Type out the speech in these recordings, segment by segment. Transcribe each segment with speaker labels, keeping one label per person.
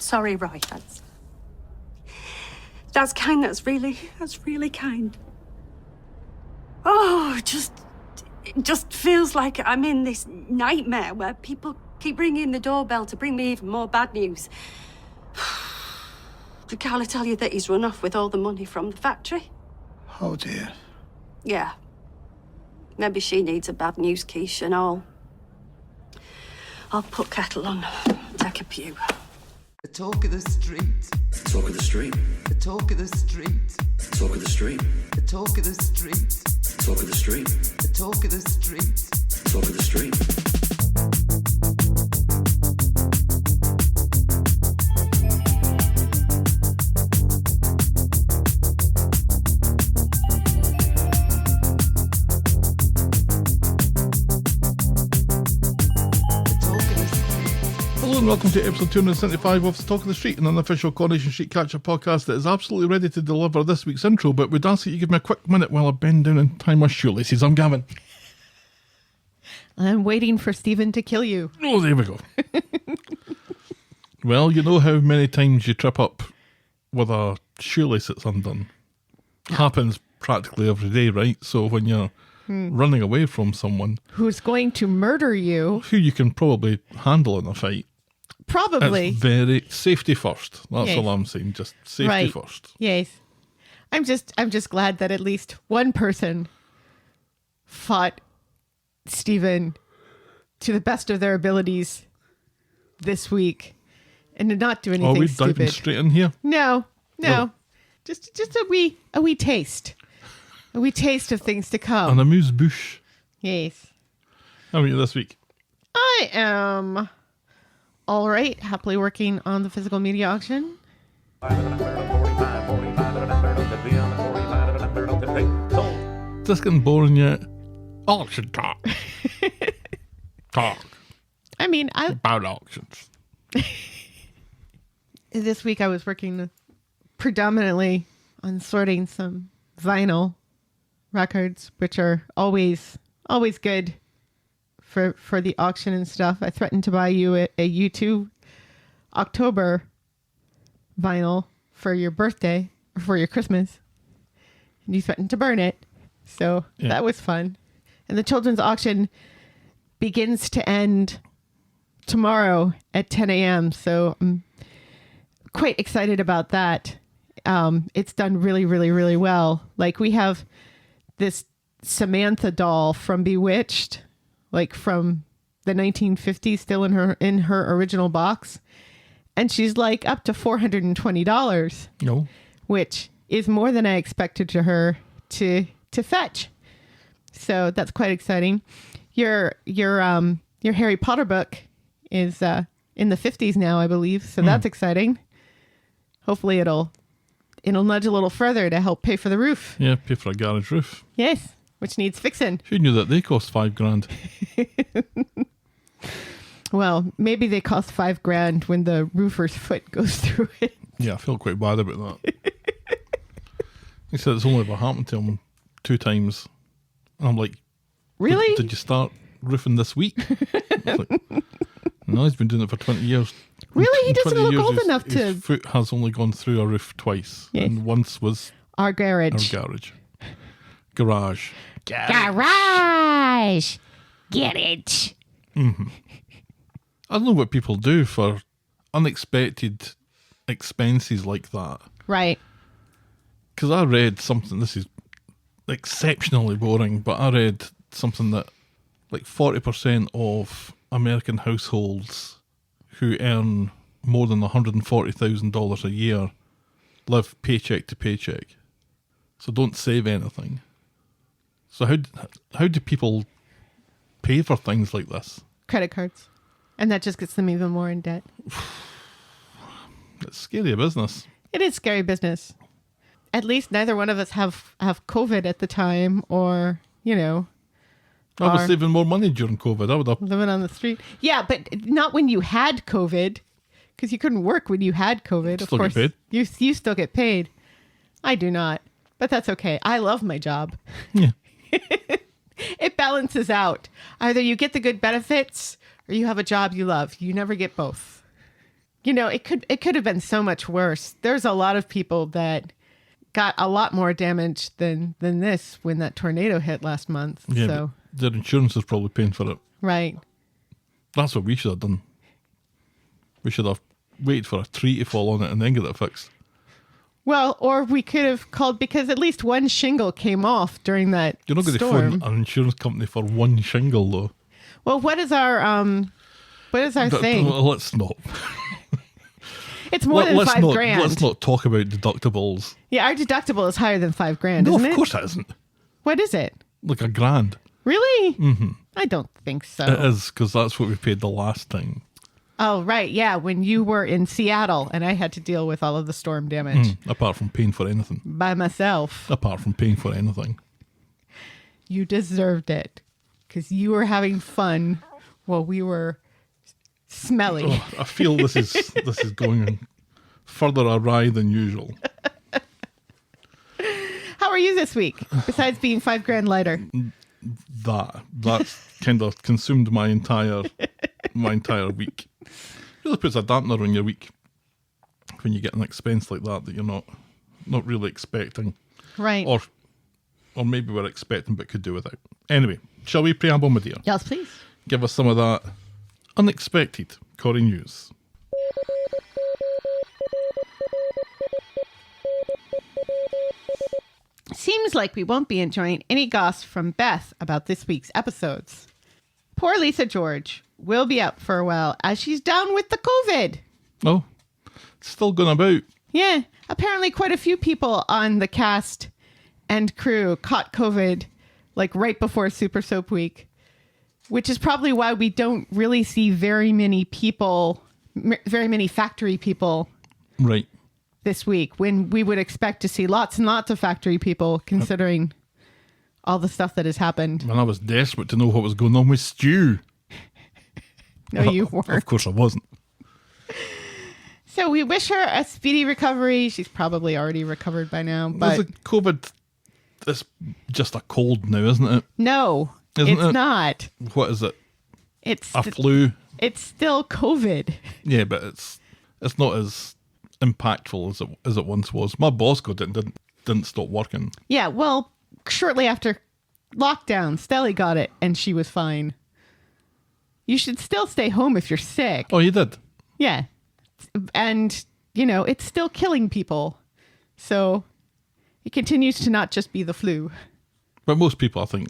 Speaker 1: sorry, Roy. That's kind. That's really kind. Oh, it just feels like I'm in this nightmare where people keep ringing the doorbell to bring me even more bad news. Did Carla tell you that he's run off with all the money from the factory?
Speaker 2: Oh, dear.
Speaker 1: Yeah. Maybe she needs a bad news quiche and all. I'll put kettle on, take a pew.
Speaker 3: The talk of the street.
Speaker 4: Talk of the street.
Speaker 3: The talk of the street.
Speaker 4: Talk of the street.
Speaker 3: The talk of the street.
Speaker 4: Talk of the street.
Speaker 3: The talk of the street.
Speaker 4: Talk of the street.
Speaker 5: Hello and welcome to episode 275 of the Talk of the Street, an unofficial Coronation Street catch-up podcast that is absolutely ready to deliver this week's intro, but would ask that you give me a quick minute while I bend down and tie my shoelaces. I'm Gavin.
Speaker 6: I'm waiting for Stephen to kill you.
Speaker 5: Oh, there we go. Well, you know how many times you trip up with a shoelace that's undone? Happens practically every day, right? So when you're running away from someone
Speaker 6: Who's going to murder you?
Speaker 5: who you can probably handle in a fight,
Speaker 6: Probably.
Speaker 5: it's very safety first. That's
Speaker 6: Yes.
Speaker 5: all I'm saying. Just safety
Speaker 6: Right.
Speaker 5: first.
Speaker 6: Yes. I'm just glad that at least one person fought Stephen to the best of their abilities this week and did not do anything
Speaker 5: Are we
Speaker 6: stupid.
Speaker 5: diving straight in here?
Speaker 6: No.
Speaker 5: No.
Speaker 6: Just a wee taste. A wee taste of things to come.
Speaker 5: An amuse-bouche.
Speaker 6: Yes.
Speaker 5: How are you this week?
Speaker 6: I am all right, happily working on the physical media auction.
Speaker 5: Just getting boring yet? Auction talk. Talk
Speaker 6: I mean,
Speaker 5: about auctions.
Speaker 6: this week I was working predominantly on sorting some vinyl records, which are always good for the auction and stuff. I threatened to buy you a U2 October vinyl for your birthday or for your Christmas, and you threatened to burn it. So
Speaker 5: Yeah.
Speaker 6: that was fun. And the children's auction begins to end tomorrow at 10 a.m. So I'm quite excited about that. It's done really, really, really well. Like, we have this Samantha doll from Bewitched, like from the 1950s, still in her original box. And she's like up to $420,
Speaker 5: No.
Speaker 6: which is more than I expected her to fetch. So that's quite exciting. Your Harry Potter book is in the 50s now, I believe. So that's exciting. Hopefully it'll nudge a little further to help pay for the roof.
Speaker 5: Yeah, pay for a garage roof.
Speaker 6: Yes, which needs fixing.
Speaker 5: Who knew that they cost $5,000?
Speaker 6: Well, maybe they cost $5,000 when the roofer's foot goes through it.
Speaker 5: Yeah, I feel quite bad about that. He said it's only ever happened to him 2 times. And I'm like,
Speaker 6: Really?
Speaker 5: Did you start roofing this week? It's like, no, he's been doing it for 20 years.
Speaker 6: Really? He
Speaker 5: In
Speaker 6: doesn't
Speaker 5: 20
Speaker 6: look
Speaker 5: years,
Speaker 6: old
Speaker 5: his-
Speaker 6: enough to-
Speaker 5: His foot has only gone through a roof twice.
Speaker 6: Yes.
Speaker 5: And once was
Speaker 6: Our garage.
Speaker 5: our garage.
Speaker 6: Garage! Get it?
Speaker 5: I don't know what people do for unexpected expenses like that.
Speaker 6: Right.
Speaker 5: Because I read something, this is exceptionally boring, but I read something that like 40% of American households who earn more than $140,000 a year live paycheck to paycheck. So don't save anything. So how do people pay for things like this?
Speaker 6: Credit cards. And that just gets them even more in debt.
Speaker 5: It's scary business.
Speaker 6: It is scary business. At least neither one of us have COVID at the time, or,
Speaker 5: I was
Speaker 6: are
Speaker 5: saving more money during COVID. I would have.
Speaker 6: living on the street. Yeah, but not when you had COVID, because you couldn't work when you had COVID.
Speaker 5: Still get paid.
Speaker 6: You still get paid. I do not, but that's okay. I love my job.
Speaker 5: Yeah.
Speaker 6: It balances out. Either you get the good benefits or you have a job you love. You never get both. You know, it could have been so much worse. There's a lot of people that got a lot more damage than this when that tornado hit last month.
Speaker 5: Yeah,
Speaker 6: So,
Speaker 5: but their insurance is probably paying for it.
Speaker 6: right.
Speaker 5: That's what we should have done. We should have waited for a tree to fall on it and then get it fixed.
Speaker 6: Well, or we could have called, because at least one shingle came off during that
Speaker 5: You're not going to
Speaker 6: storm.
Speaker 5: phone an insurance company for one shingle, though.
Speaker 6: Well, what is our thing?
Speaker 5: Well, let's not.
Speaker 6: It's more than
Speaker 5: let's not,
Speaker 6: $5,000.
Speaker 5: Let's not talk about deductibles.
Speaker 6: Yeah, our deductible is higher than $5,000,
Speaker 5: No,
Speaker 6: isn't
Speaker 5: of
Speaker 6: it?
Speaker 5: course it isn't.
Speaker 6: What is it?
Speaker 5: Like $1,000.
Speaker 6: Really? Mm-hmm. I don't think so.
Speaker 5: It is, because that's what we paid the last time.
Speaker 6: Oh, right. Yeah, when you were in Seattle and I had to deal with all of the storm damage
Speaker 5: Apart from paying for anything.
Speaker 6: by myself.
Speaker 5: Apart from paying for anything.
Speaker 6: You deserved it because you were having fun while we were smelly.
Speaker 5: Oh, I feel this is going further awry than usual.
Speaker 6: How are you this week? Besides being $5,000 lighter.
Speaker 5: That's kind of consumed my entire week. Really puts a dampener on your week when you get an expense like that you're not really expecting,
Speaker 6: Right.
Speaker 5: or maybe we're expecting but could do without. Anyway, shall we preamble, my dear?
Speaker 6: Yes, please.
Speaker 5: Give us some of that unexpected Corrie news.
Speaker 6: Seems like we won't be enjoying any goss from Beth about this week's episodes. Poor Lisa George will be up for a while as she's down with the COVID.
Speaker 5: Oh, it's still going about.
Speaker 6: Yeah, apparently quite a few people on the cast and crew caught COVID like right before Super Soap Week, which is probably why we don't really see very many factory people
Speaker 5: Right.
Speaker 6: this week, when we would expect to see lots and lots of factory people, considering all the stuff that has happened.
Speaker 5: And I was desperate to know what was going on with Stu.
Speaker 6: No, you
Speaker 5: Of
Speaker 6: weren't.
Speaker 5: course I wasn't.
Speaker 6: So we wish her a speedy recovery. She's probably already recovered by now,
Speaker 5: Is
Speaker 6: but
Speaker 5: it COVID? It's just a cold now, isn't it?
Speaker 6: no,
Speaker 5: Isn't
Speaker 6: it's
Speaker 5: it?
Speaker 6: not.
Speaker 5: What is it?
Speaker 6: It's
Speaker 5: A flu?
Speaker 6: it's still COVID.
Speaker 5: Yeah, but it's not as impactful as it once was. My boss got it and didn't stop working.
Speaker 6: Yeah, well, shortly after lockdown, Stelly got it and she was fine. You should still stay home if you're sick.
Speaker 5: Oh, you did?
Speaker 6: Yeah. And, it's still killing people. So it continues to not just be the flu.
Speaker 5: But most people, I think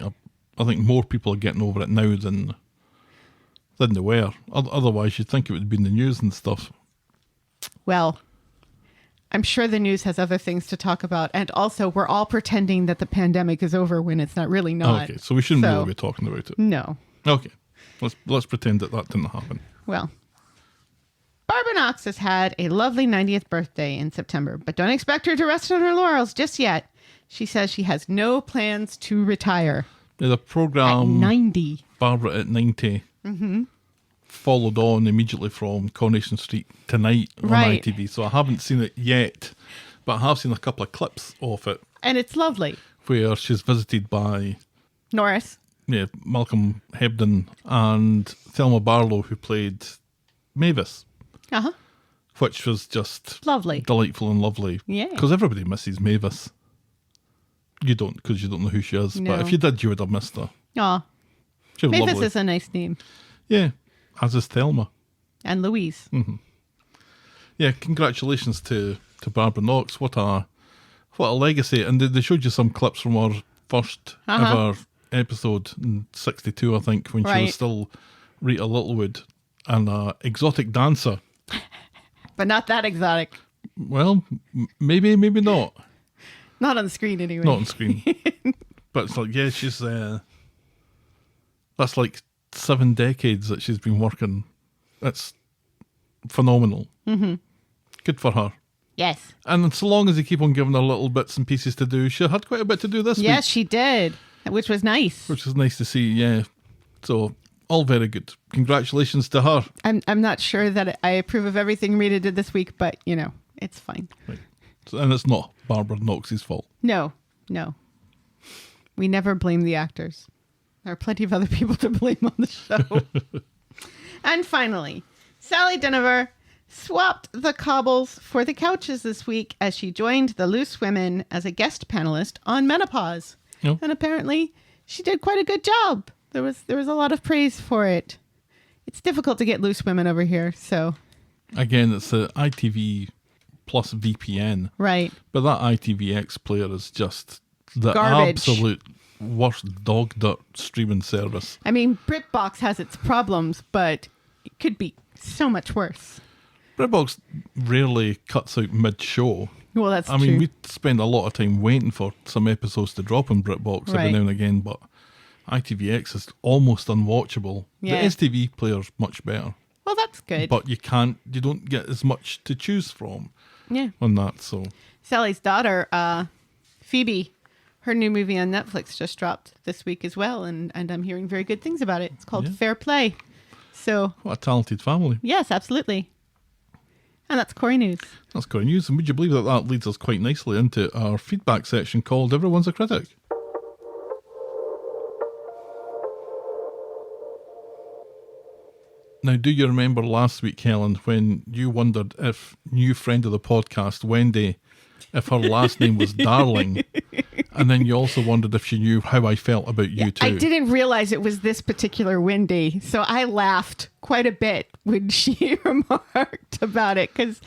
Speaker 5: more people are getting over it now than they were. Otherwise, you'd think it would be in the news and stuff.
Speaker 6: Well, I'm sure the news has other things to talk about. And also, we're all pretending that the pandemic is over when it's not really not.
Speaker 5: Okay, so we shouldn't
Speaker 6: So,
Speaker 5: really be talking about it.
Speaker 6: No.
Speaker 5: Okay, let's pretend that didn't happen.
Speaker 6: Well, Barbara Knox has had a lovely 90th birthday in September, but don't expect her to rest on her laurels just yet. She says she has no plans to retire.
Speaker 5: There's a
Speaker 6: At
Speaker 5: program,
Speaker 6: 90.
Speaker 5: Barbara at 90, followed on immediately from Coronation Street tonight on
Speaker 6: Right.
Speaker 5: ITV. So I haven't seen it yet, but I have seen a couple of clips of it
Speaker 6: And it's lovely.
Speaker 5: where she's visited by
Speaker 6: Norris.
Speaker 5: Malcolm Hebden and Thelma Barlow, who played Mavis,
Speaker 6: Uh-huh.
Speaker 5: which was just
Speaker 6: Lovely.
Speaker 5: delightful and lovely.
Speaker 6: Yeah.
Speaker 5: Because everybody misses Mavis. You don't, because you don't know who she is.
Speaker 6: No.
Speaker 5: But if you did, you would have missed her.
Speaker 6: Aw.
Speaker 5: She was
Speaker 6: Mavis
Speaker 5: lovely.
Speaker 6: is a nice name.
Speaker 5: Yeah, as is Thelma.
Speaker 6: And Louise.
Speaker 5: Yeah, congratulations to Barbara Knox. What a legacy. And they showed you some clips from our first ever episode in 62, I think, when she
Speaker 6: Right.
Speaker 5: was still Rita Littlewood and an exotic dancer.
Speaker 6: But not that exotic.
Speaker 5: Well, maybe not.
Speaker 6: Not on the screen anyway.
Speaker 5: Not on screen. But it's like, yeah, she's that's like 7 decades that she's been working. That's phenomenal. Mm-hmm. Good for her.
Speaker 6: Yes.
Speaker 5: And so long as they keep on giving her little bits and pieces to do, she had quite a bit to do this week.
Speaker 6: Yes, she did. Which was nice.
Speaker 5: Which is nice to see, yeah. So, all very good. Congratulations to her.
Speaker 6: I'm not sure that I approve of everything Rita did this week, but, it's fine.
Speaker 5: Right. And it's not Barbara Knox's fault.
Speaker 6: No. We never blame the actors. There are plenty of other people to blame on the show. And finally, Sally Dinover swapped the cobbles for the couches this week as she joined the Loose Women as a guest panelist on menopause.
Speaker 5: Yep.
Speaker 6: And apparently she did quite a good job. There was a lot of praise for it. It's difficult to get Loose Women over here, so.
Speaker 5: Again, it's the ITV plus VPN.
Speaker 6: Right.
Speaker 5: But that ITVX player is just the
Speaker 6: Garbage.
Speaker 5: absolute worst dog dirt streaming service.
Speaker 6: I mean, BritBox has its problems, but it could be so much worse.
Speaker 5: BritBox rarely cuts out mid-show.
Speaker 6: Well, that's
Speaker 5: I
Speaker 6: true.
Speaker 5: mean, we spend a lot of time waiting for some episodes to drop on BritBox every
Speaker 6: Right.
Speaker 5: now and again, but ITVX is almost unwatchable.
Speaker 6: Yeah.
Speaker 5: The STV player's much better,
Speaker 6: Well, that's good.
Speaker 5: but you don't get as much to choose from
Speaker 6: Yeah.
Speaker 5: on that. So
Speaker 6: Sally's daughter, Phoebe, her new movie on Netflix just dropped this week as well, and I'm hearing very good things about it. It's called
Speaker 5: Yeah.
Speaker 6: Fair Play. So,
Speaker 5: what a talented family.
Speaker 6: yes, absolutely. And that's Corrie News.
Speaker 5: That's Corrie News, and would you believe that leads us quite nicely into our feedback section called Everyone's a Critic. Now, do you remember last week, Helen, when you wondered if new friend of the podcast, Wendy, if her last name was Darling, and then you also wondered if she knew how I felt about you too.
Speaker 6: I didn't realize it was this particular Wendy, so I laughed quite a bit when she remarked about it, because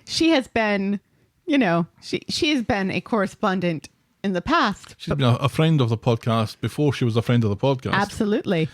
Speaker 6: she has been, she has been a correspondent in the past.
Speaker 5: She's been a friend of the podcast before she was a friend of the podcast.
Speaker 6: Absolutely.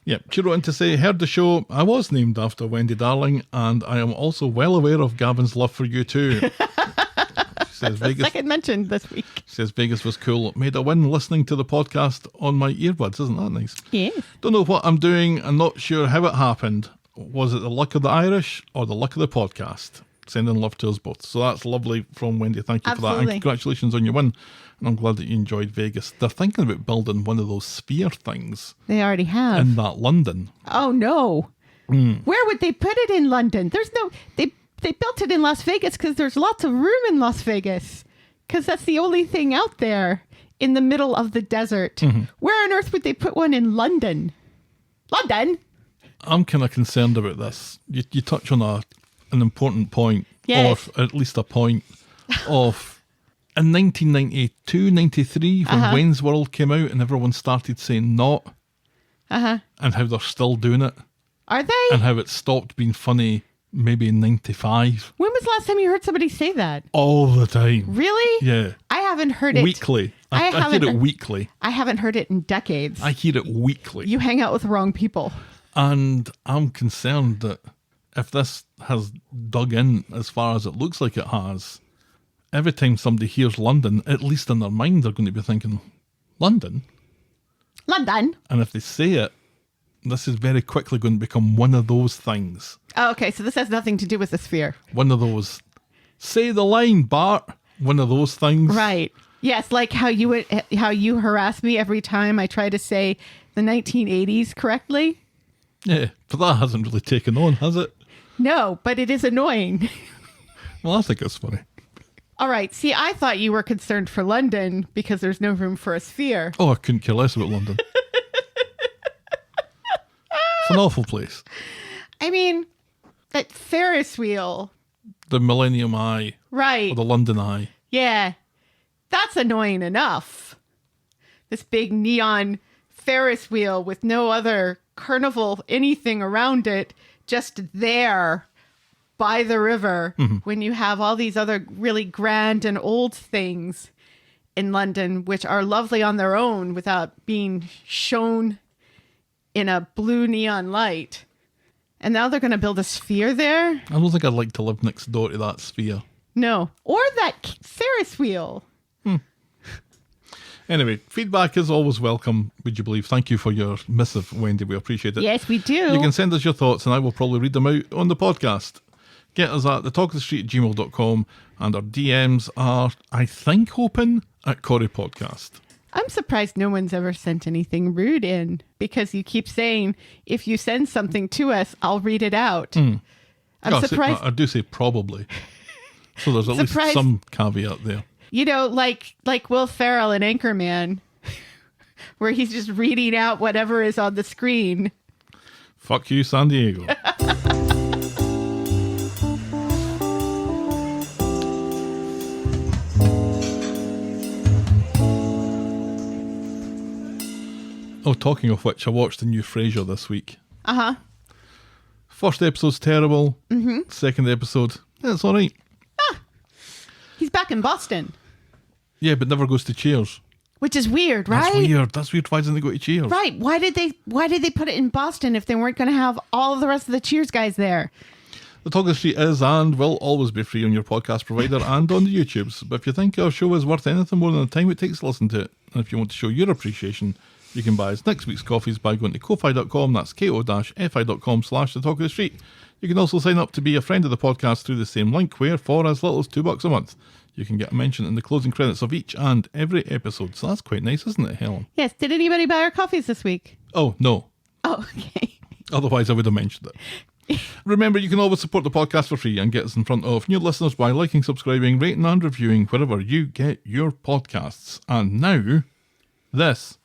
Speaker 5: Yep, she wrote in to say, heard the show, I was named after Wendy Darling, and I am also well aware of Gavin's love for you too. She says Vegas,
Speaker 6: Second mention this week.
Speaker 5: she says Vegas was cool. Made a win listening to the podcast on my earbuds. Isn't that nice?
Speaker 6: Yes.
Speaker 5: Don't know what I'm doing. I'm not sure how it happened. Was it the luck of the Irish or the luck of the podcast? Sending love to us both. So that's lovely from Wendy. Thank you for that.
Speaker 6: Absolutely.
Speaker 5: And congratulations on your win. And I'm glad that you enjoyed Vegas. They're thinking about building one of those sphere things
Speaker 6: They already have.
Speaker 5: in that London.
Speaker 6: Oh no. Where would they put it in London? There's no they built it in Las Vegas because there's lots of room in Las Vegas. Because that's the only thing out there in the middle of the desert. Where on earth would they put one in London? London?
Speaker 5: I'm kind of concerned about this. You touch on an important point,
Speaker 6: Yes.
Speaker 5: or at least a point of in 1992, 93, when Wayne's World came out and everyone started saying not, and how they're still doing it,
Speaker 6: Are they?
Speaker 5: and how it stopped being funny maybe in 95.
Speaker 6: When was the last time you heard somebody say that?
Speaker 5: All the time.
Speaker 6: Really?
Speaker 5: Yeah.
Speaker 6: I haven't heard it.
Speaker 5: Weekly. I hear
Speaker 6: haven't-
Speaker 5: it weekly.
Speaker 6: I haven't heard it in decades.
Speaker 5: I hear it weekly.
Speaker 6: You hang out with the wrong people.
Speaker 5: And I'm concerned that if this has dug in as far as it looks like it has, every time somebody hears London, at least in their mind, they're going to be thinking, London?
Speaker 6: London?
Speaker 5: And if they say it, this is very quickly going to become one of those things.
Speaker 6: Oh, okay, so this has nothing to do with the sphere.
Speaker 5: One of those, say the line, Bart. One of those things.
Speaker 6: Right. Yes, like how you harass me every time I try to say the 1980s correctly.
Speaker 5: Yeah, but that hasn't really taken on, has it?
Speaker 6: No, but it is annoying.
Speaker 5: Well, I think it's funny.
Speaker 6: All right. See, I thought you were concerned for London because there's no room for a sphere.
Speaker 5: Oh, I couldn't care less about London. It's an awful place.
Speaker 6: I mean, that Ferris wheel.
Speaker 5: The Millennium Eye,
Speaker 6: Right.
Speaker 5: or the London Eye.
Speaker 6: Yeah. That's annoying enough. This big neon Ferris wheel with no other carnival anything around it, just there by the river, when you have all these other really grand and old things in London, which are lovely on their own without being shown in a blue neon light. And now they're going to build a sphere there?
Speaker 5: I don't think I'd like to live next door to that sphere.
Speaker 6: No. Or that Ferris wheel.
Speaker 5: Anyway, feedback is always welcome, would you believe? Thank you for your missive, Wendy. We appreciate it.
Speaker 6: Yes, we do.
Speaker 5: You can send us your thoughts and I will probably read them out on the podcast. Get us at thetalkofthestreet@gmail.com and our DMs are, I think, open at Corrie Podcast.
Speaker 6: I'm surprised no one's ever sent anything rude in because you keep saying, if you send something to us, I'll read it out. I'm surprised.
Speaker 5: I do say probably. So there's at least
Speaker 6: Surprised-
Speaker 5: some caveat there.
Speaker 6: You know, like Will Ferrell in Anchorman, where he's just reading out whatever is on the screen.
Speaker 5: Fuck you, San Diego. Oh, talking of which, I watched the new Frasier this week.
Speaker 6: Uh-huh.
Speaker 5: First episode's terrible. Mm-hmm. Second episode, it's all right.
Speaker 6: He's back in Boston,
Speaker 5: Yeah, but never goes to Cheers.
Speaker 6: which is weird, right?
Speaker 5: That's weird. Why doesn't he go to Cheers?
Speaker 6: Right. Why did they put it in Boston if they weren't going to have all of the rest of the Cheers guys there?
Speaker 5: The Talk of the Street is and will always be free on your podcast provider and on the YouTubes. But if you think our show is worth anything more than the time it takes to listen to it, and if you want to show your appreciation, you can buy us next week's coffees by going to ko-fi.com. That's ko-fi.com/the Talk of the Street. You can also sign up to be a friend of the podcast through the same link, where for as little as $2 a month, you can get a mention in the closing credits of each and every episode. So that's quite nice, isn't it, Helen?
Speaker 6: Yes. Did anybody buy our coffees this week?
Speaker 5: Oh, no.
Speaker 6: Oh, okay.
Speaker 5: Otherwise, I would have mentioned it. Remember, you can always support the podcast for free and get us in front of new listeners by liking, subscribing, rating and reviewing wherever you get your podcasts. And now, this.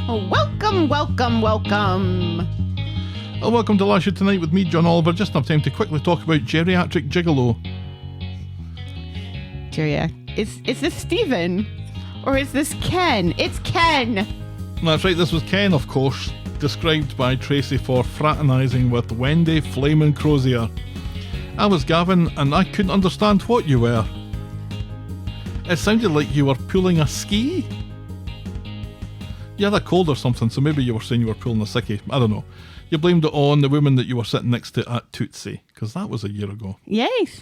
Speaker 6: Oh, welcome.
Speaker 5: Well, welcome to Last Year Tonight with me, John Oliver. Just enough time to quickly talk about geriatric gigolo.
Speaker 6: Is this Stephen? Or is this Ken? It's Ken!
Speaker 5: That's right, this was Ken, of course, described by Tracy for fraternising with Wendy Flamin' Crozier. I was Gavin, and I couldn't understand what you were. It sounded like you were pulling a ski. You had a cold or something, so maybe you were saying you were pulling a sickie. I don't know. You blamed it on the woman that you were sitting next to at Tootsie, because that was a year ago.
Speaker 6: Yes.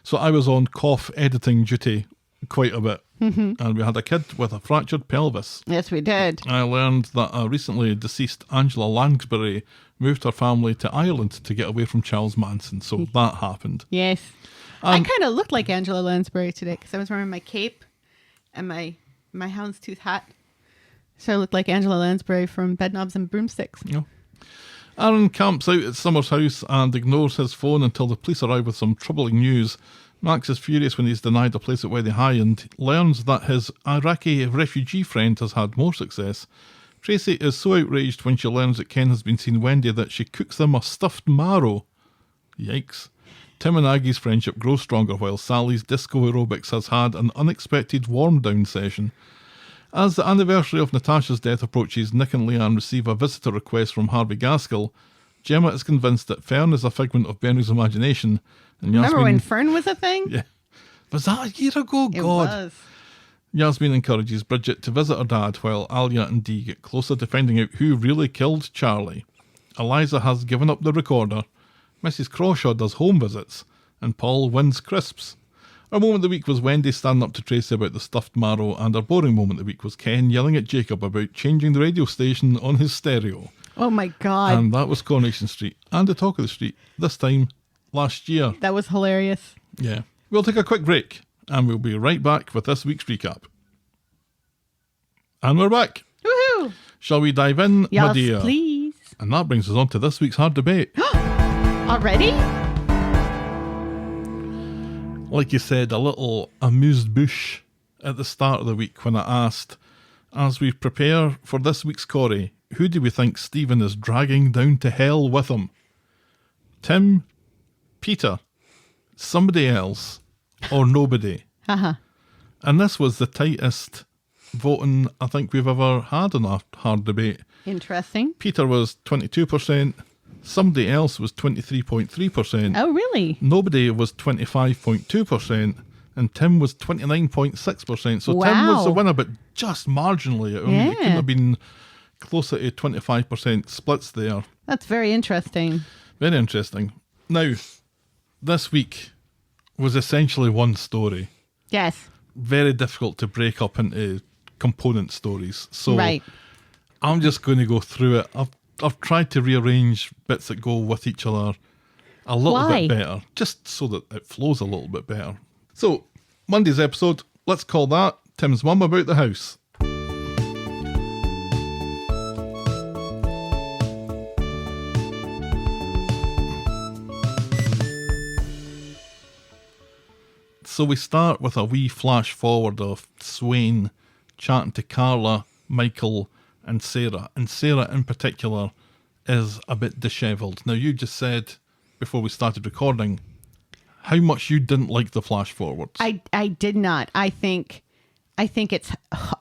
Speaker 5: So I was on cough editing duty quite a bit, and we had a kid with a fractured pelvis.
Speaker 6: Yes, we did.
Speaker 5: I learned that a recently deceased Angela Lansbury moved her family to Ireland to get away from Charles Manson, so that happened.
Speaker 6: Yes. I kind of looked like Angela Lansbury today because I was wearing my cape and my houndstooth hat. So I looked like Angela Lansbury from Bedknobs and Broomsticks.
Speaker 5: Yeah. Aaron camps out at Summer's house and ignores his phone until the police arrive with some troubling news. Max is furious when he's denied a place at Weddy High and learns that his Iraqi refugee friend has had more success. Tracy is so outraged when she learns that Ken has been seeing Wendy that she cooks them a stuffed marrow. Yikes. Tim and Aggie's friendship grows stronger while Sally's disco aerobics has had an unexpected warm-down session. As the anniversary of Natasha's death approaches, Nick and Leanne receive a visitor request from Harvey Gaskell. Gemma is convinced that Fern is a figment of Benny's imagination. And
Speaker 6: Remember when Fern was a thing?
Speaker 5: Yeah. Was that a year ago?
Speaker 6: It
Speaker 5: God.
Speaker 6: was.
Speaker 5: Yasmin encourages Bridget to visit her dad while Alia and Dee get closer to finding out who really killed Charlie. Eliza has given up the recorder. Mrs. Crawshaw does home visits. And Paul wins crisps. Our moment of the week was Wendy standing up to Tracy about the stuffed marrow, and our boring moment of the week was Ken yelling at Jacob about changing the radio station on his stereo.
Speaker 6: Oh my God.
Speaker 5: And that was Coronation Street and the Talk of the Street, this time last year.
Speaker 6: That was hilarious.
Speaker 5: Yeah. We'll take a quick break, and we'll be right back with this week's recap. And we're back.
Speaker 6: Woohoo!
Speaker 5: Shall we dive in,
Speaker 6: Yes,
Speaker 5: my dear?
Speaker 6: please.
Speaker 5: And that brings us on to this week's hard debate.
Speaker 6: Already?
Speaker 5: Like you said, a little amuse-bouche at the start of the week when I asked, as we prepare for this week's Corrie, who do we think Stephen is dragging down to hell with him? Tim, Peter, somebody else, or nobody?
Speaker 6: Uh-huh.
Speaker 5: And this was the tightest voting I think we've ever had in a hard debate.
Speaker 6: Interesting.
Speaker 5: Peter was 22%, somebody else was 23.3%.
Speaker 6: Oh, really?
Speaker 5: Nobody was 25.2%, and Tim was 29.6%. So Tim
Speaker 6: Wow.
Speaker 5: was the winner, but just marginally. I mean, it couldn't
Speaker 6: Yeah.
Speaker 5: have been closer to 25% splits there.
Speaker 6: That's very interesting.
Speaker 5: Very interesting. Now, this week was essentially one story.
Speaker 6: Yes.
Speaker 5: Very difficult to break up into component stories. So
Speaker 6: Right.
Speaker 5: I'm just going to go through it. I've tried to rearrange bits that go with each other a little
Speaker 6: Why?
Speaker 5: bit better, just so that it flows a little bit better. So, Monday's episode, let's call that Tim's Mum About the House. So we start with a wee flash forward of Swain chatting to Carla, Michael and Sarah in particular is a bit dishevelled. Now, you just said before we started recording how much you didn't like the flash forwards.
Speaker 6: I did not. I think it's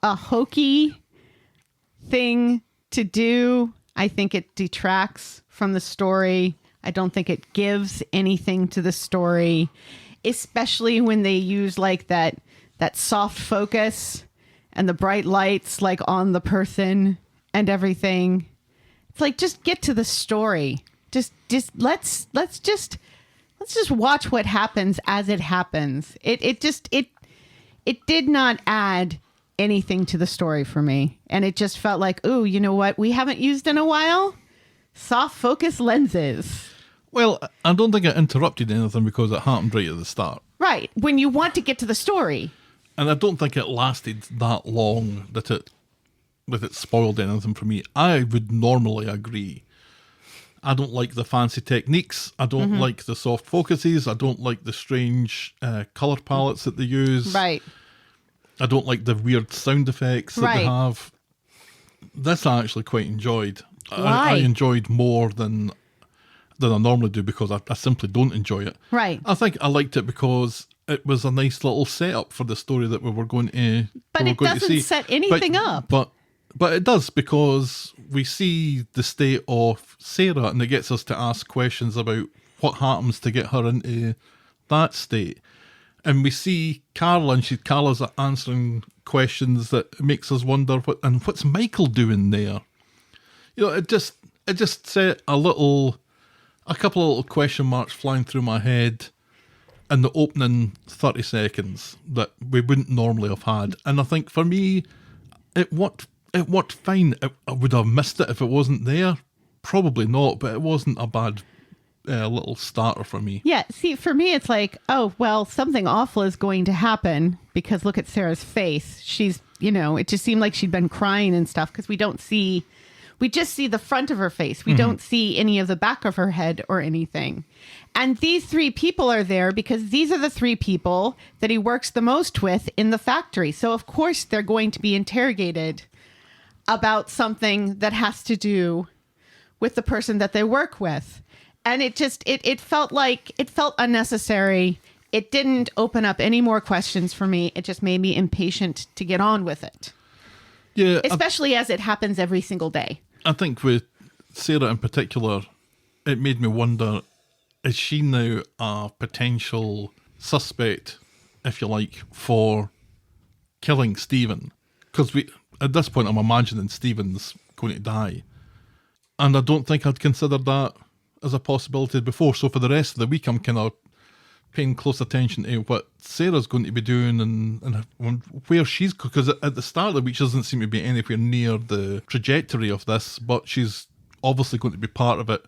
Speaker 6: a hokey thing to do. I think it detracts from the story. I don't think it gives anything to the story, especially when they use like that soft focus and the bright lights like on the person and everything. It's like, just get to the story. Just let's just watch what happens as it happens. It did not add anything to the story for me. And it just felt like, ooh, you know what we haven't used in a while? Soft focus lenses.
Speaker 5: Well, I don't think it interrupted anything because it happened right at the start.
Speaker 6: Right. When you want to get to the story.
Speaker 5: And I don't think it lasted that long that it spoiled anything for me. I would normally agree. I don't like the fancy techniques. I don't like the soft focuses. I don't like the strange colour palettes that they use.
Speaker 6: Right.
Speaker 5: I don't like the weird sound effects that they have. This I actually quite enjoyed. I enjoyed more than I normally do because I simply don't enjoy it.
Speaker 6: Right.
Speaker 5: I think I liked it because it was a nice little setup for the story that we were going to
Speaker 6: But it doesn't set anything up.
Speaker 5: But it does, because we see the state of Sarah and it gets us to ask questions about what happens to get her into that state. And we see Carla, and Carla's answering questions that makes us wonder what's Michael doing there? You know, it just set a couple of little question marks flying through my head in the opening 30 seconds that we wouldn't normally have had. And I think for me, it worked fine. I would have missed it if it wasn't there. Probably not, but it wasn't a bad little starter for me.
Speaker 6: Yeah, see, for me, it's like, oh, well, something awful is going to happen because look at Sarah's face. She's, it just seemed like she'd been crying and stuff because we just see the front of her face. We don't see any of the back of her head or anything. And these three people are there because these are the three people that he works the most with in the factory. So, of course, they're going to be interrogated about something that has to do with the person that they work with. And it felt unnecessary. It didn't open up any more questions for me. It just made me impatient to get on with it.
Speaker 5: Yeah.
Speaker 6: Especially as it happens every single day.
Speaker 5: I think with Sarah in particular, it made me wonder, is she now a potential suspect, if you like, for killing Stephen? Because at this point, I'm imagining Stephen's going to die. And I don't think I'd considered that as a possibility before. So for the rest of the week, I'm kind of paying close attention to what Sarah's going to be doing and where she's... Because at the start of the week, she doesn't seem to be anywhere near the trajectory of this, but she's obviously going to be part of it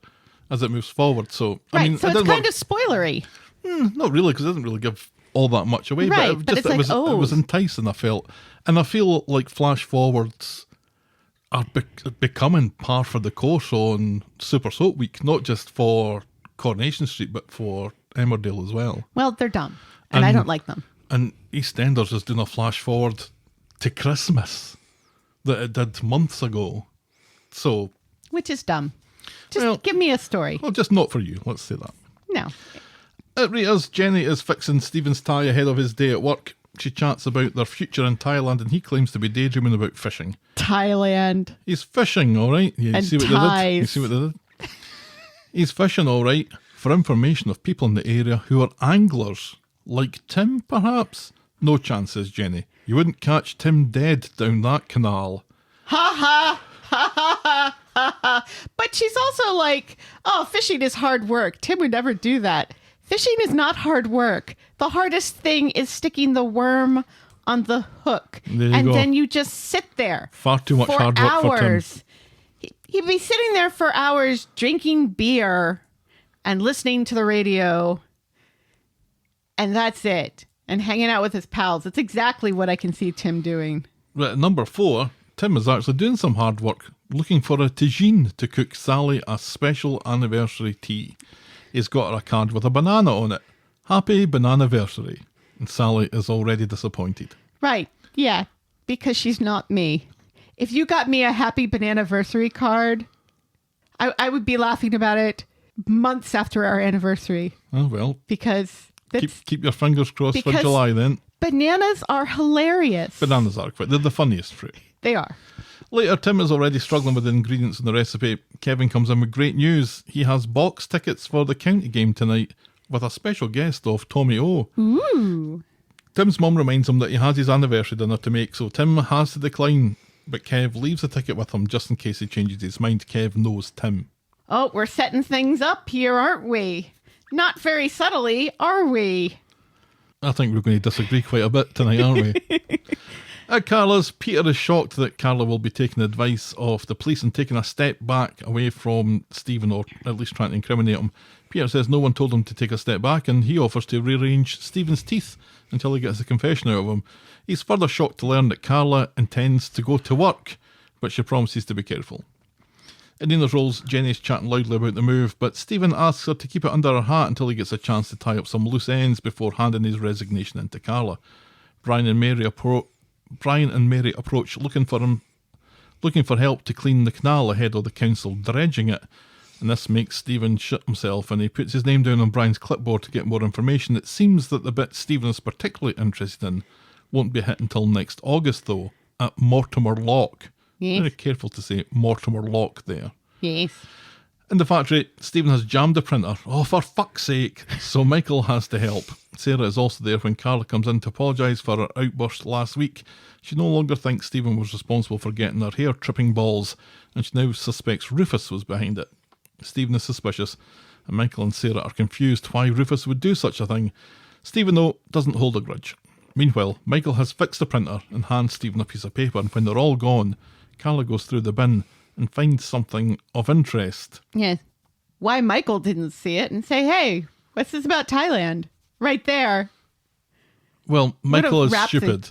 Speaker 5: as it moves forward. So,
Speaker 6: right,
Speaker 5: I mean,
Speaker 6: so it's kind of spoilery.
Speaker 5: Not really, because it doesn't really give all that much away.
Speaker 6: Right,
Speaker 5: but it was enticing, I felt. And I feel like flash forwards are becoming par for the course on Super Soap Week, not just for Coronation Street, but for Emmerdale as well.
Speaker 6: Well, they're dumb, and I don't like them.
Speaker 5: And EastEnders is doing a flash forward to Christmas that it did months ago. So,
Speaker 6: which is dumb. Just give me a story.
Speaker 5: Well, just not for you. Let's say that.
Speaker 6: No.
Speaker 5: At Rita's, Jenny is fixing Stephen's tie ahead of his day at work. She chats about their future in Thailand, and he claims to be daydreaming about fishing.
Speaker 6: Thailand.
Speaker 5: He's fishing, all right. Yeah,
Speaker 6: and ties.
Speaker 5: You see what they did? He's fishing, all right, for information of people in the area who are anglers. Like Tim, perhaps? No chances, Jenny. You wouldn't catch Tim dead down that canal.
Speaker 6: Ha ha! Ha ha ha ha ha! But she's also like, oh, fishing is hard work. Tim would never do that. Fishing is not hard work. The hardest thing is sticking the worm on the hook. And then you just sit there.
Speaker 5: Far too much hard work
Speaker 6: hours.
Speaker 5: for Tim.
Speaker 6: He'd be sitting there for hours drinking beer and listening to the radio. And that's it. And hanging out with his pals. It's exactly what I can see Tim doing.
Speaker 5: Right, at number 4, Tim is actually doing some hard work, looking for a tagine to cook Sally a special anniversary tea. He's got her a card with a banana on it. Happy bananiversary. And Sally is already disappointed.
Speaker 6: Right. Yeah. Because she's not me. If you got me a happy bananiversary card, I would be laughing about it months after our anniversary
Speaker 5: Oh, well.
Speaker 6: because
Speaker 5: Keep your fingers crossed for
Speaker 6: because-
Speaker 5: July then.
Speaker 6: bananas are hilarious.
Speaker 5: Bananas are quite. They're the funniest fruit.
Speaker 6: They are.
Speaker 5: Later, Tim is already struggling with the ingredients in the recipe. Kevin comes in with great news. He has box tickets for the county game tonight with a special guest of Tommy O.
Speaker 6: Ooh.
Speaker 5: Tim's mum reminds him that he has his anniversary dinner to make, so Tim has to decline. But Kev leaves the ticket with him just in case he changes his mind. Kev knows Tim.
Speaker 6: Oh, we're setting things up here, aren't we? Not very subtly, are we?
Speaker 5: I think we're going to disagree quite a bit tonight, aren't we? At Carla's, Peter is shocked that Carla will be taking the advice of the police and taking a step back away from Stephen, or at least trying to incriminate him. Peter says no one told him to take a step back, and he offers to rearrange Stephen's teeth until he gets a confession out of him. He's further shocked to learn that Carla intends to go to work, but she promises to be careful. In Nina's roles, Jenny's chatting loudly about the move, but Stephen asks her to keep it under her hat until he gets a chance to tie up some loose ends before handing his resignation in to Carla. Brian and Mary approach looking for help to clean the canal ahead of the council dredging it, and this makes Stephen shit himself, and he puts his name down on Brian's clipboard to get more information. It seems that the bit Stephen is particularly interested in won't be hit until next August, though, at Mortimer Lock.
Speaker 6: Yes.
Speaker 5: Very careful to say Mortimer Lock there.
Speaker 6: Yes.
Speaker 5: In the factory, Stephen has jammed the printer. Oh, for fuck's sake. So Michael has to help. Sarah is also there when Carla comes in to apologise for her outburst last week. She no longer thinks Stephen was responsible for getting her hair tripping balls, and she now suspects Rufus was behind it. Stephen is suspicious, and Michael and Sarah are confused why Rufus would do such a thing. Stephen, though, doesn't hold a grudge. Meanwhile, Michael has fixed the printer and hands Stephen a piece of paper, and when they're all gone, Carla goes through the bin and finds something of interest.
Speaker 6: Yes. Why Michael didn't see it and say, hey, what's this about Thailand? Right there.
Speaker 5: Well, Michael is
Speaker 6: rhapsody.
Speaker 5: stupid.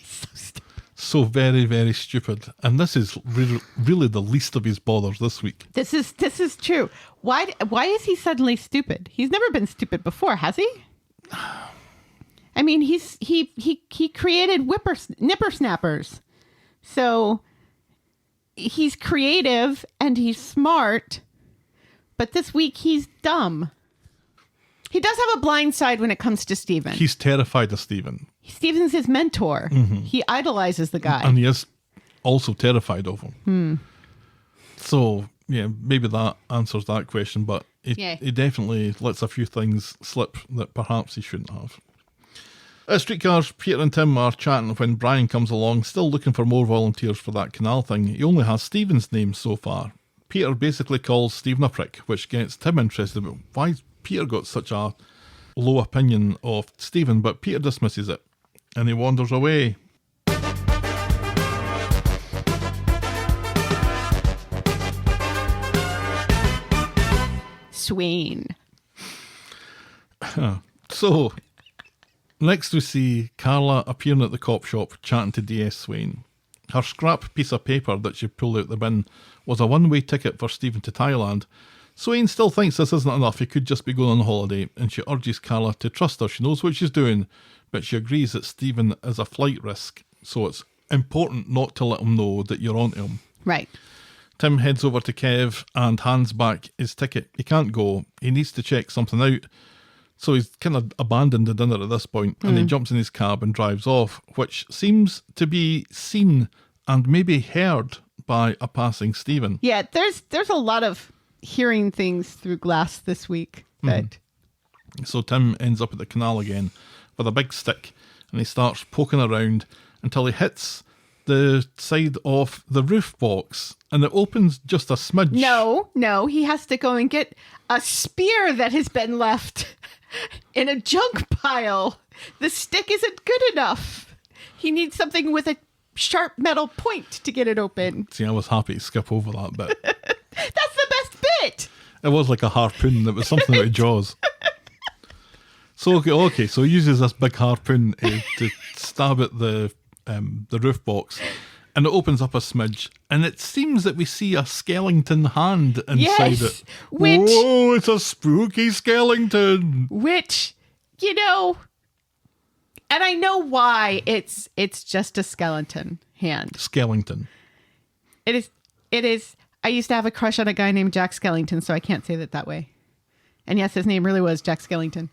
Speaker 6: So stupid.
Speaker 5: So very, very stupid. And this is really the least of his bothers this week.
Speaker 6: This is true. Why is he suddenly stupid? He's never been stupid before, has he? I mean, he created nippersnappers. So he's creative and he's smart, but this week he's dumb. He does have a blind side when it comes to Stephen.
Speaker 5: He's terrified of Stephen.
Speaker 6: Stephen's his mentor. He idolizes the guy.
Speaker 5: And he is also terrified of him. So, yeah, maybe that answers that question, but he definitely lets a few things slip that perhaps he shouldn't have. At Streetcars, Peter and Tim are chatting when Brian comes along, still looking for more volunteers for that canal thing. He only has Stephen's name so far. Peter basically calls Stephen a prick, which gets Tim interested. But why's Peter got such a low opinion of Stephen? But Peter dismisses it, and he wanders away.
Speaker 6: Swain.
Speaker 5: So, next we see Carla appearing at the cop shop chatting to DS Swain. Her scrap piece of paper that she pulled out the bin was a one-way ticket for Stephen to Thailand. Swain still thinks this isn't enough, he could just be going on holiday, and she urges Carla to trust her. She knows what she's doing, but she agrees that Stephen is a flight risk, so it's important not to let him know that you're onto him.
Speaker 6: Right.
Speaker 5: Tim heads over to Kev and hands back his ticket. He can't go. He needs to check something out. So he's kind of abandoned the dinner at this point, and he jumps in his cab and drives off, which seems to be seen and maybe heard by a passing Stephen.
Speaker 6: Yeah, there's a lot of hearing things through glass this week. But
Speaker 5: So Tim ends up at the canal again with a big stick, and he starts poking around until he hits the side of the roof box, and it opens just a smidge.
Speaker 6: No, he has to go and get a spear that has been left in a junk pile. The stick isn't good enough. He needs something with a sharp metal point to get it open.
Speaker 5: See, I was happy to skip over that bit.
Speaker 6: That's the best bit.
Speaker 5: It was like a harpoon. It was something out of Jaws. So okay, so he uses this big harpoon to stab at the roof box, and it opens up a smidge, and it seems that we see a skeleton hand inside it.
Speaker 6: Which,
Speaker 5: whoa, it's a spooky skeleton.
Speaker 6: and I know why it's just a skeleton hand.
Speaker 5: Skeleton.
Speaker 6: It is. I used to have a crush on a guy named Jack Skellington, so I can't say that way. And yes, his name really was Jack Skellington.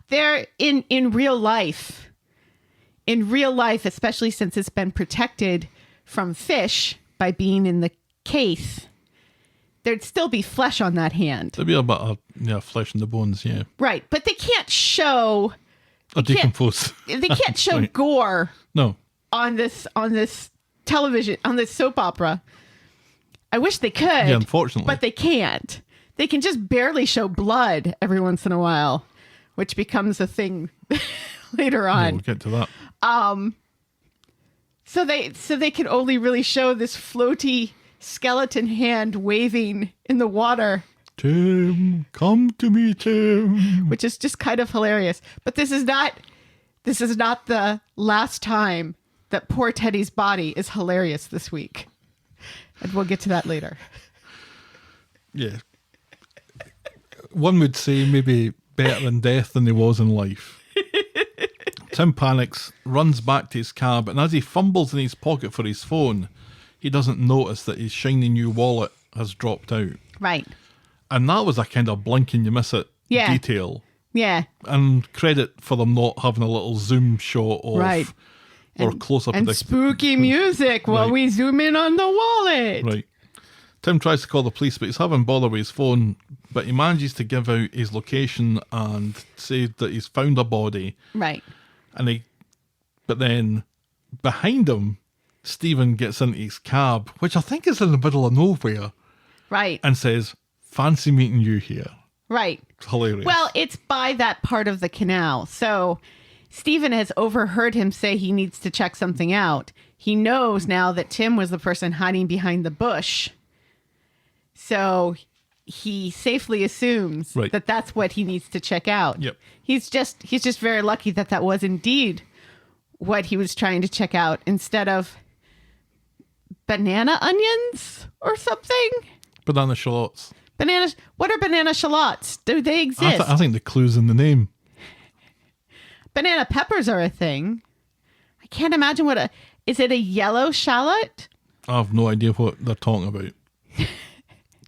Speaker 6: They're in real life, especially since it's been protected from fish by being in the case, there'd still be flesh on that hand.
Speaker 5: There'd be a bit of flesh in the bones, yeah.
Speaker 6: Right, but they can't show...
Speaker 5: Or decompose.
Speaker 6: They can't show
Speaker 5: Right.
Speaker 6: gore
Speaker 5: No.
Speaker 6: on this television, on this soap opera. I wish they could.
Speaker 5: Yeah, unfortunately.
Speaker 6: But they can't. They can just barely show blood every once in a while, which becomes a thing later
Speaker 5: Yeah,
Speaker 6: on.
Speaker 5: we'll get to that.
Speaker 6: So they can only really show this floaty skeleton hand waving in the water,
Speaker 5: Tim, come to me, Tim.
Speaker 6: which is just kind of hilarious. But this is not the last time that poor Teddy's body is hilarious this week. And we'll get to that later.
Speaker 5: Yeah. One would say maybe better in death than he was in life. Tim panics, runs back to his cab, and as he fumbles in his pocket for his phone, he doesn't notice that his shiny new wallet has dropped out.
Speaker 6: Right.
Speaker 5: And that was a kind of blink and you miss it
Speaker 6: Yeah.
Speaker 5: detail.
Speaker 6: Yeah.
Speaker 5: And credit for them not having a little zoom shot of
Speaker 6: Right.
Speaker 5: or close up
Speaker 6: And
Speaker 5: of the
Speaker 6: spooky music while
Speaker 5: Right.
Speaker 6: we zoom in on the wallet.
Speaker 5: Right. Tim tries to call the police, but he's having bother with his phone. But he manages to give out his location and say that he's found a body.
Speaker 6: Right.
Speaker 5: But then behind him, Stephen gets into his cab, which I think is in the middle of nowhere,
Speaker 6: Right.
Speaker 5: and says, "Fancy meeting you here."
Speaker 6: Right.
Speaker 5: It's hilarious.
Speaker 6: Well, it's by that part of the canal. So Stephen has overheard him say he needs to check something out. He knows now that Tim was the person hiding behind the bush. So he safely assumes
Speaker 5: Right.
Speaker 6: that that's what he needs to check out.
Speaker 5: Yep.
Speaker 6: He's just very lucky that that was indeed what he was trying to check out instead of banana onions or something.
Speaker 5: Banana shallots.
Speaker 6: Bananas. What are banana shallots? Do they exist?
Speaker 5: I think the clue's in the name.
Speaker 6: Banana peppers are a thing. I can't imagine is it a yellow shallot?
Speaker 5: I have no idea what they're talking about.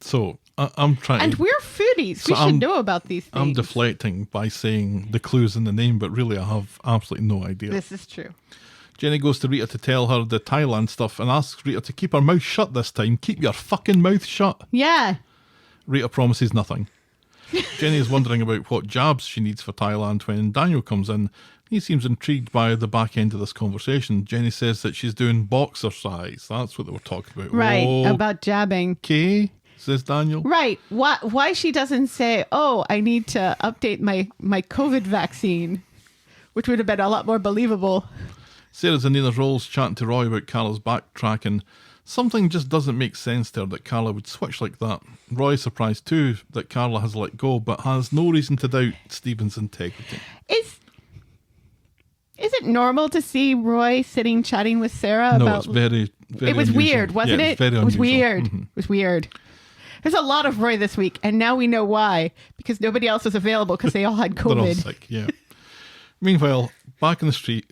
Speaker 5: So I'm trying
Speaker 6: And
Speaker 5: to...
Speaker 6: we're foodies.
Speaker 5: So
Speaker 6: We should
Speaker 5: I'm-
Speaker 6: know about these things.
Speaker 5: I'm deflecting by saying the clue's in the name, but really I have absolutely no idea.
Speaker 6: This is true.
Speaker 5: Jenny goes to Rita to tell her the Thailand stuff and asks Rita to keep her mouth shut this time. Keep your fucking mouth shut.
Speaker 6: Yeah.
Speaker 5: Rita promises nothing. Jenny is wondering about what jabs she needs for Thailand when Daniel comes in. He seems intrigued by the back end of this conversation. Jenny says that she's doing boxercise. That's what they were talking about.
Speaker 6: Right. About jabbing.
Speaker 5: Okay, says Daniel.
Speaker 6: Right. Why she doesn't say, "Oh, I need to update my COVID vaccine," which would have been a lot more believable.
Speaker 5: Sarah's in Nina's roles chatting to Roy about Carla's backtracking. Something just doesn't make sense to her that Carla would switch like that. Roy's surprised too that Carla has let go, but has no reason to doubt Stephen's integrity.
Speaker 6: Is it normal to see Roy sitting chatting with Sarah
Speaker 5: No,
Speaker 6: about?
Speaker 5: it's very, very
Speaker 6: It was
Speaker 5: unusual.
Speaker 6: weird, wasn't
Speaker 5: Yeah,
Speaker 6: it?
Speaker 5: it's very
Speaker 6: It was
Speaker 5: unusual.
Speaker 6: weird.
Speaker 5: Mhm.
Speaker 6: It was weird. There's a lot of Roy this week, and now we know why, because nobody else was available because they all had
Speaker 5: They're all
Speaker 6: COVID.
Speaker 5: sick, yeah. Meanwhile, back in the street,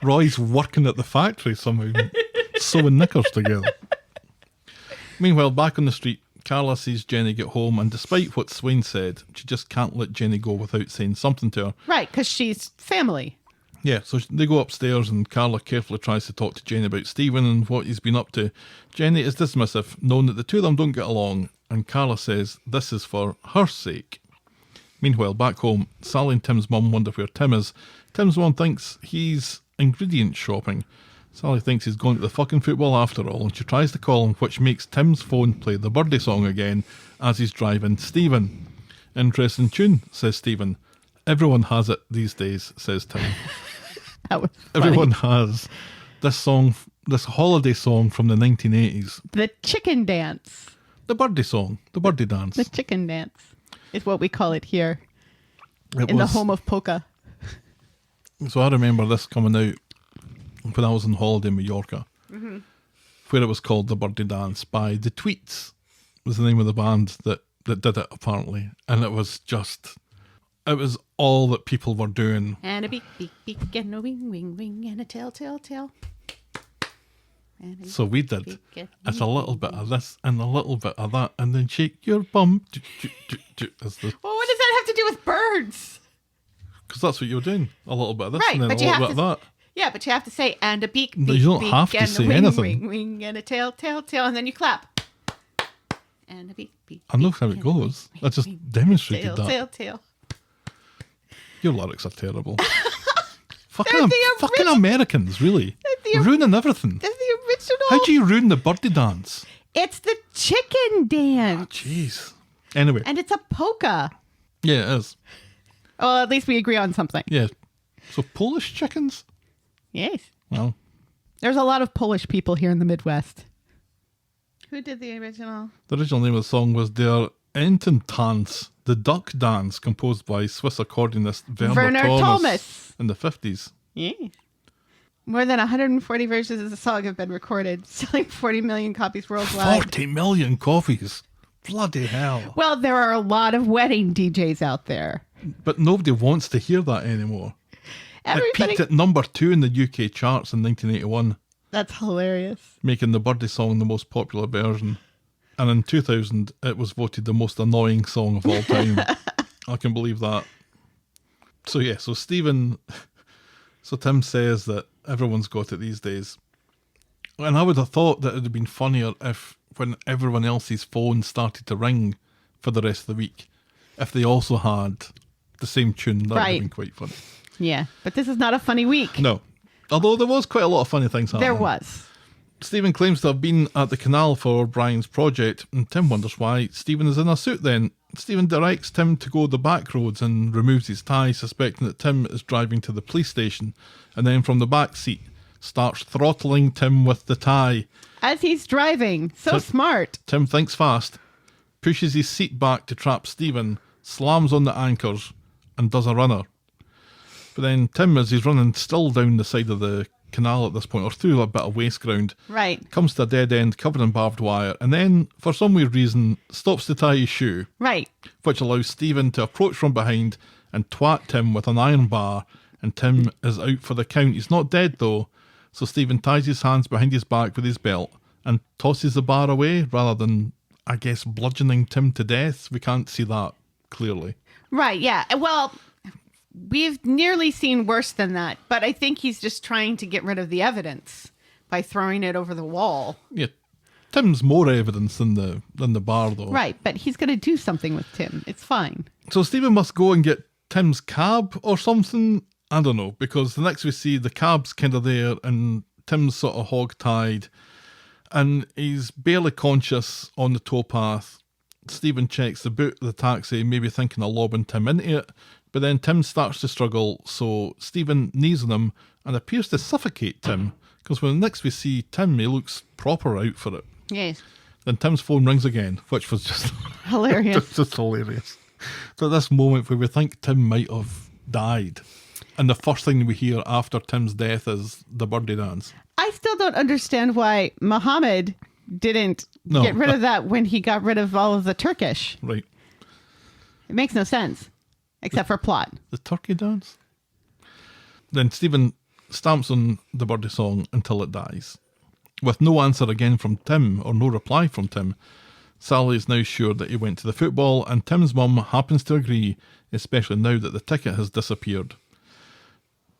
Speaker 5: Roy's working at the factory somehow, sewing knickers together. Meanwhile, back on the street, Carla sees Jenny get home, and despite what Swain said, she just can't let Jenny go without saying something to her.
Speaker 6: Right, because she's family.
Speaker 5: Yeah, so they go upstairs and Carla carefully tries to talk to Jenny about Stephen and what he's been up to. Jenny is dismissive, knowing that the two of them don't get along, and Carla says this is for her sake. Meanwhile, back home, Sally and Tim's mum wonder where Tim is. Tim's mum thinks he's ingredient shopping. Sally thinks he's going to the fucking football after all, and she tries to call him, which makes Tim's phone play the Birdie song again as he's driving Stephen. Interesting tune, says Stephen. Everyone has it these days, says Tim.
Speaker 6: That was funny.
Speaker 5: Everyone has this song, this holiday song from the 1980s.
Speaker 6: The chicken dance.
Speaker 5: The Birdie song, the Birdie dance.
Speaker 6: The chicken dance is what we call it here
Speaker 5: It
Speaker 6: in the
Speaker 5: was-
Speaker 6: home of polka.
Speaker 5: So I remember this coming out when I was on holiday in Mallorca, where it was called the Birdie Dance by The Tweets, was the name of the band that did it apparently. And it was all that people were doing.
Speaker 6: And a beak, beak, beak, and a wing, wing, wing, and a tail, tail, tail.
Speaker 5: So we did. It's a little bit of this and a little bit of that, and then shake your bum. As the,
Speaker 6: Well, what does that have to do with birds?
Speaker 5: because that's what you're doing. A little bit of this
Speaker 6: Right,
Speaker 5: and then
Speaker 6: but
Speaker 5: a
Speaker 6: you
Speaker 5: little
Speaker 6: have
Speaker 5: bit of that.
Speaker 6: Yeah, but you have to say, and a beak,
Speaker 5: No,
Speaker 6: beak,
Speaker 5: you don't
Speaker 6: beak,
Speaker 5: have to
Speaker 6: and
Speaker 5: say
Speaker 6: a wing,
Speaker 5: anything.
Speaker 6: wing, wing, and a tail, tail, tail, and then you clap. And a beak, beak,
Speaker 5: I know
Speaker 6: beak,
Speaker 5: how it
Speaker 6: and a
Speaker 5: goes.
Speaker 6: wing,
Speaker 5: I just
Speaker 6: wing,
Speaker 5: demonstrated
Speaker 6: tail,
Speaker 5: that.
Speaker 6: tail, tail.
Speaker 5: Your lyrics are terrible.
Speaker 6: They're
Speaker 5: fucking
Speaker 6: the
Speaker 5: fucking
Speaker 6: origi-
Speaker 5: Americans, really.
Speaker 6: They're the-
Speaker 5: Ruining everything.
Speaker 6: That's the original.
Speaker 5: How do you ruin the birdie dance?
Speaker 6: It's the chicken dance.
Speaker 5: Jeez. Anyway,
Speaker 6: And it's a polka.
Speaker 5: yeah, it is.
Speaker 6: Oh, at least we agree on something.
Speaker 5: Yeah. So Polish chickens?
Speaker 6: Yes.
Speaker 5: Well,
Speaker 6: There's a lot of Polish people here in the Midwest. Who did the original?
Speaker 5: the original name of the song was Der Ententanz, the Duck Dance, composed by Swiss accordionist Werner Thomas in the 50s.
Speaker 6: Yes. More than 140 versions of the song have been recorded, selling 40 million copies worldwide.
Speaker 5: 40 million copies. Bloody hell.
Speaker 6: Well, there are a lot of wedding DJs out there.
Speaker 5: But nobody wants to hear that anymore. It
Speaker 6: Everybody.
Speaker 5: peaked at number 2 in the UK charts in 1981,
Speaker 6: That's hilarious.
Speaker 5: making the Birdie song the most popular version. And in 2000, it was voted the most annoying song of all time. I can believe that. So yeah, so Tim says that everyone's got it these days. And I would have thought that it would have been funnier if, when everyone else's phone started to ring for the rest of the week, if they also had the same tune. That would have
Speaker 6: Right.
Speaker 5: been quite funny.
Speaker 6: Yeah, but this is not a funny week.
Speaker 5: No. Although there was quite a lot of funny things happening.
Speaker 6: There was.
Speaker 5: Stephen claims to have been at the canal for Brian's project, and Tim wonders why Stephen is in a suit then. Stephen directs Tim to go the back roads and removes his tie, suspecting that Tim is driving to the police station, and then from the back seat starts throttling Tim with the tie.
Speaker 6: As he's driving. So
Speaker 5: Tim-
Speaker 6: smart.
Speaker 5: Tim thinks fast, pushes his seat back to trap Stephen, slams on the anchors, and does a runner. But then Tim, as he's running still down the side of the canal at this point, or through a bit of waste ground,
Speaker 6: Right.
Speaker 5: comes to a dead end covered in barbed wire, and then, for some weird reason, stops to tie his shoe,
Speaker 6: Right.
Speaker 5: which allows Stephen to approach from behind and twat Tim with an iron bar, and Tim is out for the count. He's not dead though, so Stephen ties his hands behind his back with his belt and tosses the bar away rather than, I guess, bludgeoning Tim to death. We can't see that clearly.
Speaker 6: Right, yeah. Well, we've nearly seen worse than that, but I think he's just trying to get rid of the evidence by throwing it over the wall.
Speaker 5: Yeah, Tim's more evidence than the bar though.
Speaker 6: Right, but he's going to do something with Tim. It's fine.
Speaker 5: So Stephen must go and get Tim's cab or something. I don't know, because the next we see, the cab's kind of there and Tim's sort of hog-tied and he's barely conscious on the towpath. Stephen checks the boot of the taxi, maybe thinking of lobbing Tim into it, but then Tim starts to struggle, so Stephen knees on him and appears to suffocate Tim, because when next we see Tim, he looks proper out for it.
Speaker 6: Yes.
Speaker 5: Then Tim's phone rings again, which was just
Speaker 6: Hilarious.
Speaker 5: just hilarious. So at this moment where we think Tim might have died, and the first thing we hear after Tim's death is the birdie dance.
Speaker 6: I still don't understand why Muhammad didn't
Speaker 5: No.
Speaker 6: get rid of that when he got rid of all of the Turkish.
Speaker 5: Right.
Speaker 6: It makes no sense, except for plot.
Speaker 5: The turkey dance? Then Stephen stamps on the birdie song until it dies. With no answer again from Tim, or no reply from Tim, Sally is now sure that he went to the football, and Tim's mum happens to agree, especially now that the ticket has disappeared.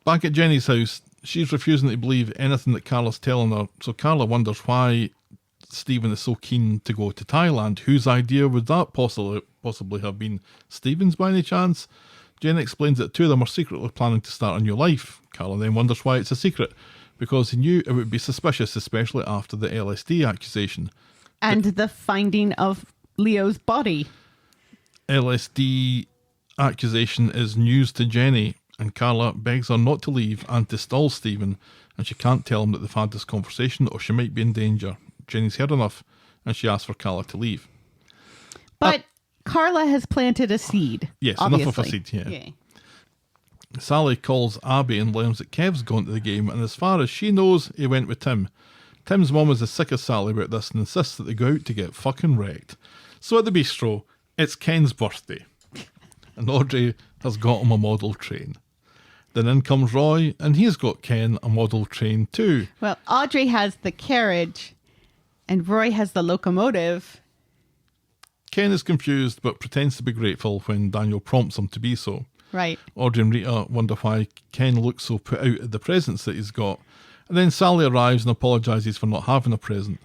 Speaker 5: Back at Jenny's house, she's refusing to believe anything that Carla's telling her, so Carla wonders why Stephen is so keen to go to Thailand. Whose idea would that possibly have been? Stephen's by any chance? Jenny explains that two of them are secretly planning to start a new life. Carla then wonders why it's a secret, because he knew it would be suspicious, especially after the LSD accusation.
Speaker 6: And the finding of Leo's body.
Speaker 5: LSD accusation is news to Jenny, and Carla begs her not to leave and to stall Stephen, and she can't tell him that they've had this conversation or she might be in danger. Jenny's heard enough, and she asks for Carla to leave.
Speaker 6: But Carla has planted a seed.
Speaker 5: Yes,
Speaker 6: obviously.
Speaker 5: enough of a seed, yeah. Sally calls Abby and learns that Kev's gone to the game, and as far as she knows, he went with Tim. Tim's mum is as sick as Sally about this and insists that they go out to get fucking wrecked. So at the bistro, it's Ken's birthday, and Audrey has got him a model train. Then in comes Roy, and he's got Ken a model train too.
Speaker 6: Well, Audrey has the carriage, and Roy has the locomotive.
Speaker 5: Ken is confused, but pretends to be grateful when Daniel prompts him to be so.
Speaker 6: Right.
Speaker 5: Audrey and Rita wonder why Ken looks so put out at the presents that he's got. And then Sally arrives and apologises for not having a present.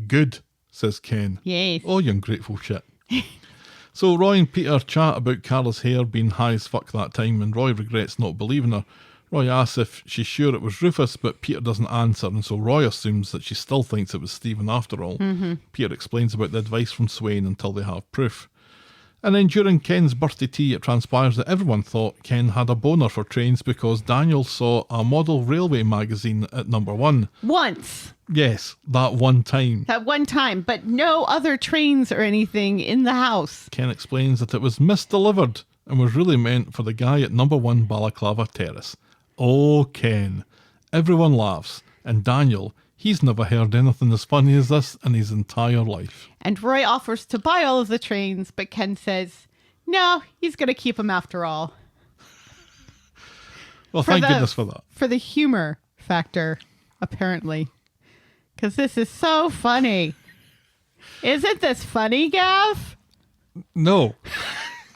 Speaker 5: Good, says Ken.
Speaker 6: Yes.
Speaker 5: Oh, you ungrateful shit. So Roy and Peter chat about Carla's hair being high as fuck that time, and Roy regrets not believing her. Roy asks if she's sure it was Rufus, but Peter doesn't answer, and so Roy assumes that she still thinks it was Stephen after all. Peter explains about the advice from Swain until they have proof. And then during Ken's birthday tea, it transpires that everyone thought Ken had a boner for trains because Daniel saw a model railway magazine at number 1.
Speaker 6: Once.
Speaker 5: Yes, that one time.
Speaker 6: That one time, but no other trains or anything in the house.
Speaker 5: Ken explains that it was misdelivered and was really meant for the guy at number 1 Balaclava Terrace. Oh, Ken. Everyone laughs. And Daniel, he's never heard anything as funny as this in his entire life.
Speaker 6: And Roy offers to buy all of the trains, but Ken says, no, he's going to keep them after all.
Speaker 5: Well, thank goodness for that.
Speaker 6: For the humor factor, apparently. Because this is so funny. Isn't this funny, Gav?
Speaker 5: No.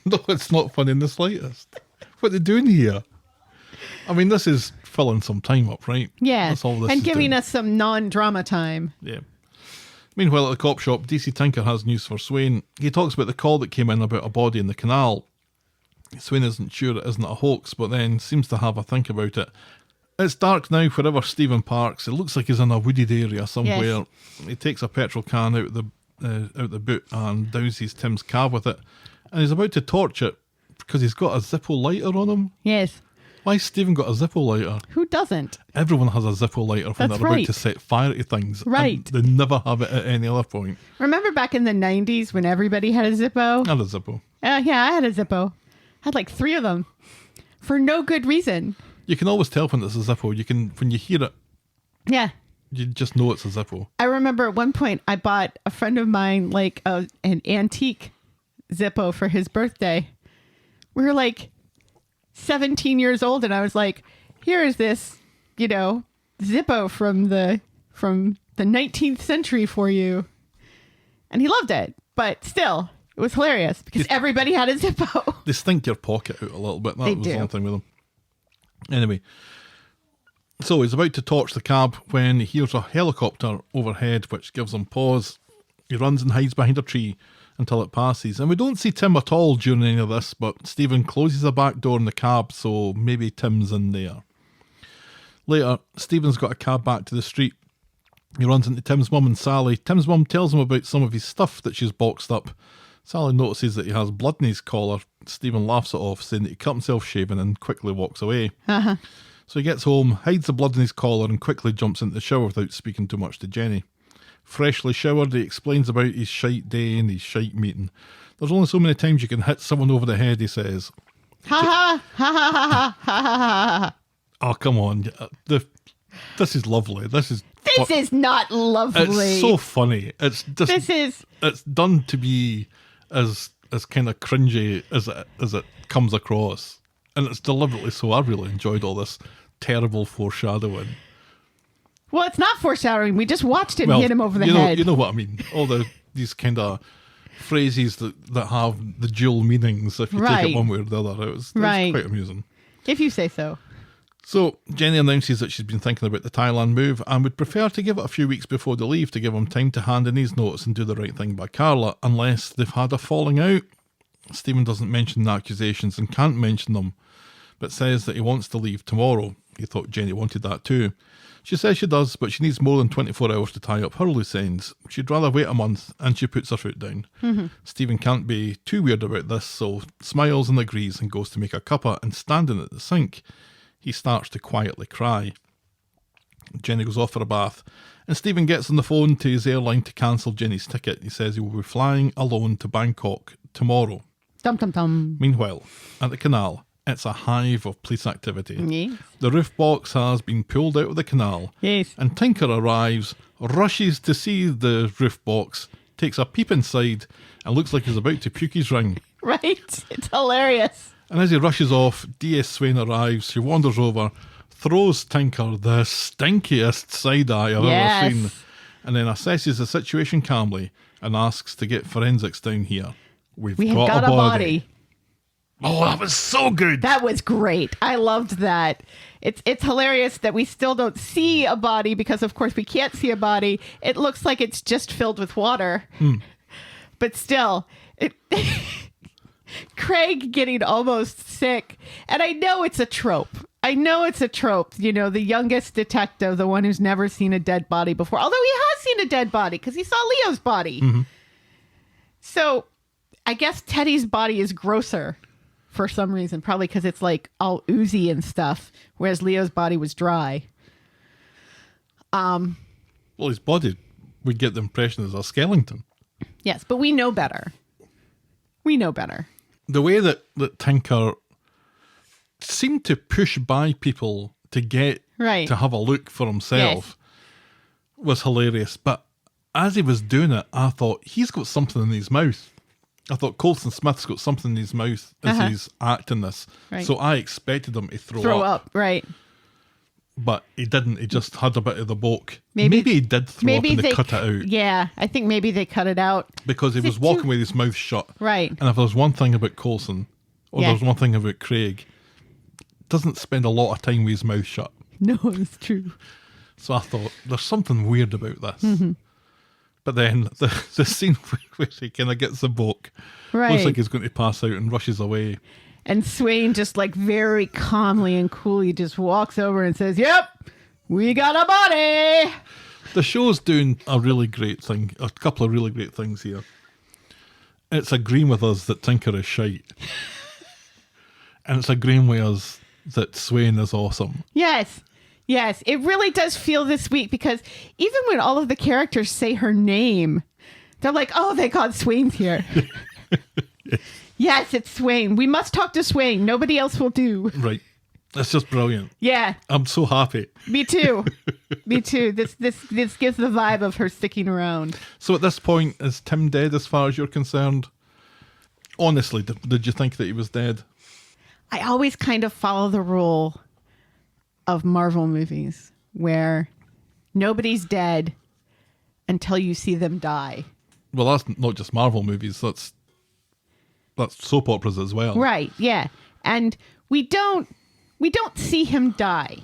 Speaker 5: No, it's not funny in the slightest. What are they doing here? I mean, this is filling some time up, right?
Speaker 6: Yeah.
Speaker 5: That's all this
Speaker 6: and
Speaker 5: is
Speaker 6: giving
Speaker 5: doing.
Speaker 6: us some non-drama time.
Speaker 5: Yeah. Meanwhile, at the cop shop, DC Tinker has news for Swain. He talks about the call that came in about a body in the canal. Swain isn't sure it isn't a hoax, but then seems to have a think about it. It's dark now wherever Stephen parks. It looks like he's in a wooded area somewhere.
Speaker 6: Yes.
Speaker 5: He takes a petrol can out the boot and douses Tim's cab with it. And he's about to torch it because he's got a Zippo lighter on him.
Speaker 6: Yes.
Speaker 5: Why's Stephen got a Zippo lighter?
Speaker 6: Who doesn't?
Speaker 5: Everyone has a Zippo lighter when
Speaker 6: That's
Speaker 5: they're about
Speaker 6: right.
Speaker 5: to set fire to things.
Speaker 6: Right.
Speaker 5: And they never have it at any other point.
Speaker 6: Remember back in the 90s when everybody had a Zippo?
Speaker 5: I had a Zippo.
Speaker 6: Yeah, I had a Zippo. I had like 3 of them. For no good reason.
Speaker 5: You can always tell when it's a Zippo. You can, when you hear it,
Speaker 6: Yeah.
Speaker 5: you just know it's a Zippo.
Speaker 6: I remember at one point I bought a friend of mine like an antique Zippo for his birthday. We were like 17 years old and I was like, here is this, Zippo from the 19th century for you. And he loved it, but still, it was hilarious because everybody had a Zippo.
Speaker 5: They stink your pocket out a little bit. That
Speaker 6: They
Speaker 5: was
Speaker 6: do.
Speaker 5: the only thing with them. Anyway, so he's about to torch the cab when he hears a helicopter overhead, which gives him pause. He runs and hides behind a tree until it passes. And we don't see Tim at all during any of this, but Stephen closes the back door in the cab, so maybe Tim's in there. Later, Stephen's got a cab back to the street. He runs into Tim's mum and Sally. Tim's mum tells him about some of his stuff that she's boxed up. Sally notices that he has blood in his collar. Stephen laughs it off, saying that he cut himself shaving and quickly walks away.
Speaker 6: Uh-huh.
Speaker 5: So he gets home, hides the blood in his collar and quickly jumps into the shower without speaking too much to Jenny. Freshly showered, he explains about his shite day and his shite meeting. There's only so many times you can hit someone over the head, he says.
Speaker 6: Ha ha ha ha ha ha ha ha.
Speaker 5: Oh, come on. This is lovely. This is
Speaker 6: not lovely.
Speaker 5: It's so funny. It's just it's done to be as kind of cringy as it comes across, and it's deliberately so. I really enjoyed all this terrible foreshadowing.
Speaker 6: Well, it's not foreshadowing. We just watched him hit him over the head.
Speaker 5: You know what I mean? All these kind of phrases that have the dual meanings if you take
Speaker 6: Right.
Speaker 5: it one way or the other. It was
Speaker 6: Right.
Speaker 5: quite amusing.
Speaker 6: If you say so.
Speaker 5: So Jenny announces that she's been thinking about the Thailand move and would prefer to give it a few weeks before they leave to give him time to hand in his notice and do the right thing by Carla, unless they've had a falling out. Stephen doesn't mention the accusations and can't mention them, but says that he wants to leave tomorrow. He thought Jenny wanted that too. She says she does, but she needs more than 24 hours to tie up her loose ends. She'd rather wait a month, and she puts her foot down. Mm-hmm. Stephen can't be too weird about this, so smiles and agrees and goes to make a cuppa, and standing at the sink, he starts to quietly cry. Jenny goes off for a bath, and Stephen gets on the phone to his airline to cancel Jenny's ticket. He says he will be flying alone to Bangkok tomorrow.
Speaker 6: Dum dum dum.
Speaker 5: Meanwhile, at the canal, it's a hive of police activity.
Speaker 6: Yes.
Speaker 5: The roof box has been pulled out of the canal,
Speaker 6: Yes.
Speaker 5: and Tinker arrives, rushes to see the roof box, takes a peep inside, and looks like he's about to puke his ring.
Speaker 6: Right. It's hilarious.
Speaker 5: And as he rushes off, D.S. Swain arrives. She wanders over, throws Tinker the stinkiest side eye I've
Speaker 6: Yes.
Speaker 5: ever seen, and then assesses the situation calmly and asks to get forensics down here. We
Speaker 6: We have got a body.
Speaker 5: Oh, that was so good.
Speaker 6: That was great. I loved that. It's hilarious that we still don't see a body because, of course, we can't see a body. It looks like it's just filled with water. But still, Craig getting almost sick. And I know it's a trope. You know, the youngest detective, the one who's never seen a dead body before. Although he has seen a dead body because he saw Leo's body. So I guess Teddy's body is grosser for some reason, probably because it's like all oozy and stuff, whereas Leo's body was dry.
Speaker 5: Well, his body would get the impression as a skeleton.
Speaker 6: Yes, but we know better.
Speaker 5: The way that Tinker seemed to push by people to get
Speaker 6: Right.
Speaker 5: to have a look for himself was hilarious. But as he was doing it, I thought, he's got something in his mouth. I thought Colson Smith's got something in his mouth as he's acting this.
Speaker 6: Right.
Speaker 5: So I expected him to throw up.
Speaker 6: Right.
Speaker 5: But he didn't. He just had a bit of the bulk.
Speaker 6: Maybe-
Speaker 5: Maybe he did throw up and they cut it out.
Speaker 6: Yeah, I think maybe they cut it out.
Speaker 5: Because he was walking with his mouth shut.
Speaker 6: Right.
Speaker 5: And if there's one thing about Coulson, or
Speaker 6: Yeah.
Speaker 5: there's one thing about Craig, doesn't spend a lot of time with his mouth shut.
Speaker 6: No, it's true.
Speaker 5: So I thought, there's something weird about this. But then the scene where he kind of gets the book,
Speaker 6: Right.
Speaker 5: looks like he's going to pass out and rushes away.
Speaker 6: And Swain just like very calmly and coolly just walks over and says, "Yep, we got a body."
Speaker 5: The show's doing a really great thing, a couple of really great things here. It's agreeing with us that Tinker is shite. And it's agreeing with us that Swain is awesome.
Speaker 6: Yes. Yes, it really does feel this week because even when all of the characters say her name, they're like, "Oh, thank God Swain's here." Yes, it's Swain. We must talk to Swain. Nobody else will do.
Speaker 5: Right. It's just brilliant.
Speaker 6: Yeah,
Speaker 5: I'm so happy.
Speaker 6: me too. Me too. This gives the vibe of her sticking around.
Speaker 5: So at this point, is Tim dead as far as you're concerned? Honestly, did you think that he was dead?
Speaker 6: I always kind of follow the rule of Marvel movies where nobody's dead until you see them die.
Speaker 5: Well, that's not just Marvel movies. That's soap operas as well.
Speaker 6: Right, yeah. And we don't see him die.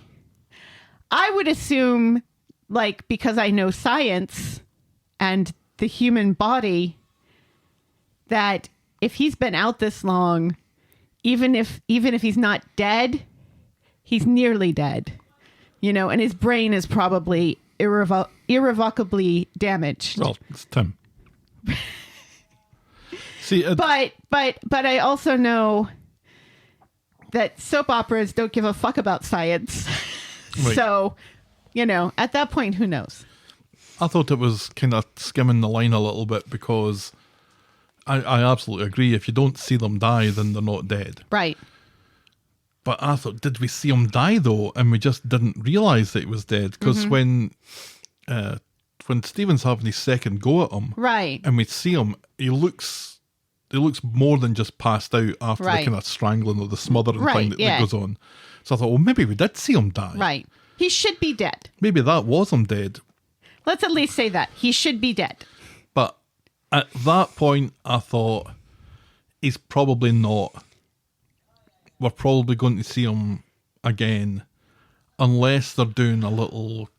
Speaker 6: I would assume, like, because I know science and the human body, that if he's been out this long, even if he's not dead, he's nearly dead. You know, and his brain is probably irrevocably damaged.
Speaker 5: Well, it's Tim. See,
Speaker 6: But I also know that soap operas don't give a fuck about science.
Speaker 5: Right.
Speaker 6: So, you know, at that point, who knows?
Speaker 5: I thought it was kind of skimming the line a little bit because I absolutely agree. If you don't see them die, then they're not dead.
Speaker 6: Right.
Speaker 5: But I thought, did we see him die though? And we just didn't realise that he was dead. Because when Stephen's having his second go at him,
Speaker 6: Right.
Speaker 5: and we see him, he looks more than just passed out after
Speaker 6: Right.
Speaker 5: the kind of strangling or the smothering
Speaker 6: Right,
Speaker 5: thing that
Speaker 6: yeah.
Speaker 5: goes on. So I thought, well, maybe we did see him die.
Speaker 6: Right. He should be dead.
Speaker 5: Maybe that was him dead.
Speaker 6: Let's at least say that. He should be dead.
Speaker 5: But at that point, I thought, he's probably not. We're probably going to see him again, unless they're doing a little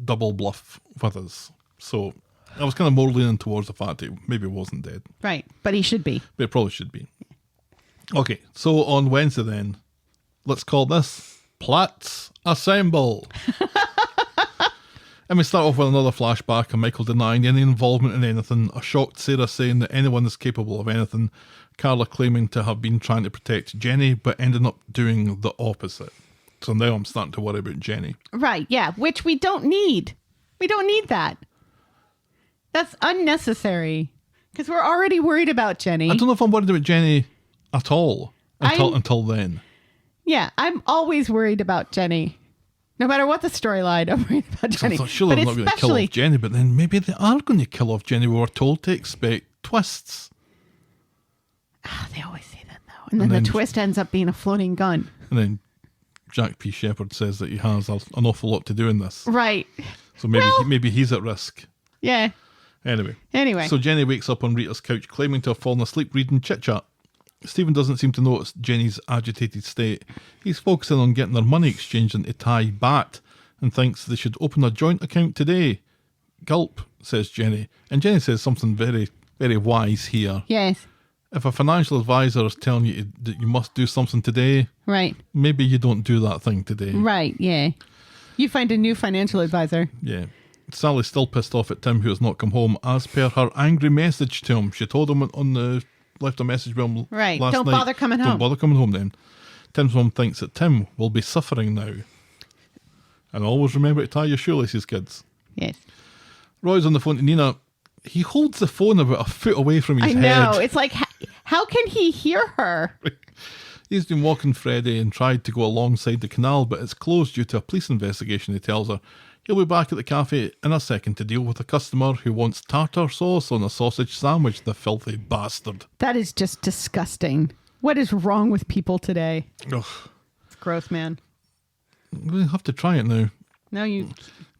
Speaker 5: double bluff with us. So I was kind of more leaning towards the fact that he maybe wasn't dead.
Speaker 6: Right. But he should be.
Speaker 5: But it probably should be. Okay, so on Wednesday then, let's call this Platts Assemble. And we start off with another flashback of Michael denying any involvement in anything, a shocked Sarah saying that anyone is capable of anything, Carla claiming to have been trying to protect Jenny, but ending up doing the opposite. So now I'm starting to worry about Jenny.
Speaker 6: Right. Yeah. Which we don't need. We don't need that. That's unnecessary. Because we're already worried about Jenny.
Speaker 5: I don't know if I'm worried about Jenny at all
Speaker 6: I'm-
Speaker 5: until then.
Speaker 6: Yeah. I'm always worried about Jenny. No matter what the storyline, I'm worried about
Speaker 5: So I
Speaker 6: Jenny.
Speaker 5: thought, surely
Speaker 6: But
Speaker 5: they're not going to kill
Speaker 6: especially-
Speaker 5: off Jenny, but then maybe they are going to kill off Jenny. We were told to expect twists.
Speaker 6: They always say that, though. And then
Speaker 5: And
Speaker 6: the
Speaker 5: then-
Speaker 6: twist ends up being a floating gun.
Speaker 5: And then Jack P. Shepherd says that he has an awful lot to do in this.
Speaker 6: Right.
Speaker 5: So maybe
Speaker 6: Well-
Speaker 5: maybe he's at risk.
Speaker 6: Yeah. Anyway.
Speaker 5: So Jenny wakes up on Rita's couch claiming to have fallen asleep reading Chit Chat. Stephen doesn't seem to notice Jenny's agitated state. He's focusing on getting their money exchanged into Thai baht and thinks they should open a joint account today. Gulp, says Jenny. And Jenny says something very, very wise here.
Speaker 6: Yes.
Speaker 5: If a financial advisor is telling you that you must do something today,
Speaker 6: Right.
Speaker 5: maybe you don't do that thing today.
Speaker 6: Right. Yeah. You find a new financial advisor.
Speaker 5: Yeah. Sally's still pissed off at Tim, who has not come home, as per her angry message to him. She told him left a message with him
Speaker 6: Right.
Speaker 5: last
Speaker 6: Don't
Speaker 5: night.
Speaker 6: bother coming home.
Speaker 5: Don't bother coming home then. Tim's mum thinks that Tim will be suffering now. And always remember to tie your shoelaces, kids.
Speaker 6: Yes.
Speaker 5: Roy's on the phone to Nina. He holds the phone about a foot away from his
Speaker 6: I
Speaker 5: head.
Speaker 6: know. It's like, how can he hear her?
Speaker 5: He's been walking Freddie and tried to go alongside the canal, but it's closed due to a police investigation, he tells her. He'll be back at the cafe in a second to deal with a customer who wants tartar sauce on a sausage sandwich, the filthy bastard.
Speaker 6: That is just disgusting. What is wrong with people today?
Speaker 5: Ugh.
Speaker 6: It's gross, man.
Speaker 5: We'll have to try it now.
Speaker 6: No, you.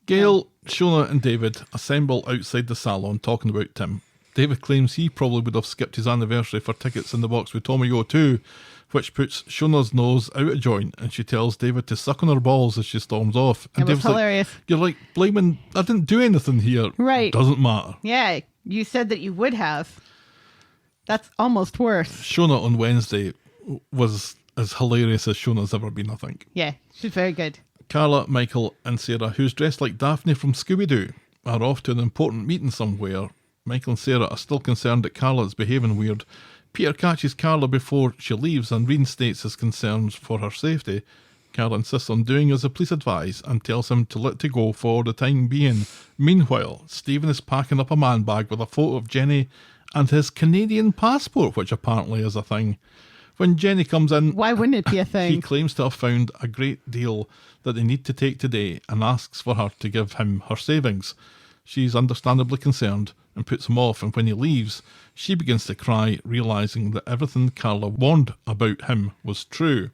Speaker 5: Gail, Shona and David assemble outside the salon talking about Tim. David claims he probably would have skipped his anniversary for tickets in the box with Tommy Yo too, which puts Shona's nose out of joint, and she tells David to suck on her balls as she storms off. And
Speaker 6: It was
Speaker 5: David's like,
Speaker 6: hilarious.
Speaker 5: you're like, blaming, I didn't do anything here.
Speaker 6: Right.
Speaker 5: Doesn't matter.
Speaker 6: Yeah, you said that you would have. That's almost worse.
Speaker 5: Shona on Wednesday was as hilarious as Shona's ever been, I think.
Speaker 6: Yeah, she's very good.
Speaker 5: Carla, Michael and Sarah, who's dressed like Daphne from Scooby-Doo, are off to an important meeting somewhere. Michael and Sarah are still concerned that Carla is behaving weird. Peter catches Carla before she leaves and reinstates his concerns for her safety. Carla insists on doing as the police advise and tells him to let it go for the time being. Meanwhile, Stephen is packing up a man bag with a photo of Jenny and his Canadian passport, which apparently is a thing. When Jenny comes in,
Speaker 6: Why wouldn't it be a
Speaker 5: he
Speaker 6: thing?
Speaker 5: claims to have found a great deal that they need to take today and asks for her to give him her savings. She's understandably concerned and puts him off, and when he leaves, she begins to cry, realising that everything Carla warned about him was true.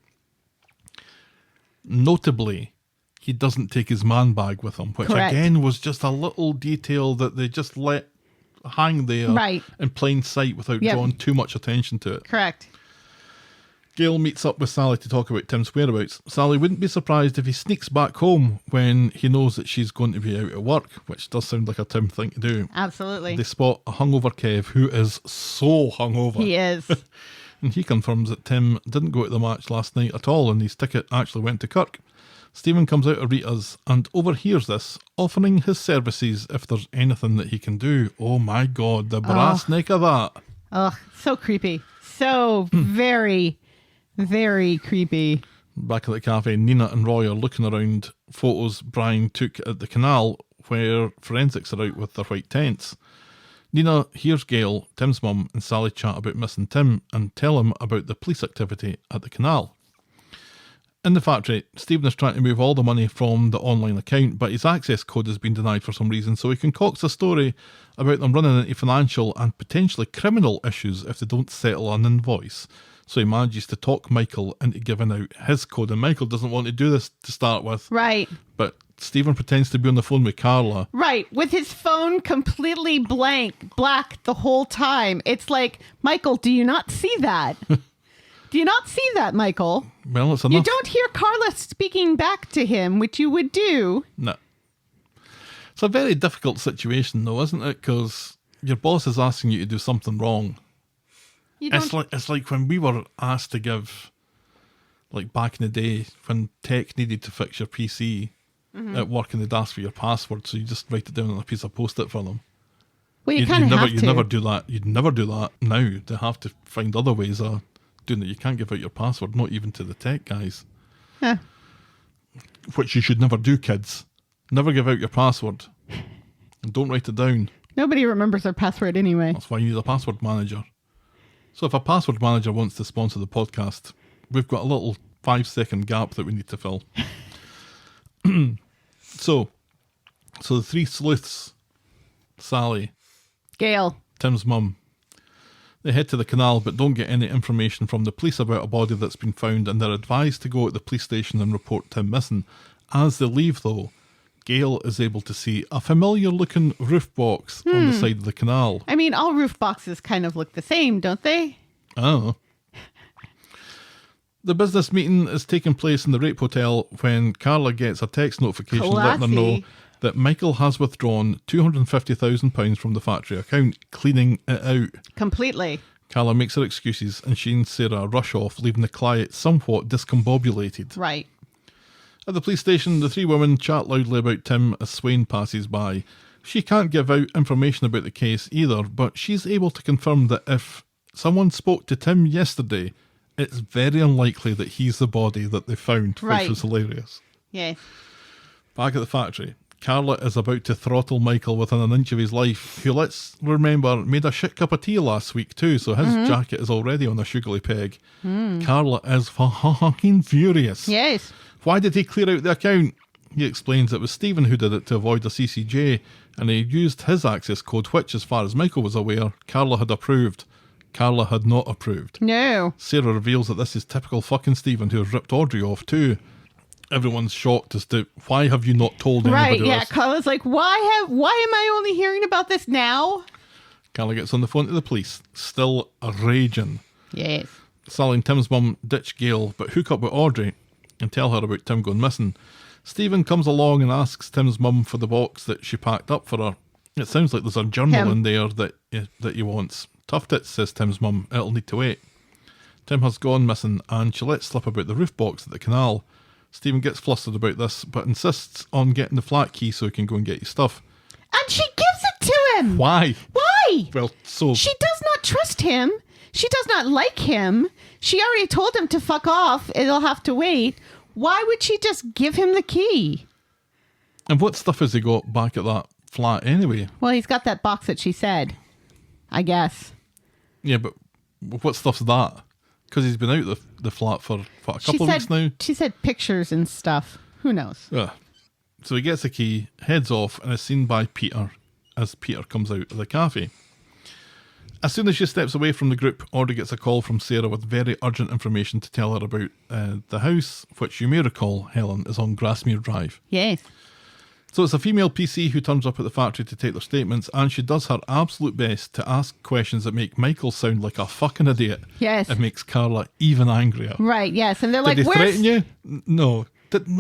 Speaker 5: Notably, he doesn't take his man bag with him, which
Speaker 6: Correct.
Speaker 5: again was just a little detail that they just let hang there
Speaker 6: Right.
Speaker 5: in plain sight without
Speaker 6: Yep.
Speaker 5: drawing too much attention to it.
Speaker 6: Correct.
Speaker 5: Gail meets up with Sally to talk about Tim's whereabouts. Sally wouldn't be surprised if he sneaks back home when he knows that she's going to be out at work, which does sound like a Tim thing to do.
Speaker 6: Absolutely.
Speaker 5: They spot a hungover Kev who is so hungover.
Speaker 6: He is.
Speaker 5: And he confirms that Tim didn't go to the match last night at all and his ticket actually went to Kirk. Stephen comes out of Rita's and overhears this, offering his services if there's anything that he can do. Oh my God, the brass neck of that.
Speaker 6: Ugh, so creepy. So very, very creepy.
Speaker 5: Back at the cafe, Nina and Roy are looking around photos Brian took at the canal where forensics are out with their white tents. Nina hears Gail, Tim's mum, and Sally chat about missing Tim and tell him about the police activity at the canal. In the factory, Stephen is trying to move all the money from the online account, but his access code has been denied for some reason, so he concocts a story about them running into financial and potentially criminal issues if they don't settle an invoice. So he manages to talk Michael into giving out his code, and Michael doesn't want to do this to start with,
Speaker 6: Right.
Speaker 5: but Stephen pretends to be on the phone with Carla.
Speaker 6: Right. With his phone completely black the whole time. It's like, Michael, do you not see that? Do you not see that, Michael?
Speaker 5: Well, it's enough.
Speaker 6: You don't hear Carla speaking back to him, which you would do.
Speaker 5: No. It's a very difficult situation, though, isn't it? Because your boss is asking you to do something wrong.
Speaker 6: You don't.
Speaker 5: It's like when we were asked to give, like back in the day, when tech needed to fix your PC at work and they'd ask for your password, so you just write it down on a piece of post-it for them.
Speaker 6: Well, you kind of have
Speaker 5: You'd
Speaker 6: to.
Speaker 5: never do that. You'd never do that now. They have to find other ways of doing it. You can't give out your password, not even to the tech guys.
Speaker 6: Yeah.
Speaker 5: Which you should never do, kids. Never give out your password. And don't write it down.
Speaker 6: Nobody remembers their password anyway.
Speaker 5: That's why you need a password manager. So if a password manager wants to sponsor the podcast, we've got a little 5-second gap that we need to fill. So the three sleuths, Sally,
Speaker 6: Gail.
Speaker 5: Tim's mum, They head to the canal but don't get any information from the police about a body that's been found, and they're advised to go to the police station and report Tim missing. As they leave though, Gail is able to see a familiar looking roof box on the side of the canal.
Speaker 6: I mean, all roof boxes kind of look the same, don't they?
Speaker 5: Oh. The business meeting is taking place in the Rape Hotel when Carla gets a text notification letting her know
Speaker 6: Classy.
Speaker 5: that Michael has withdrawn £250,000 from the factory account, cleaning it out.
Speaker 6: Completely.
Speaker 5: Carla makes her excuses and she and Sarah rush off, leaving the client somewhat discombobulated.
Speaker 6: Right.
Speaker 5: At the police station, the three women chat loudly about Tim as Swain passes by. She can't give out information about the case either, but she's able to confirm that if someone spoke to Tim yesterday, it's very unlikely that he's the body that they found,
Speaker 6: Right.
Speaker 5: which was hilarious.
Speaker 6: Yeah.
Speaker 5: Back at the factory, Carla is about to throttle Michael within an inch of his life, who, let's remember, made a shit cup of tea last week too, so his jacket is already on a sugary peg. Carla is fucking furious.
Speaker 6: Yes.
Speaker 5: Why did he clear out the account? He explains it was Stephen who did it to avoid a CCJ, and he used his access code, which, as far as Michael was aware, Carla had approved. Carla had not approved.
Speaker 6: No.
Speaker 5: Sarah reveals that this is typical fucking Stephen, who has ripped Audrey off too. Everyone's shocked as to why have you not told anybody
Speaker 6: Right. Yeah.
Speaker 5: this?
Speaker 6: Carla's like, why am I only hearing about this now?
Speaker 5: Carla gets on the phone to the police, still raging.
Speaker 6: Yes.
Speaker 5: Sally and Tim's mum ditch Gail, but hook up with Audrey and tell her about Tim going missing. Stephen comes along and asks Tim's mum for the box that she packed up for her. It sounds like there's a journal
Speaker 6: Tim.
Speaker 5: in there that he wants. Tough tits, says Tim's mum. It'll need to wait. Tim has gone missing and she lets slip about the roof box at the canal. Stephen gets flustered about this, but insists on getting the flat key so he can go and get his stuff.
Speaker 6: And she gives it to him.
Speaker 5: Why?
Speaker 6: Why?
Speaker 5: Well, so...
Speaker 6: She does not trust him. She does not like him. She already told him to fuck off. It'll have to wait. Why would she just give him the key?
Speaker 5: And what stuff has he got back at that flat anyway?
Speaker 6: Well, he's got that box that she said, I guess.
Speaker 5: Yeah, but what stuff's that? Because he's been out the flat for a couple of weeks now.
Speaker 6: She said pictures and stuff. Who knows?
Speaker 5: Yeah. So he gets the key, heads off, and is seen by Peter as Peter comes out of the cafe. As soon as she steps away from the group, Audrey gets a call from Sarah with very urgent information to tell her about the house, which you may recall, Helen, is on Grassmere Drive.
Speaker 6: Yes.
Speaker 5: So it's a female PC who turns up at the factory to take their statements, and she does her absolute best to ask questions that make Michael sound like a fucking idiot.
Speaker 6: Yes.
Speaker 5: It makes Carla even angrier.
Speaker 6: Right, yes. And they're
Speaker 5: Did
Speaker 6: like,
Speaker 5: they
Speaker 6: where's...
Speaker 5: threaten you? No.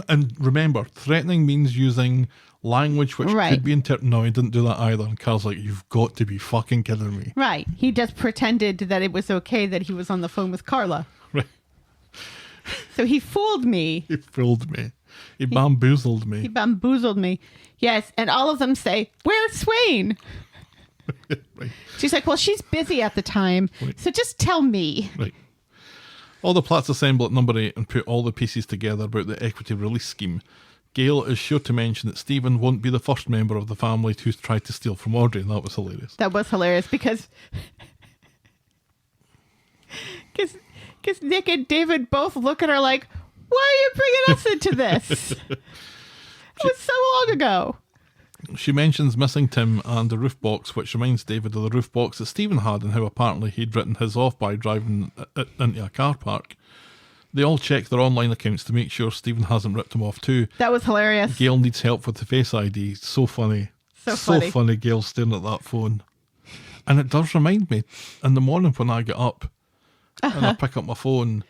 Speaker 5: And remember, threatening means using language which
Speaker 6: Right.
Speaker 5: could be interpreted. No, he didn't do that either. And Carl's like, you've got to be fucking kidding me.
Speaker 6: Right. He just pretended that it was okay that he was on the phone with Carla.
Speaker 5: Right.
Speaker 6: So he fooled me.
Speaker 5: He fooled me. He bamboozled me.
Speaker 6: He bamboozled me. Yes. And all of them say, where's Swain?
Speaker 5: Right.
Speaker 6: She's like, well, she's busy at the time.
Speaker 5: Right.
Speaker 6: So just tell me.
Speaker 5: Right. All the Platts assemble at number 8 and put all the pieces together about the equity release scheme. Gail is sure to mention that Stephen won't be the first member of the family who's tried to steal from Audrey, and that was hilarious.
Speaker 6: That was hilarious because Nick and David both look at her like, why are you bringing us into this? It was so long ago.
Speaker 5: She mentions missing Tim and the roof box, which reminds David of the roof box that Stephen had and how apparently he'd written his off by driving it into a car park. They all check their online accounts to make sure Stephen hasn't ripped them off too.
Speaker 6: That was hilarious.
Speaker 5: Gail needs help with the Face ID. So funny.
Speaker 6: So funny.
Speaker 5: Gail staring at that phone. And it does remind me, in the morning when I get up and I pick up my phone,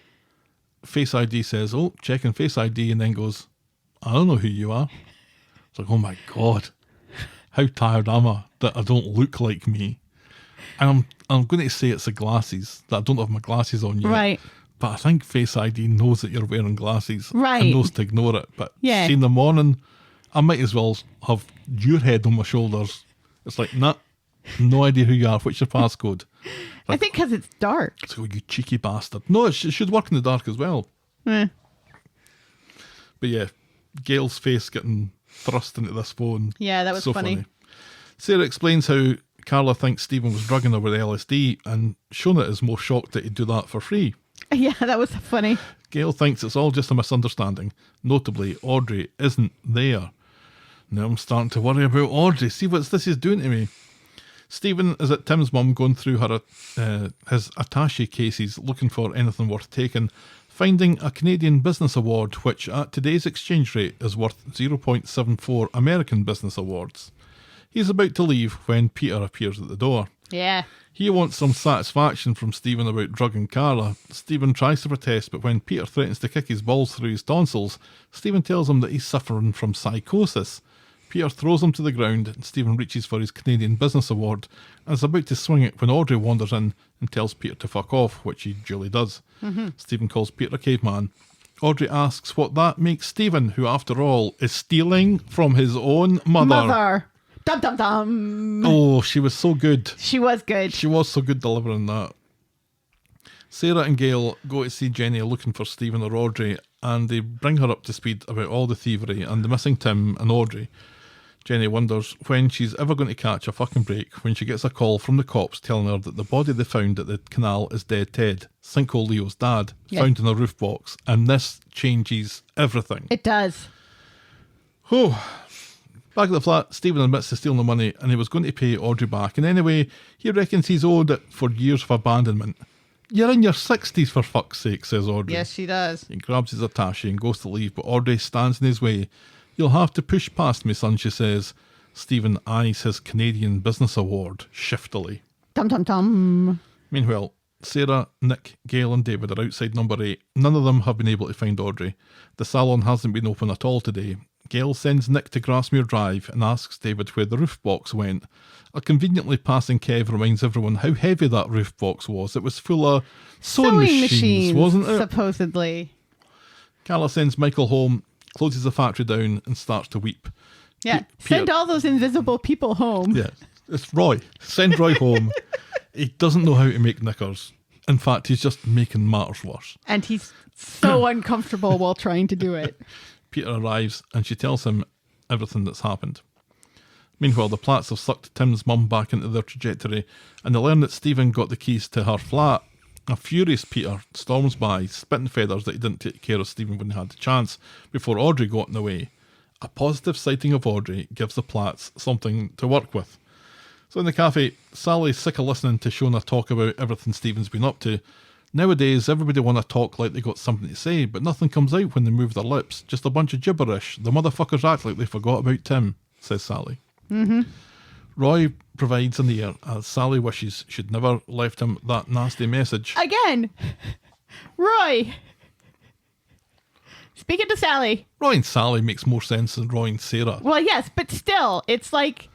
Speaker 5: Face ID says, oh, checking Face ID, and then goes, I don't know who you are. It's like, oh my God. How tired am I that I don't look like me? And I'm going to say it's the glasses, that I don't have my glasses on yet.
Speaker 6: Right.
Speaker 5: But I think Face ID knows that you're wearing glasses.
Speaker 6: Right.
Speaker 5: And knows to ignore it. But
Speaker 6: Yeah.
Speaker 5: see, in the morning, I might as well have your head on my shoulders. It's like, nah, no idea who you are. What's your passcode?
Speaker 6: I think because it's dark.
Speaker 5: So, you cheeky bastard. No, it should work in the dark as well.
Speaker 6: Eh.
Speaker 5: But yeah, Gail's face getting thrust into this phone.
Speaker 6: Yeah, that was
Speaker 5: so
Speaker 6: funny.
Speaker 5: Sarah explains how Carla thinks Stephen was drugging her with LSD, and Shona is more shocked that he'd do that for free.
Speaker 6: Yeah, that was funny.
Speaker 5: Gail thinks it's all just a misunderstanding. Notably, Audrey isn't there. Now I'm starting to worry about Audrey. See what this is doing to me. Stephen is at Tim's mum going through his attaché cases looking for anything worth taking, finding a Canadian Business Award which at today's exchange rate is worth 0.74 American Business Awards. He's about to leave when Peter appears at the door.
Speaker 6: Yeah.
Speaker 5: He wants some satisfaction from Stephen about drugging Carla. Stephen tries to protest, but when Peter threatens to kick his balls through his tonsils, Stephen tells him that he's suffering from psychosis. Peter throws him to the ground, and Stephen reaches for his Canadian Business Award and is about to swing it when Audrey wanders in and tells Peter to fuck off, which he duly does. Stephen calls Peter a caveman. Audrey asks what that makes Stephen, who after all is stealing from his own mother.
Speaker 6: Dum dum dum.
Speaker 5: Oh, she was so good.
Speaker 6: She was good.
Speaker 5: She was so good delivering that. Sarah and Gail go to see Jenny looking for Stephen or Audrey, and they bring her up to speed about all the thievery and the missing Tim and Audrey. Jenny wonders when she's ever going to catch a fucking break when she gets a call from the cops telling her that the body they found at the canal is dead Ted, Sinkhole Leo's dad, found in a roof box, and this changes everything.
Speaker 6: It does.
Speaker 5: Oh. Back at the flat, Stephen admits to stealing the money and he was going to pay Audrey back, and anyway, he reckons he's owed it for years of abandonment. You're in your 60s for fuck's sake, says Audrey.
Speaker 6: Yes, she does.
Speaker 5: He grabs his attaché and goes to leave, but Audrey stands in his way. You'll have to push past me, son, she says. Stephen eyes his Canadian Business Award shiftily.
Speaker 6: Dum dum dum.
Speaker 5: Meanwhile, Sarah, Nick, Gail and David are outside number 8. None of them have been able to find Audrey. The salon hasn't been open at all today. Gail sends Nick to Grasmere Drive and asks David where the roof box went. A conveniently passing Kev reminds everyone how heavy that roof box was. It was full of sewing machines, wasn't it?
Speaker 6: Supposedly.
Speaker 5: Carla sends Michael home, closes the factory down and starts to weep.
Speaker 6: Yeah, send all those invisible people home.
Speaker 5: Yeah, it's Roy. Send Roy home. He doesn't know how to make knickers. In fact, he's just making matters worse.
Speaker 6: And he's so uncomfortable while trying to do it.
Speaker 5: Peter arrives and she tells him everything that's happened. Meanwhile, the Platts have sucked Tim's mum back into their trajectory and they learn that Stephen got the keys to her flat. A furious Peter storms by, spitting feathers that he didn't take care of Stephen when he had the chance before Audrey got in the way. A positive sighting of Audrey gives the Platts something to work with. So in the cafe, Sally's sick of listening to Shona talk about everything Stephen's been up to. Nowadays, everybody want to talk like they got something to say, but nothing comes out when they move their lips. Just a bunch of gibberish. The motherfuckers act like they forgot about Tim, says Sally. Roy provides an ear as Sally wishes she'd never left him that nasty message.
Speaker 6: Again, Roy. Speaking to Sally.
Speaker 5: Roy and Sally makes more sense than Roy and Sarah.
Speaker 6: Well, yes, but still, it's like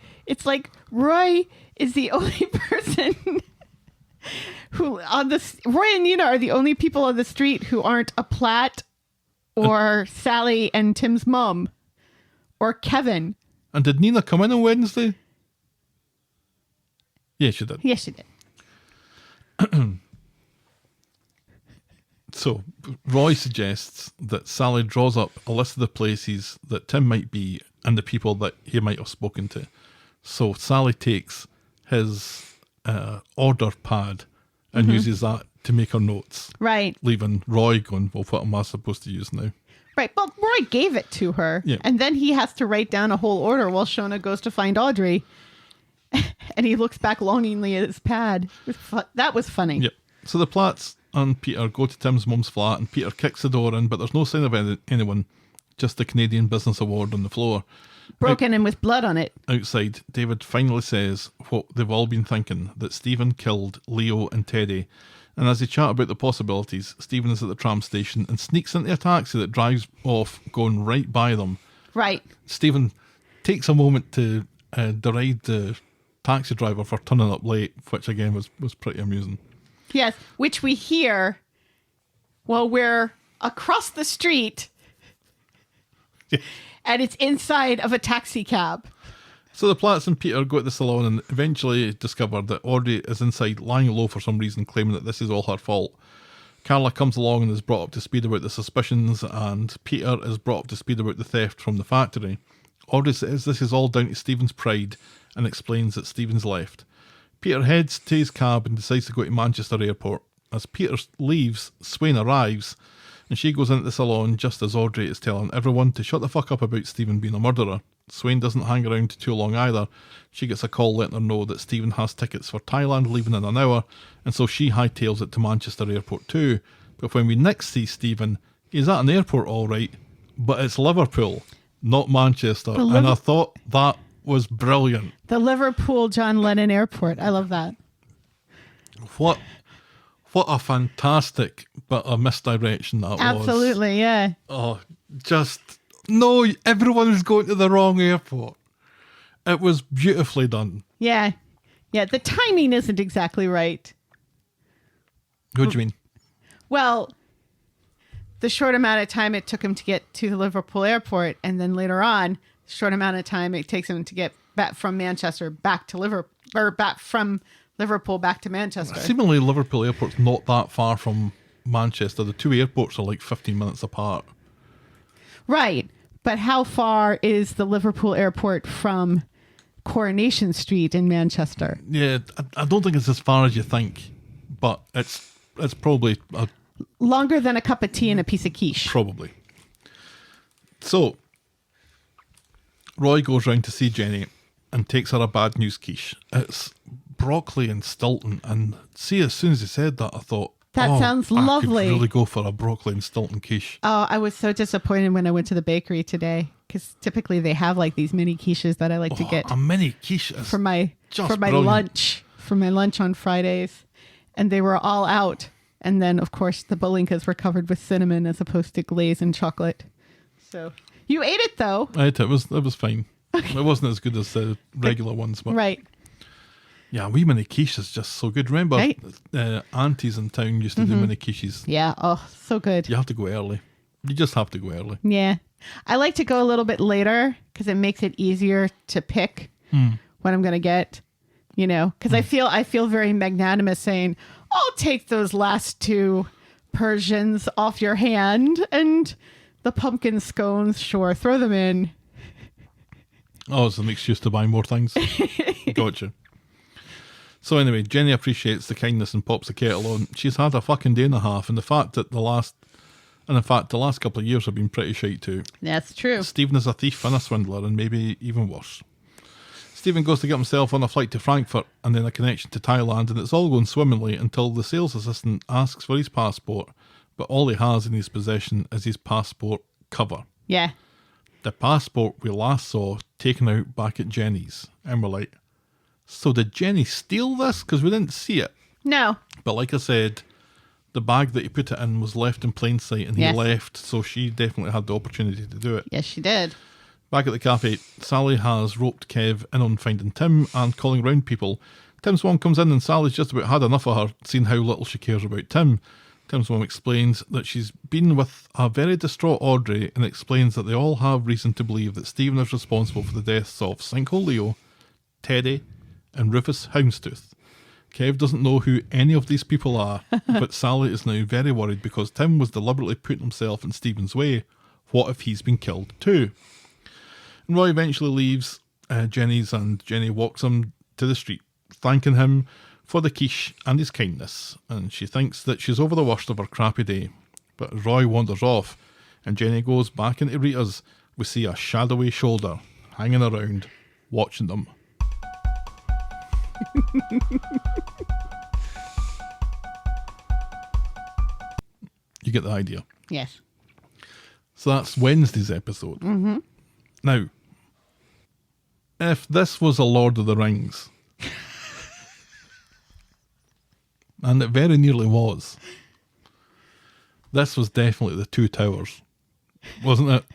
Speaker 6: Roy is the only person who Roy and Nina are the only people on the street who aren't a Platt or Sally and Tim's mum or Kevin.
Speaker 5: And did Nina come in on Wednesday? Yeah, she did.
Speaker 6: Yes, she did.
Speaker 5: So, Roy suggests that Sally draws up a list of the places that Tim might be and the people that he might have spoken to. So, Sally takes his order pad and uses that to make her notes.
Speaker 6: Right.
Speaker 5: Leaving Roy going, well, what am I supposed to use now?
Speaker 6: Right. Well, Roy gave it to her.
Speaker 5: Yeah.
Speaker 6: And then he has to write down a whole order while Shona goes to find Audrey. And he looks back longingly at his pad. That was funny.
Speaker 5: Yep. So the Platts and Peter go to Tim's mum's flat and Peter kicks the door in, but there's no sign of anyone. Just the Canadian Business Award on the floor.
Speaker 6: Broken and with blood on it.
Speaker 5: Outside, David finally says what they've all been thinking, that Stephen killed Leo and Teddy. And as they chat about the possibilities, Stephen is at the tram station and sneaks into a taxi that drives off, going right by them.
Speaker 6: Right.
Speaker 5: Stephen takes a moment to deride the taxi driver for turning up late, which again was pretty amusing.
Speaker 6: Yes, which we hear while we're across the street and it's inside of a taxi cab.
Speaker 5: So the Platts and Peter go to the salon and eventually discover that Audrey is inside lying low for some reason, claiming that this is all her fault. Carla comes along and is brought up to speed about the suspicions, and Peter is brought up to speed about the theft from the factory. Audrey says this is all down to Stephen's pride and explains that Stephen's left. Peter heads to his cab and decides to go to Manchester Airport. As Peter leaves, Swain arrives and she goes into the salon just as Audrey is telling everyone to shut the fuck up about Stephen being a murderer. Swain doesn't hang around too long either. She gets a call letting her know that Stephen has tickets for Thailand leaving in an hour, and so she hightails it to Manchester Airport too. But when we next see Stephen, he's at an airport all right, but it's Liverpool, not Manchester. And I thought that was brilliant.
Speaker 6: The Liverpool John Lennon Airport. I love that.
Speaker 5: What a fantastic bit of misdirection that was.
Speaker 6: Absolutely, yeah.
Speaker 5: Oh, just, no, everyone is going to the wrong airport. It was beautifully done.
Speaker 6: Yeah. Yeah, the timing isn't exactly right.
Speaker 5: What do you mean?
Speaker 6: Well, the short amount of time it took him to get to the Liverpool airport, and then later on, the short amount of time it takes him to get back from Manchester back to Liverpool, or back from Liverpool back to Manchester.
Speaker 5: Seemingly Liverpool airport's not that far from Manchester. The two airports are like 15 minutes apart.
Speaker 6: Right. But how far is the Liverpool airport from Coronation Street in Manchester?
Speaker 5: Yeah, I don't think it's as far as you think, but it's probably
Speaker 6: Longer than a cup of tea and a piece of quiche.
Speaker 5: probably. So Roy goes round to see Jenny and takes her a bad news quiche. It's broccoli and Stilton, and see, as soon as he said that, I thought,
Speaker 6: That sounds
Speaker 5: I
Speaker 6: lovely.
Speaker 5: could really go for a broccoli and Stilton quiche.
Speaker 6: Oh, I was so disappointed when I went to the bakery today, because typically they have like these mini quiches that I like to get
Speaker 5: A mini quiche is
Speaker 6: for my
Speaker 5: just
Speaker 6: for my
Speaker 5: brilliant.
Speaker 6: lunch on Fridays, and they were all out. And then, of course, the Bolinkas were covered with cinnamon as opposed to glaze and chocolate. So you ate it though,
Speaker 5: Right, it was fine. It wasn't as good as the regular ones, but
Speaker 6: right?
Speaker 5: yeah, wee mini quiche is just so good. Remember,
Speaker 6: Right.
Speaker 5: aunties in town used to do mini quiches.
Speaker 6: Yeah. Oh, so good.
Speaker 5: You have to go early. You just have to go early.
Speaker 6: Yeah. I like to go a little bit later because it makes it easier to pick what I'm going to get, you know, because I feel very magnanimous saying, I'll take those last two Persians off your hand, and the pumpkin scones, sure, throw them in.
Speaker 5: Oh, it's an excuse to buy more things. Gotcha. So anyway, Jenny appreciates the kindness and pops the kettle on. She's had a fucking day and a half, and the last couple of years have been pretty shite too.
Speaker 6: That's true.
Speaker 5: Stephen is a thief and a swindler, and maybe even worse. Stephen goes to get himself on a flight to Frankfurt and then a connection to Thailand, and it's all going swimmingly until the sales assistant asks for his passport, but all he has in his possession is his passport cover.
Speaker 6: Yeah.
Speaker 5: The passport we last saw taken out back at Jenny's, and we're like, so did Jenny steal this? Because we didn't see it.
Speaker 6: No.
Speaker 5: But like I said, the bag that he put it in was left in plain sight, and he
Speaker 6: Yes.
Speaker 5: left, so she definitely had the opportunity to do it.
Speaker 6: Yes, she did.
Speaker 5: Back at the cafe, Sally has roped Kev in on finding Tim and calling round people. Tim's mum comes in and Sally's just about had enough of her, seeing how little she cares about Tim. Tim's mum explains that she's been with a very distraught Audrey and explains that they all have reason to believe that Stephen is responsible for the deaths of Sinkhole Leo, Teddy, and Rufus Houndstooth. Kev doesn't know who any of these people are, but Sally is now very worried because Tim was deliberately putting himself in Stephen's way. What if he's been killed too? And Roy eventually leaves Jenny's, and Jenny walks him to the street, thanking him for the quiche and his kindness, and she thinks that she's over the worst of her crappy day. But as Roy wanders off and Jenny goes back into Rita's, we see a shadowy shoulder hanging around, watching them. You get the idea.
Speaker 6: Yes.
Speaker 5: So that's Wednesday's episode. Mm-hmm. Now, if this was a Lord of the Rings, and it very nearly was, this was definitely the Two Towers, wasn't it?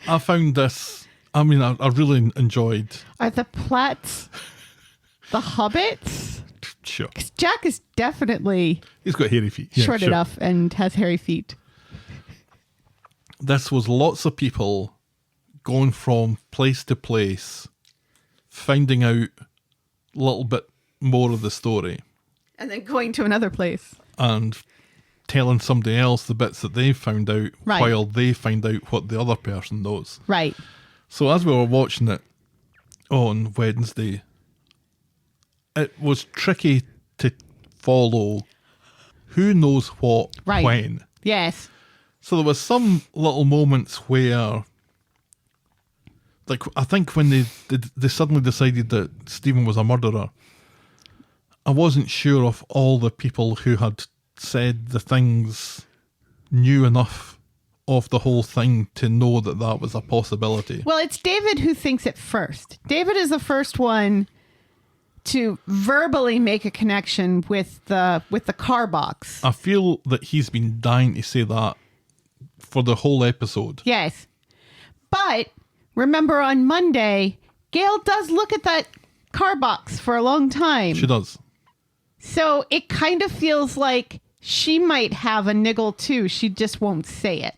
Speaker 5: I found this, I mean, I really enjoyed.
Speaker 6: Are the Platts the hobbits?
Speaker 5: Sure.
Speaker 6: 'Cause Jack is definitely
Speaker 5: He's got hairy feet. Yeah,
Speaker 6: short
Speaker 5: sure.
Speaker 6: enough and has hairy feet.
Speaker 5: This was lots of people going from place to place, finding out a little bit more of the story,
Speaker 6: And then going to another place.
Speaker 5: and telling somebody else the bits that they found out
Speaker 6: Right.
Speaker 5: while they find out what the other person knows.
Speaker 6: Right.
Speaker 5: So as we were watching it on Wednesday, it was tricky to follow who knows what
Speaker 6: Right.
Speaker 5: when.
Speaker 6: Yes.
Speaker 5: So there was some little moments where like, I think when they suddenly decided that Stephen was a murderer, I wasn't sure if all the people who had said the things knew enough of the whole thing to know that that was a possibility.
Speaker 6: Well, it's David who thinks it first. David is the first one to verbally make a connection with the car box.
Speaker 5: I feel that he's been dying to say that for the whole episode.
Speaker 6: Yes. But remember on Monday, Gail does look at that car box for a long time.
Speaker 5: She does.
Speaker 6: So it kind of feels like she might have a niggle too. She just won't say it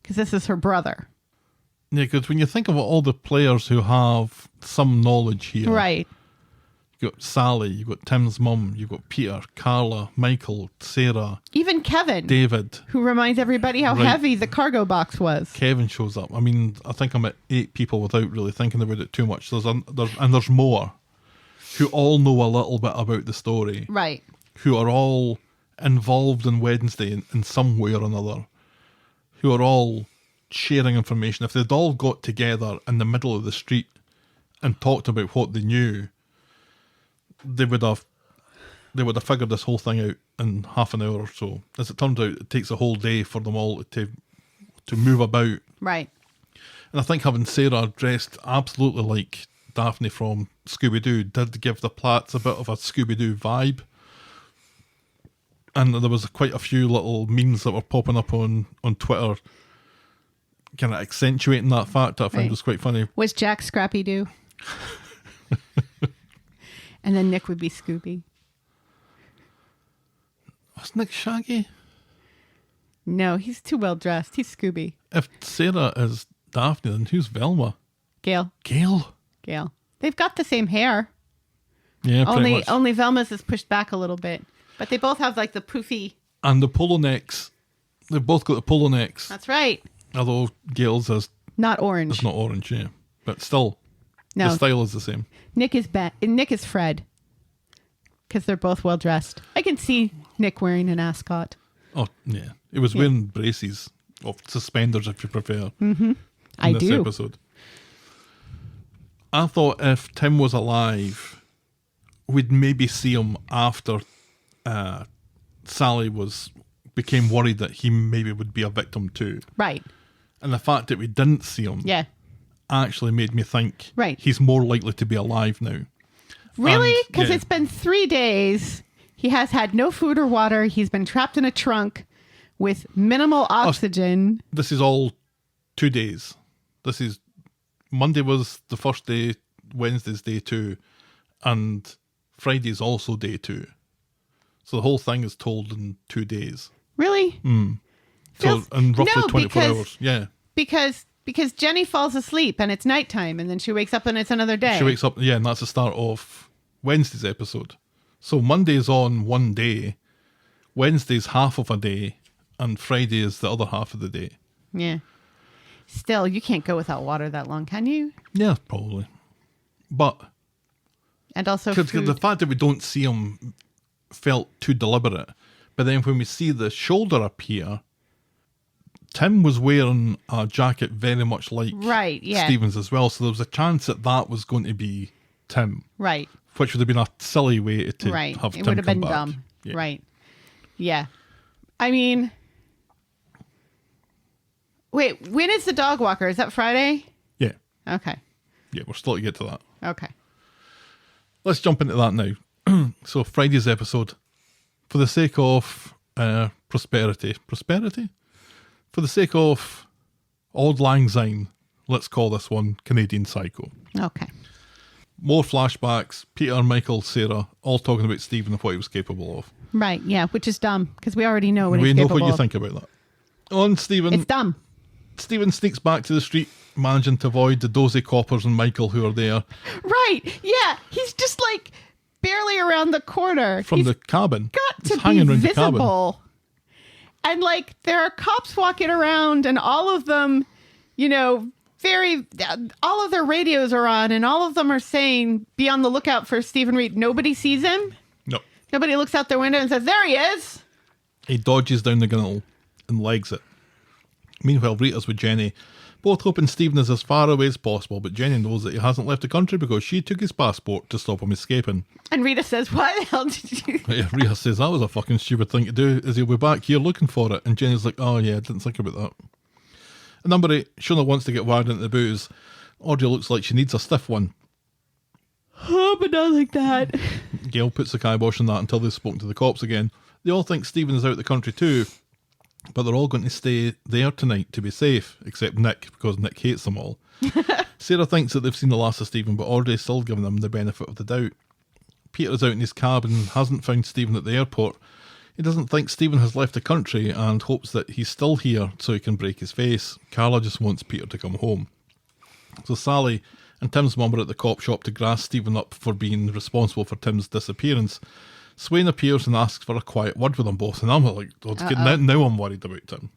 Speaker 6: because this is her brother.
Speaker 5: Yeah, because when you think of all the players who have some knowledge here.
Speaker 6: Right.
Speaker 5: You've got Sally, you've got Tim's mum, you've got Peter, Carla, Michael, Sarah.
Speaker 6: Even Kevin.
Speaker 5: David.
Speaker 6: Who reminds everybody how heavy the cargo box was.
Speaker 5: Kevin shows up. I mean, I think I'm at 8 people without really thinking about it too much. There's more who all know a little bit about the story.
Speaker 6: Right.
Speaker 5: Who are all involved in Wednesday in some way or another. Who are all sharing information. If they'd all got together in the middle of the street and talked about what they knew, they would have figured this whole thing out in half an hour or so. As it turns out, it takes a whole day for them all to move about.
Speaker 6: Right.
Speaker 5: And I think having Sarah dressed absolutely like Daphne from Scooby-Doo did give the Platts a bit of a Scooby-Doo vibe. And there was quite a few little memes that were popping up on Twitter kind of accentuating that fact that I found was quite funny.
Speaker 6: Was Jack Scrappy-Doo? And then Nick would be Scooby.
Speaker 5: Was Nick Shaggy?
Speaker 6: No, he's too well dressed. He's Scooby.
Speaker 5: If Sarah is Daphne, then who's Velma?
Speaker 6: Gail.
Speaker 5: Gail?
Speaker 6: Gail. They've got the same hair.
Speaker 5: Yeah, pretty much.
Speaker 6: Only Velma's is pushed back a little bit. But they both have like the poofy.
Speaker 5: And the polo necks. They've both got the polo necks.
Speaker 6: That's right.
Speaker 5: Although Gail's is
Speaker 6: not orange.
Speaker 5: It's not orange, yeah. But still,
Speaker 6: no.
Speaker 5: The style is the same.
Speaker 6: Nick is Fred. Because they're both well dressed. I can see Nick wearing an ascot.
Speaker 5: Oh, yeah. He was wearing braces, or suspenders if you prefer.
Speaker 6: Mm-hmm. I
Speaker 5: this
Speaker 6: do.
Speaker 5: Episode. I thought if Tim was alive, we'd maybe see him after Sally became worried that he maybe would be a victim too.
Speaker 6: Right.
Speaker 5: And the fact that we didn't see him actually made me think he's more likely to be alive now.
Speaker 6: Really? Because it's been 3 days. He has had no food or water. He's been trapped in a trunk with minimal oxygen.
Speaker 5: This is all 2 days. This is Monday was the first day, Wednesday's day 2, and Friday's also day 2. So the whole thing is told in 2 days.
Speaker 6: Really?
Speaker 5: So in roughly 24 hours. Yeah.
Speaker 6: Because Jenny falls asleep and it's nighttime and then she wakes up and it's another day.
Speaker 5: She wakes up, and that's the start of Wednesday's episode. So Monday's on one day, Wednesday's half of a day, and Friday is the other half of the day.
Speaker 6: Yeah. Still, you can't go without water that long, can you?
Speaker 5: Yeah, probably. But
Speaker 6: and also
Speaker 5: the fact that we don't see him felt too deliberate. But then when we see the shoulder appear, Tim was wearing a jacket very much like Stephen's as well. So there was a chance that was going to be Tim.
Speaker 6: Right.
Speaker 5: Which would have been a silly way to have Tim come back. It would have been
Speaker 6: dumb. Yeah. Right. Yeah. I mean, wait, when is the dog walker? Is that Friday?
Speaker 5: Yeah.
Speaker 6: Okay.
Speaker 5: Yeah, we're still to get to that.
Speaker 6: Okay.
Speaker 5: Let's jump into that now. So Friday's episode, for the sake of prosperity? For the sake of Auld Lang Syne, let's call this one Canadian Psycho.
Speaker 6: Okay.
Speaker 5: More flashbacks, Peter, Michael, Sarah, all talking about Stephen and what he was capable of.
Speaker 6: Right, yeah, which is dumb, because we already know what he's capable of.
Speaker 5: We know what you think about that. On Stephen.
Speaker 6: It's dumb.
Speaker 5: Stephen sneaks back to the street, managing to avoid the dozy coppers and Michael who are there.
Speaker 6: Right, yeah, he's just like barely around the corner.
Speaker 5: From the cabin.
Speaker 6: Got to be visible. And like, there are cops walking around and all of them, all of their radios are on and all of them are saying, be on the lookout for Stephen Reed. Nobody sees him.
Speaker 5: No.
Speaker 6: Nobody looks out their window and says, there he is.
Speaker 5: He dodges down the gunnel and legs it. Meanwhile, Rita's with Jenny. both hoping Stephen is as far away as possible, but Jenny knows that he hasn't left the country because she took his passport to stop him escaping.
Speaker 6: And Rita says, why the hell did you...
Speaker 5: Yeah, Rita says that was a fucking stupid thing to do, as he'll be back here looking for it. And Jenny's like, oh yeah, I didn't think about that. At number 8, Shona wants to get wired into the booze. Audrey looks like she needs a stiff one.
Speaker 6: Oh, but not like that.
Speaker 5: Gail puts the kibosh on that until they've spoken to the cops again. They all think Stephen is out the country too, but they're all going to stay there tonight to be safe, except Nick, because Nick hates them all. Sarah thinks that they've seen the last of Stephen, but Audrey's still giving them the benefit of the doubt. Peter's out in his cab and hasn't found Stephen at the airport. He doesn't think Stephen has left the country and hopes that he's still here so he can break his face. Carla just wants Peter to come home. So Sally and Tim's mum are at the cop shop to grass Stephen up for being responsible for Tim's disappearance. Swain appears and asks for a quiet word with them both, and I'm like, now I'm worried about Tim.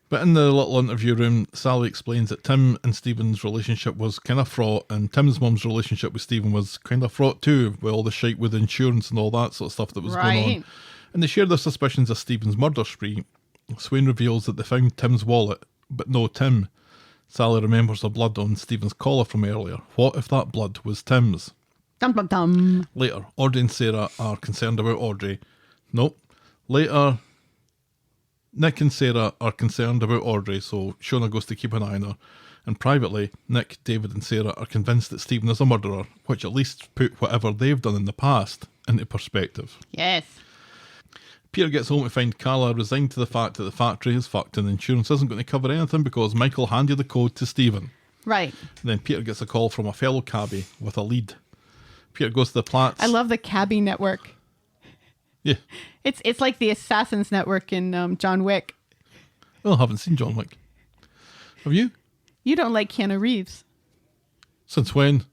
Speaker 5: But in the little interview room, Sally explains that Tim and Stephen's relationship was kind of fraught, and Tim's mum's relationship with Stephen was kind of fraught too, with all the shite with insurance and all that sort of stuff that was going on. And they share their suspicions of Stephen's murder spree. Swain reveals that they found Tim's wallet, but no Tim. Sally remembers the blood on Stephen's collar from earlier. What if that blood was Tim's?
Speaker 6: Dum dum dum.
Speaker 5: Later, Audrey and Sarah are concerned about Audrey. Nope. Later, Nick and Sarah are concerned about Audrey, so Shona goes to keep an eye on her. And privately, Nick, David and Sarah are convinced that Stephen is a murderer, which at least put whatever they've done in the past into perspective.
Speaker 6: Yes.
Speaker 5: Peter gets home to find Carla resigned to the fact that the factory is fucked and insurance isn't going to cover anything because Michael handed the code to Stephen.
Speaker 6: Right.
Speaker 5: And then Peter gets a call from a fellow cabbie with a lead. Peter goes to the Platts.
Speaker 6: I love the cabbie network.
Speaker 5: Yeah.
Speaker 6: It's like the Assassins Network in John Wick.
Speaker 5: Oh, I haven't seen John Wick. Have you?
Speaker 6: You don't like Keanu Reeves.
Speaker 5: Since when?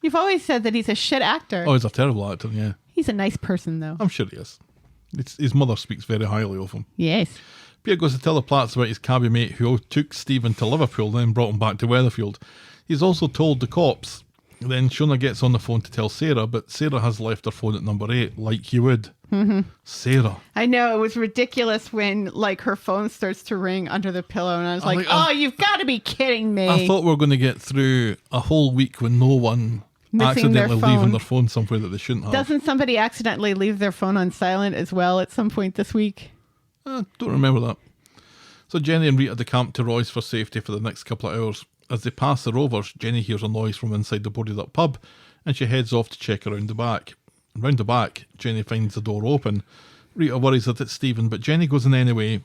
Speaker 6: You've always said that he's a shit actor.
Speaker 5: Oh, he's a terrible actor, yeah.
Speaker 6: He's a nice person, though.
Speaker 5: I'm sure he is. His mother speaks very highly of him.
Speaker 6: Yes.
Speaker 5: Peter goes to tell the Platts about his cabbie mate who took Stephen to Liverpool and then brought him back to Weatherfield. He's also told the cops. Then Shona gets on the phone to tell Sarah, but Sarah has left her phone at number 8, like you would. Mm-hmm. Sarah.
Speaker 6: I know, it was ridiculous when, like, her phone starts to ring under the pillow, and I was like, oh, you've got to be kidding me.
Speaker 5: I thought we were going to get through a whole week with no one accidentally leaving their phone somewhere that they shouldn't have.
Speaker 6: Doesn't somebody accidentally leave their phone on silent as well at some point this week?
Speaker 5: I don't remember that. So Jenny and Rita decamp to Roy's for safety for the next couple of hours. As they pass the Rovers, Jenny hears a noise from inside the boarded up pub and she heads off to check around the back. Round the back, Jenny finds the door open. Rita worries that it's Stephen, but Jenny goes in anyway,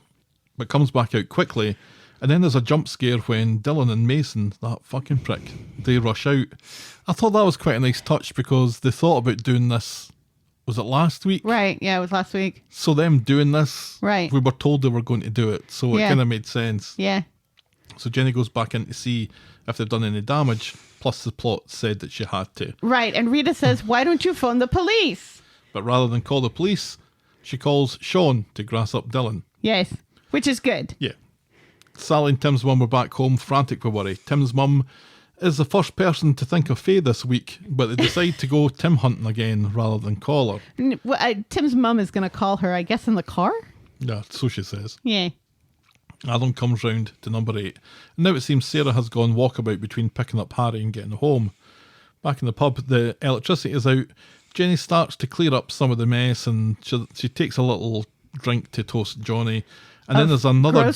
Speaker 5: but comes back out quickly. And then there's a jump scare when Dylan and Mason, that fucking prick, they rush out. I thought that was quite a nice touch because they thought about doing this, was it last week?
Speaker 6: Right, yeah, it was last week.
Speaker 5: So them doing this,
Speaker 6: right.
Speaker 5: We were told they were going to do it, so it kind of made sense.
Speaker 6: Yeah.
Speaker 5: So Jenny goes back in to see if they've done any damage, plus the plot said that she had to.
Speaker 6: Right, and Rita says, why don't you phone the police?
Speaker 5: But rather than call the police, she calls Sean to grass up Dylan.
Speaker 6: Yes, which is good.
Speaker 5: Yeah. Sally and Tim's mum were back home, frantic with worry. Tim's mum is the first person to think of Faye this week, but they decide to go Tim hunting again rather than call her.
Speaker 6: Tim's mum is going to call her, I guess, in the car?
Speaker 5: Yeah, so she says.
Speaker 6: Yeah.
Speaker 5: Adam comes round to number 8. And now it seems Sarah has gone walkabout between picking up Harry and getting home. Back in the pub, the electricity is out. Jenny starts to clear up some of the mess and she takes a little drink to toast Johnny. And then there's another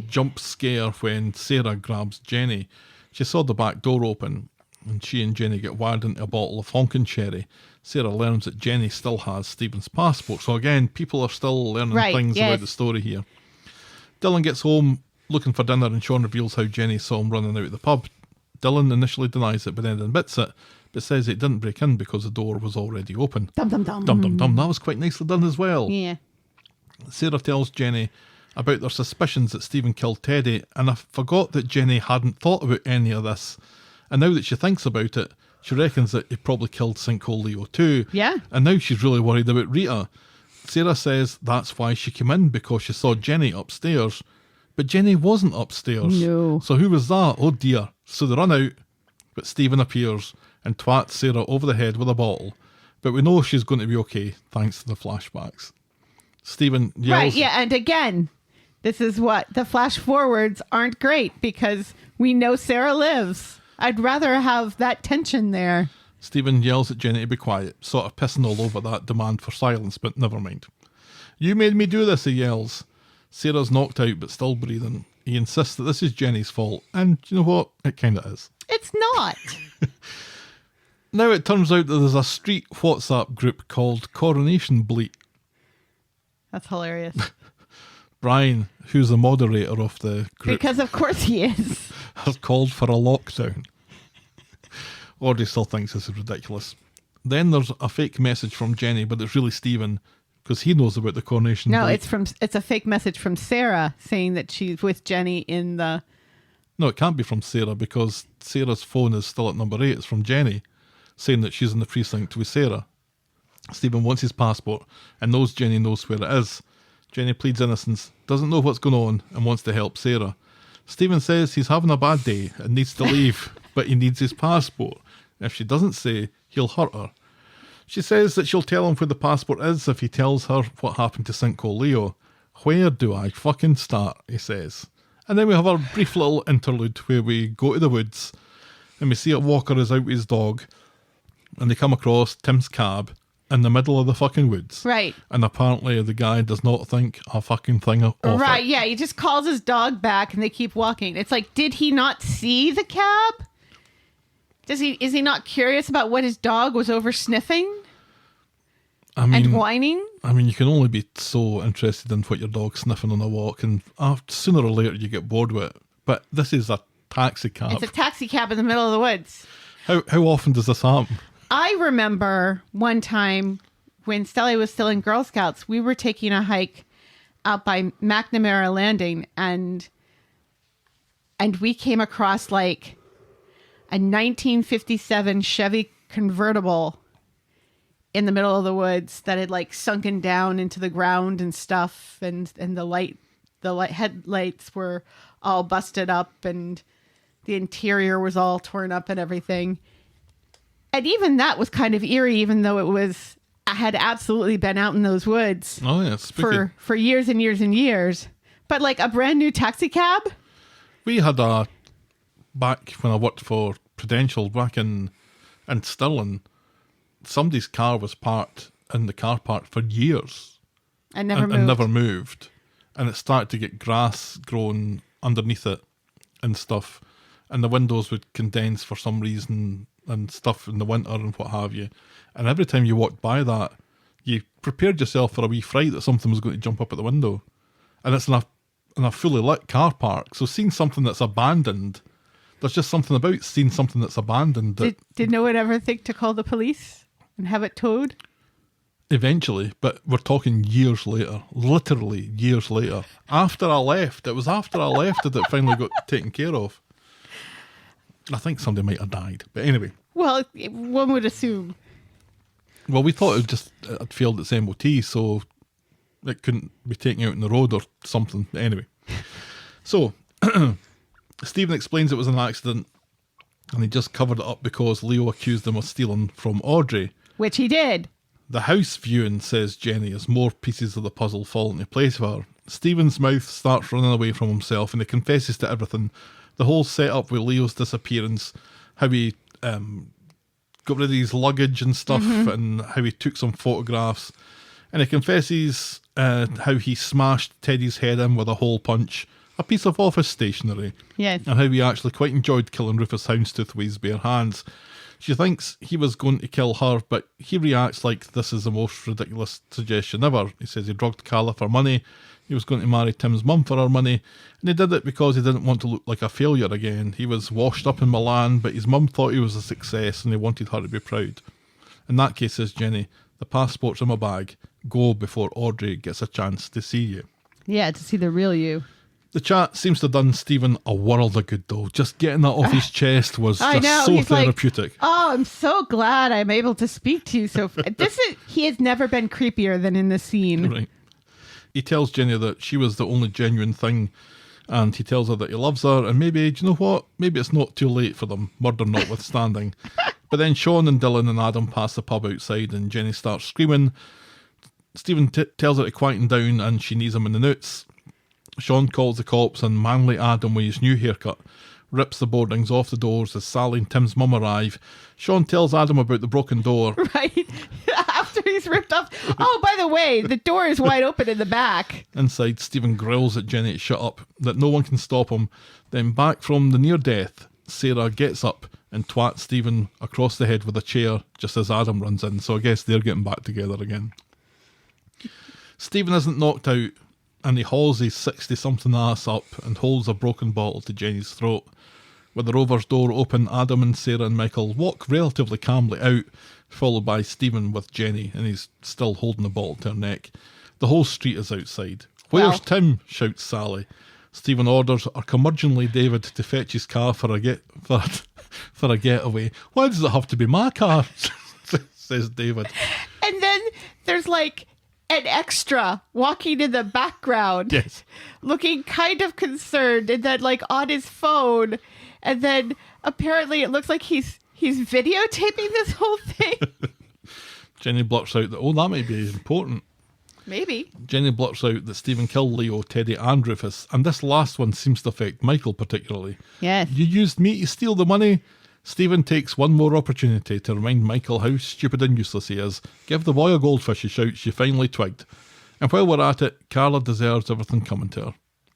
Speaker 5: jump scare when Sarah grabs Jenny. She saw the back door open and she and Jenny get wired into a bottle of honkin' sherry. Sarah learns that Jenny still has Stephen's passport. So again, people are still learning things about the story here. Dylan gets home looking for dinner and Sean reveals how Jenny saw him running out of the pub. Dylan initially denies it but then admits it, but says it didn't break in because the door was already open.
Speaker 6: Dum dum dum.
Speaker 5: Dum dum dum. That was quite nicely done as well.
Speaker 6: Yeah.
Speaker 5: Sarah tells Jenny about their suspicions that Stephen killed Teddy, and I forgot that Jenny hadn't thought about any of this. And now that she thinks about it, she reckons that he probably killed Sinkhole Leo too.
Speaker 6: Yeah.
Speaker 5: And now she's really worried about Rita. Sarah says that's why she came in, because she saw Jenny upstairs. But Jenny wasn't upstairs.
Speaker 6: No.
Speaker 5: So who was that? Oh dear. So they run out, but Stephen appears and twats Sarah over the head with a bottle. But we know she's going to be okay, thanks to the flashbacks. Stephen yells...
Speaker 6: Right, yeah, and again, This is what the flash forwards aren't great because we know Sarah lives. I'd rather have that tension there.
Speaker 5: Stephen yells at Jenny to be quiet, sort of pissing all over that demand for silence, but never mind. You made me do this, he yells. Sarah's knocked out but still breathing. He insists that this is Jenny's fault, and you know what? It kind of is.
Speaker 6: It's not.
Speaker 5: Now it turns out that there's a street WhatsApp group called Coronation Street.
Speaker 6: That's hilarious.
Speaker 5: Brian, who's the moderator of the group,
Speaker 6: Because of course he is.
Speaker 5: has called for a lockdown. Audrey still thinks this is ridiculous. Then there's a fake message from Jenny, but it's really Stephen, because he knows about the Coronation
Speaker 6: No,
Speaker 5: Street.
Speaker 6: it's a fake message from Sarah saying that she's with Jenny in the...
Speaker 5: No, it can't be from Sarah, because Sarah's phone is still at number 8. It's from Jenny, saying that she's in the precinct with Sarah. Stephen wants his passport and knows Jenny knows where it is. Jenny pleads innocence, doesn't know what's going on, and wants to help Sarah. Stephen says he's having a bad day and needs to leave, but he needs his passport. If she doesn't say, he'll hurt her. She says that she'll tell him where the passport is if he tells her what happened to Sinkhole Leo. Where do I fucking start, he says. And then we have our brief little interlude where we go to the woods and we see a Walker is out with his dog and they come across Tim's cab in the middle of the fucking woods.
Speaker 6: Right.
Speaker 5: And apparently the guy does not think a fucking thing of
Speaker 6: Right,
Speaker 5: it.
Speaker 6: yeah. He just calls his dog back and they keep walking. It's like, did he not see the cab? Is he not curious about what his dog was over sniffing
Speaker 5: I mean,
Speaker 6: and whining?
Speaker 5: I mean, you can only be so interested in what your dog's sniffing on a walk, and sooner or later you get bored with it. But this is a taxi cab.
Speaker 6: It's a taxi cab in the middle of the woods.
Speaker 5: How often does this happen?
Speaker 6: I remember one time when Stelly was still in Girl Scouts, we were taking a hike out by McNamara Landing, and we came across like a 1957 Chevy convertible in the middle of the woods that had like sunken down into the ground and stuff, and the headlights were all busted up and the interior was all torn up and everything. And even that was kind of eerie, even though I had absolutely been out in those woods
Speaker 5: Oh yeah, spooky.
Speaker 6: for years and years and years. But like a brand new taxi cab?
Speaker 5: We had back when I worked for Prudential back in Stirling, somebody's car was parked in the car park for years
Speaker 6: And never moved.
Speaker 5: and never moved. And it started to get grass growing underneath it and stuff. And the windows would condense for some reason and stuff in the winter and what have you. And every time you walked by that, you prepared yourself for a wee fright that something was going to jump up at the window. And it's in a fully lit car park. So seeing something that's abandoned, there's just something about seeing something that's abandoned that
Speaker 6: Did no one ever think to call the police and have it towed?
Speaker 5: eventually, but we're talking years later, literally years later. After I left, it was after I left that it finally got taken care of. I think somebody might have died. But anyway.
Speaker 6: Well, one would assume.
Speaker 5: Well, we thought it had failed its MOT, so it couldn't be taken out on the road or something. But anyway. So, Stephen explains it was an accident and he just covered it up because Leo accused him of stealing from Audrey.
Speaker 6: Which he did.
Speaker 5: The house viewing, says Jenny, as more pieces of the puzzle fall into place for her. Stephen's mouth starts running away from himself and he confesses to everything. The whole setup with Leo's disappearance, how he got rid of his luggage and stuff, and how he took some photographs. And he confesses how he smashed Teddy's head in with a hole punch, a piece of office stationery.
Speaker 6: Yes.
Speaker 5: And how he actually quite enjoyed killing Rufus Houndstooth with his bare hands. She thinks he was going to kill her, but he reacts like this is the most ridiculous suggestion ever. He says he drugged Carla for money, he was going to marry Tim's mum for her money, and he did it because he didn't want to look like a failure again. He was washed up in Milan, but his mum thought he was a success and he wanted her to be proud. In that case, says Jenny, the passport's in my bag. Go before Audrey gets a chance to see you.
Speaker 6: Yeah, to see the real you.
Speaker 5: The chat seems to have done Stephen a world of good, though. Just getting that off his chest was
Speaker 6: I
Speaker 5: just
Speaker 6: know.
Speaker 5: so
Speaker 6: He's
Speaker 5: therapeutic.
Speaker 6: Like, oh, I'm so glad I'm able to speak to you. So he has never been creepier than in this scene.
Speaker 5: Right. He tells Jenny that she was the only genuine thing, and he tells her that he loves her, and maybe, do you know what? Maybe it's not too late for them, murder notwithstanding. But then Sean and Dylan and Adam pass the pub outside, and Jenny starts screaming. Stephen tells her to quieten down, and she needs him in the nuts. Sean calls the cops and manly Adam with his new haircut rips the boardings off the doors as Sally and Tim's mum arrive. Sean tells Adam about the broken door.
Speaker 6: Right? After he's ripped off. Oh, by the way, the door is wide open in the back.
Speaker 5: Inside, Stephen growls at Jenny to shut up, that no one can stop him. Then back from the near death, Sarah gets up and twats Stephen across the head with a chair just as Adam runs in. So I guess they're getting back together again. Stephen isn't knocked out and he hauls his 60-something ass up and holds a broken bottle to Jenny's throat. With the Rover's door open, Adam and Sarah and Michael walk relatively calmly out, followed by Stephen with Jenny, and he's still holding the bottle to her neck. The whole street is outside. "Where's Tim?" shouts Sally. Stephen orders our curmudgeonly David to fetch his car for a getaway. "Why does it have to be my car?" says David.
Speaker 6: And then there's like an extra walking in the background.
Speaker 5: Yes.
Speaker 6: Looking kind of concerned, and then like on his phone. And then apparently it looks like he's videotaping this whole thing.
Speaker 5: Jenny blurts out that, that might be important.
Speaker 6: Maybe.
Speaker 5: Jenny blurts out that Stephen killed Leo, Teddy and Rufus, and this last one seems to affect Michael particularly.
Speaker 6: Yes.
Speaker 5: "You used me to steal the money." Stephen takes one more opportunity to remind Michael how stupid and useless he is. "Give the boy a goldfish," he shouts. She finally twigged. And while we're at it, Carla deserves everything coming to her.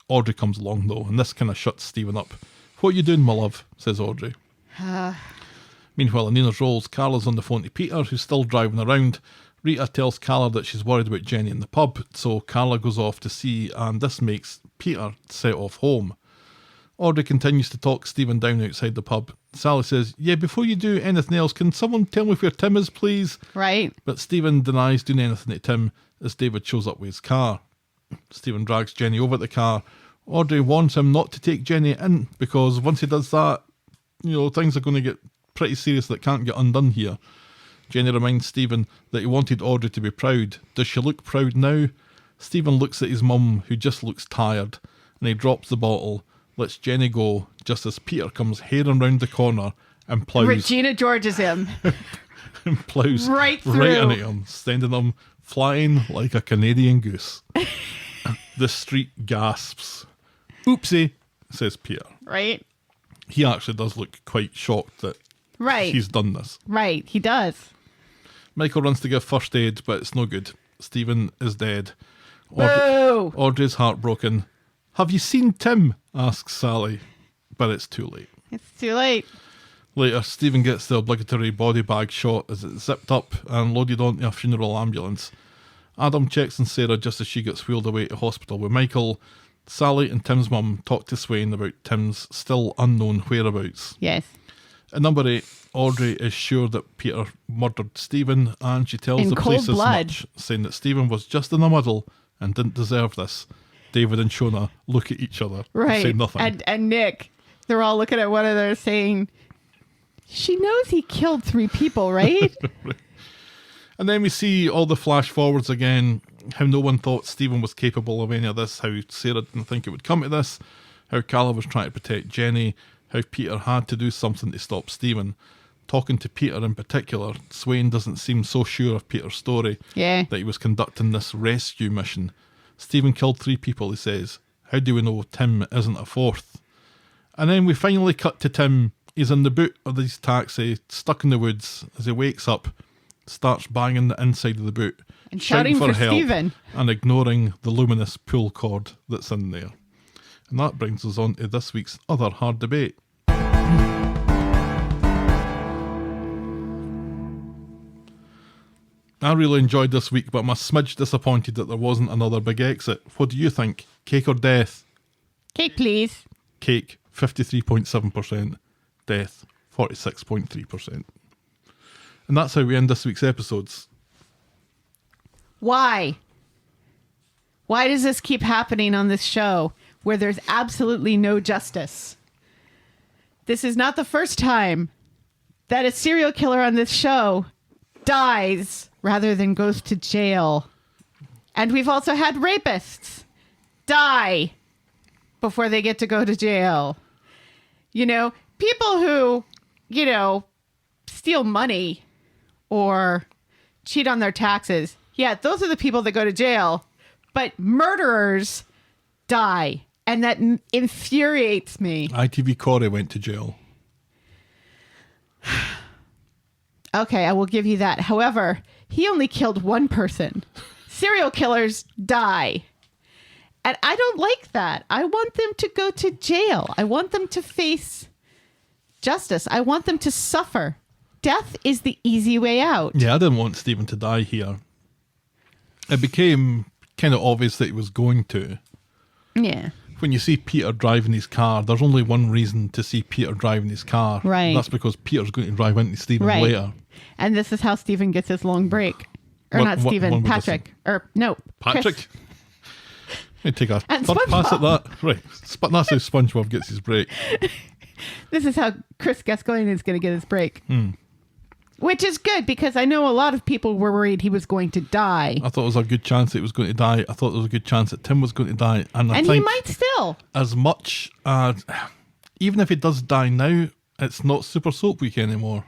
Speaker 5: Audrey comes along though, and this kind of shuts Stephen up. "What you doing, my love?" says Audrey. Meanwhile, in Nina's rolls, Carla's on the phone to Peter, who's still driving around. Rita tells Carla that she's worried about Jenny in the pub, so Carla goes off to see, and this makes Peter set off home. Audrey continues to talk Stephen down outside the pub. Sally says, "Yeah, before you do anything else, can someone tell me where Tim is, please?"
Speaker 6: Right.
Speaker 5: But Stephen denies doing anything to Tim as David shows up with his car. Stephen drags Jenny over to the car. Audrey warns him not to take Jenny in because once he does that, things are going to get pretty serious that can't get undone here. Jenny reminds Stephen that he wanted Audrey to be proud. Does she look proud now? Stephen looks at his mum, who just looks tired, and he drops the bottle, lets Jenny go, just as Peter comes heading round the corner and ploughs.
Speaker 6: Regina George's him.
Speaker 5: And ploughs
Speaker 6: right through.
Speaker 5: Right into him, sending him flying like a Canadian goose. The street gasps. "Oopsie," says Peter.
Speaker 6: Right.
Speaker 5: He actually does look quite shocked that he's done this.
Speaker 6: Right, he does.
Speaker 5: Michael runs to give first aid, but it's no good. Stephen is dead.
Speaker 6: Boo!
Speaker 5: Audrey's heartbroken. "Have you seen Tim?" asks Sally, but it's too late.
Speaker 6: It's too late.
Speaker 5: Later, Stephen gets the obligatory body bag shot as it's zipped up and loaded onto a funeral ambulance. Adam checks on Sarah just as she gets wheeled away to hospital with Michael. Sally and Tim's mum talk to Swain about Tim's still unknown whereabouts.
Speaker 6: Yes.
Speaker 5: At number 8, Audrey is sure that Peter murdered Stephen, and she tells
Speaker 6: In
Speaker 5: the police
Speaker 6: cold
Speaker 5: as
Speaker 6: blood.
Speaker 5: much, saying that Stephen was just in a muddle and didn't deserve this. David and Shona look at each other and say
Speaker 6: Right.
Speaker 5: nothing.
Speaker 6: And Nick, they're all looking at one another saying, "She knows he killed 3 people, right?"
Speaker 5: And then we see all the flash forwards again, how no one thought Stephen was capable of any of this, how Sarah didn't think it would come to this, how Carla was trying to protect Jenny, how Peter had to do something to stop Stephen. Talking to Peter in particular, Swain doesn't seem so sure of Peter's story,
Speaker 6: Yeah.
Speaker 5: that he was conducting this rescue mission. Stephen killed 3 people, he says. How do we know Tim isn't a 4th? And then we finally cut to Tim. He's in the boot of his taxi, stuck in the woods. As he wakes up, starts banging the inside of the boot
Speaker 6: And shouting for
Speaker 5: help
Speaker 6: Stephen.
Speaker 5: and ignoring the luminous pull cord that's in there. And that brings us on to this week's other hard debate. I really enjoyed this week, but I'm a smidge disappointed that there wasn't another big exit. What do you think? Cake or death?
Speaker 6: Cake, please.
Speaker 5: Cake, 53.7%. Death, 46.3%. And that's how we end this week's episodes.
Speaker 6: Why? Why does this keep happening on this show where there's absolutely no justice? This is not the first time that a serial killer on this show dies rather than goes to jail. And we've also had rapists die before they get to go to jail. People who, steal money or cheat on their taxes. Yeah, those are the people that go to jail. But murderers die. And that infuriates me.
Speaker 5: ITV Corrie went to jail.
Speaker 6: Okay, I will give you that. However, he only killed one person. Serial killers die. And I don't like that. I want them to go to jail. I want them to face justice. I want them to suffer. Death is the easy way out.
Speaker 5: Yeah, I didn't want Stephen to die here. It became kind of obvious that he was going to.
Speaker 6: Yeah.
Speaker 5: When you see Peter driving his car, there's only one reason to see Peter driving his car.
Speaker 6: Right.
Speaker 5: That's because Peter's going to drive into Stephen
Speaker 6: Right.
Speaker 5: later.
Speaker 6: And this is how Stephen gets his long break. Or
Speaker 5: What-
Speaker 6: not
Speaker 5: what
Speaker 6: Stephen,
Speaker 5: one would
Speaker 6: Patrick. Or no,
Speaker 5: Patrick?
Speaker 6: Chris.
Speaker 5: Let me take a
Speaker 6: And
Speaker 5: third pass at
Speaker 6: SpongeBob.
Speaker 5: that. Right. That's how SpongeBob gets his break.
Speaker 6: This is how Chris Gascoigne is going to get his break.
Speaker 5: Hmm.
Speaker 6: Which is good because I know a lot of people were worried he was going to die.
Speaker 5: I thought there was a good chance that he was going to die. I thought there was a good chance that Tim was going to die. And I
Speaker 6: And
Speaker 5: think
Speaker 6: he might still.
Speaker 5: as much as, even if he does die now, it's not Super Soap Week anymore.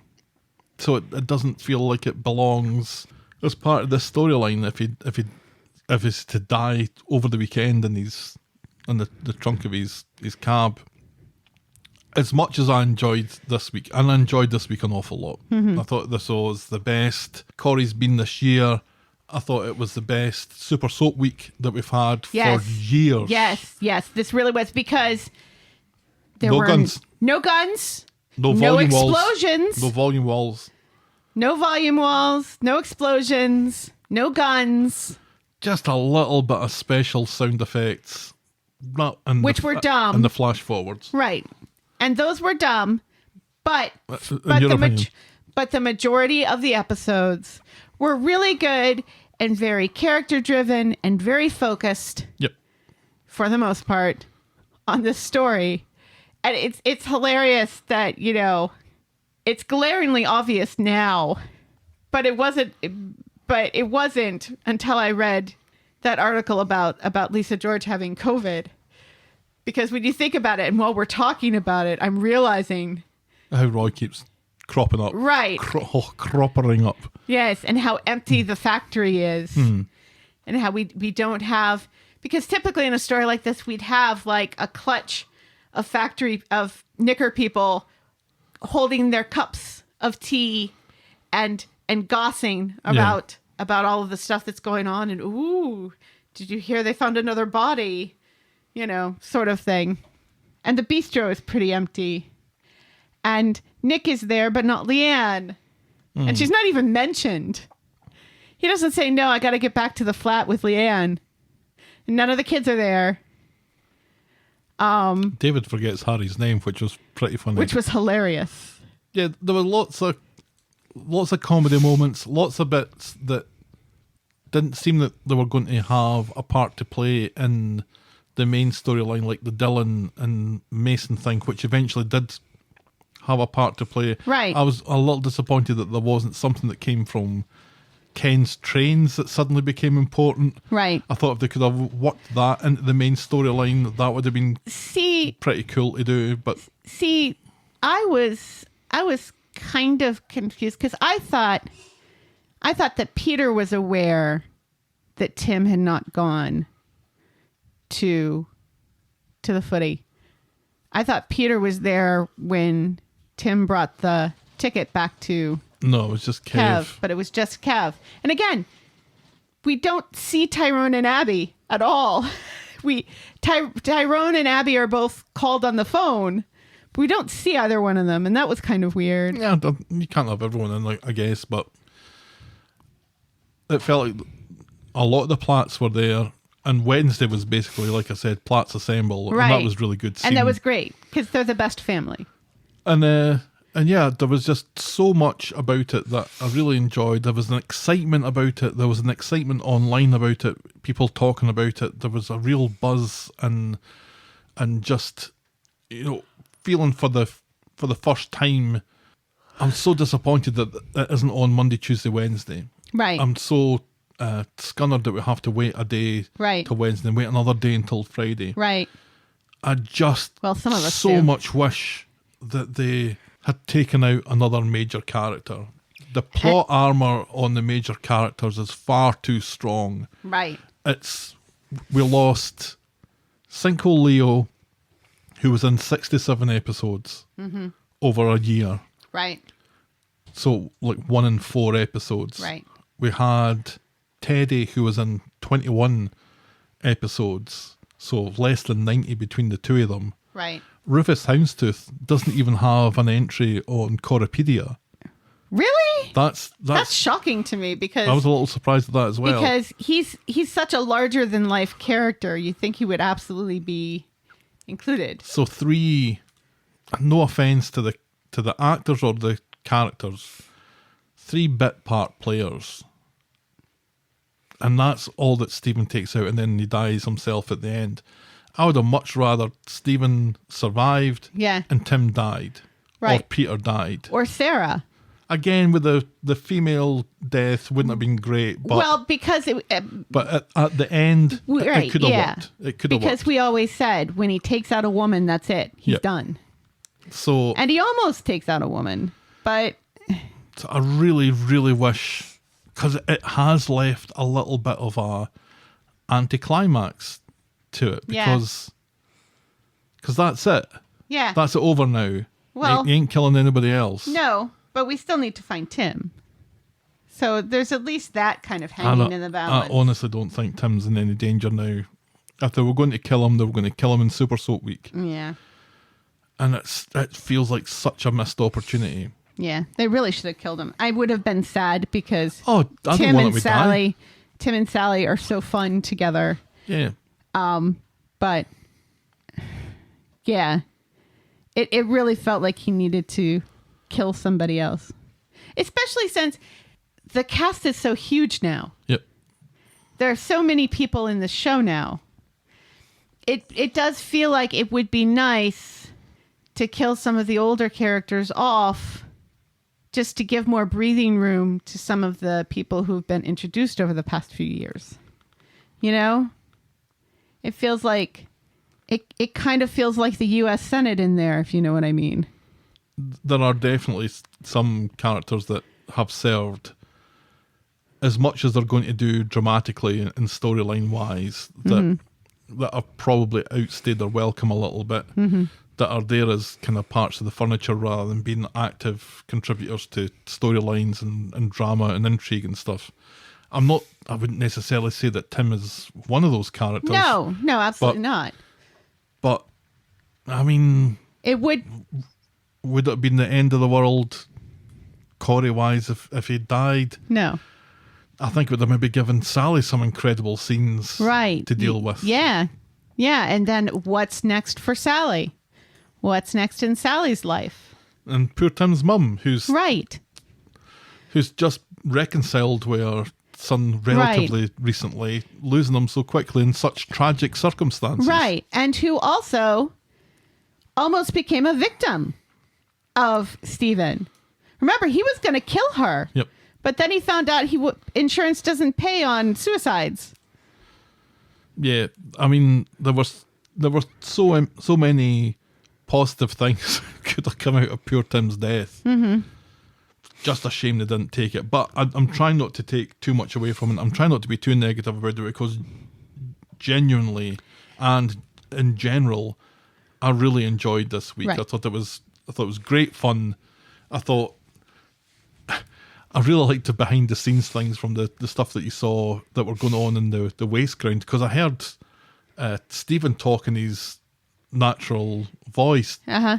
Speaker 5: So it doesn't feel like it belongs as part of this storyline if he's to die over the weekend in the trunk of his cab. As much as I enjoyed this week, and I enjoyed this week an awful lot. I thought this was the best Corrie's been this year. I thought it was the best Super Soap Week that we've had
Speaker 6: Yes.
Speaker 5: for years.
Speaker 6: Yes. This really was because there
Speaker 5: No
Speaker 6: were
Speaker 5: guns.
Speaker 6: no guns,
Speaker 5: No
Speaker 6: no
Speaker 5: volume walls.
Speaker 6: explosions,
Speaker 5: No volume walls.
Speaker 6: no volume walls, no explosions, no guns.
Speaker 5: Just a little bit of special sound effects. And
Speaker 6: Which were dumb.
Speaker 5: And the flash forwards.
Speaker 6: Right. And those were dumb, but
Speaker 5: In your opinion.
Speaker 6: but the majority of the episodes were really good and very character driven and very focused
Speaker 5: Yep.
Speaker 6: for the most part on this story. And it's hilarious that, it's glaringly obvious now, but it wasn't until I read that article about Lisa George having COVID. Because when you think about it, and while we're talking about it, I'm realizing,
Speaker 5: How Roy keeps cropping up.
Speaker 6: right,
Speaker 5: Croppering up.
Speaker 6: yes, and how empty the factory is, and how we don't have, because typically in a story like this, we'd have like a clutch of factory of knicker people holding their cups of tea and gossing about all of the stuff that's going on, and ooh, did you hear they found another body? Sort of thing. And the bistro is pretty empty. And Nick is there, but not Leanne. And she's not even mentioned. He doesn't say, no, I got to get back to the flat with Leanne. And none of the kids are there.
Speaker 5: David forgets Harry's name, which was pretty funny.
Speaker 6: Which was hilarious.
Speaker 5: Yeah, there were lots of comedy moments, lots of bits that didn't seem that they were going to have a part to play in the main storyline, like the Dylan and Mason thing, which eventually did have a part to play.
Speaker 6: Right.
Speaker 5: I was a little disappointed that there wasn't something that came from Ken's trains that suddenly became important.
Speaker 6: Right.
Speaker 5: I thought if they could have worked that into the main storyline, that would have been
Speaker 6: See,
Speaker 5: pretty cool to do. But
Speaker 6: I was kind of confused because I thought that Peter was aware that Tim had not gone to the footy. I thought Peter was there when Tim brought the ticket back to
Speaker 5: no, it was just
Speaker 6: Kev, but it was just Kev. And again, we don't see Tyrone and Abby at all. Tyrone and Abby are both called on the phone, but we don't see either one of them, and that was kind of weird.
Speaker 5: Yeah, you can't have everyone in, like, I guess, but it felt like a lot of the Platts were there, and Wednesday was basically, like I said, Platts Assemble,
Speaker 6: Right.
Speaker 5: and that was really good.
Speaker 6: And that was great because they're the best family.
Speaker 5: And yeah, there was just so much about it that I really enjoyed. There was an excitement about it. There was an excitement online about it. People talking about it. There was a real buzz and just feeling for the first time. I'm so disappointed that it isn't on Monday, Tuesday, Wednesday.
Speaker 6: Right.
Speaker 5: I'm so scunnered that we have to wait a day
Speaker 6: Right.
Speaker 5: till Wednesday and wait another day until Friday.
Speaker 6: Right.
Speaker 5: I just
Speaker 6: Well, some of us
Speaker 5: so
Speaker 6: do.
Speaker 5: much wish that they had taken out another major character. The plot armor on the major characters is far too strong.
Speaker 6: Right.
Speaker 5: We lost Sinkhole Leo, who was in 67 episodes over a year.
Speaker 6: Right.
Speaker 5: So, like 1 in 4 episodes.
Speaker 6: Right.
Speaker 5: We had Teddy, who was in 21 episodes. So, less than 90 between the two of them.
Speaker 6: Right.
Speaker 5: Rufus Houndstooth doesn't even have an entry on Corripedia.
Speaker 6: Really?
Speaker 5: That's
Speaker 6: shocking to me because
Speaker 5: I was a little surprised at that as well.
Speaker 6: because he's such a larger than life character. You think he would absolutely be included.
Speaker 5: So 3, no offense to the actors or the characters, 3 bit part players. And that's all that Stephen takes out, and then he dies himself at the end. I would have much rather Stephen survived
Speaker 6: Yeah.
Speaker 5: and Tim died. Or
Speaker 6: Right.
Speaker 5: Peter died.
Speaker 6: Or Sarah.
Speaker 5: Again, with the female death wouldn't have been great, but
Speaker 6: Well, because
Speaker 5: but at the end,
Speaker 6: right,
Speaker 5: it could have
Speaker 6: yeah.
Speaker 5: worked. It could have
Speaker 6: because
Speaker 5: worked.
Speaker 6: we always said when he takes out a woman, that's it. He's
Speaker 5: Yep.
Speaker 6: done.
Speaker 5: So
Speaker 6: And he almost takes out a woman, but
Speaker 5: I really, really wish, because it has left a little bit of a anticlimax to it,
Speaker 6: Yeah.
Speaker 5: because that's it.
Speaker 6: yeah,
Speaker 5: That's it over now.
Speaker 6: Well-
Speaker 5: he ain't killing anybody else.
Speaker 6: no, but we still need to find Tim. So there's at least that kind of
Speaker 5: I
Speaker 6: hanging in the balance.
Speaker 5: honestly don't think Tim's in any danger now. If they were going to kill him, they were going to kill him in Super Soap Week.
Speaker 6: Yeah,
Speaker 5: And it feels like such a missed opportunity.
Speaker 6: yeah, they really should have killed him. I would have been sad because
Speaker 5: Oh, I don't
Speaker 6: Tim
Speaker 5: want
Speaker 6: and
Speaker 5: him to
Speaker 6: Sally,
Speaker 5: die.
Speaker 6: Tim and Sally are so fun together.
Speaker 5: Yeah.
Speaker 6: But yeah, it really felt like he needed to kill somebody else, especially since the cast is so huge now.
Speaker 5: Yep.
Speaker 6: There are so many people in the show now. It does feel like it would be nice to kill some of the older characters off just to give more breathing room to some of the people who've been introduced over the past few years. You know? It feels like it kind of feels like the US Senate in there, if you know what I mean.
Speaker 5: There are definitely some characters that have served as much as they're going to do dramatically and storyline wise that have probably outstayed their welcome a little bit, that are there as kind of parts of the furniture rather than being active contributors to storylines and drama and intrigue and stuff. I wouldn't necessarily say that Tim is one of those characters.
Speaker 6: No, absolutely
Speaker 5: But-
Speaker 6: not.
Speaker 5: But, I mean,
Speaker 6: It would
Speaker 5: would it have been the end of the world, Corey-wise, if he died?
Speaker 6: no.
Speaker 5: I think it would have maybe given Sally some incredible scenes
Speaker 6: Right.
Speaker 5: to deal with.
Speaker 6: Yeah. Yeah. And then what's next for Sally? What's next in Sally's life?
Speaker 5: And poor Tim's mum, who's
Speaker 6: Right.
Speaker 5: just reconciled with her son relatively recently, losing him so quickly in such tragic circumstances.
Speaker 6: Right. And who also almost became a victim of Stephen. Remember, he was going to kill her.
Speaker 5: Yep.
Speaker 6: But then he found out insurance doesn't pay on suicides.
Speaker 5: Yeah, I mean, there were so many positive things could have come out of poor Tim's death. Mm-hmm. Just a shame they didn't take it. But I'm trying not to take too much away from it. I'm trying not to be too negative about it because genuinely and in general, I really enjoyed this week.
Speaker 6: Right.
Speaker 5: I thought it was great fun. I really liked the behind the scenes things from the stuff that you saw that were going on in the waste ground, because I heard Stephen talk in his natural voice,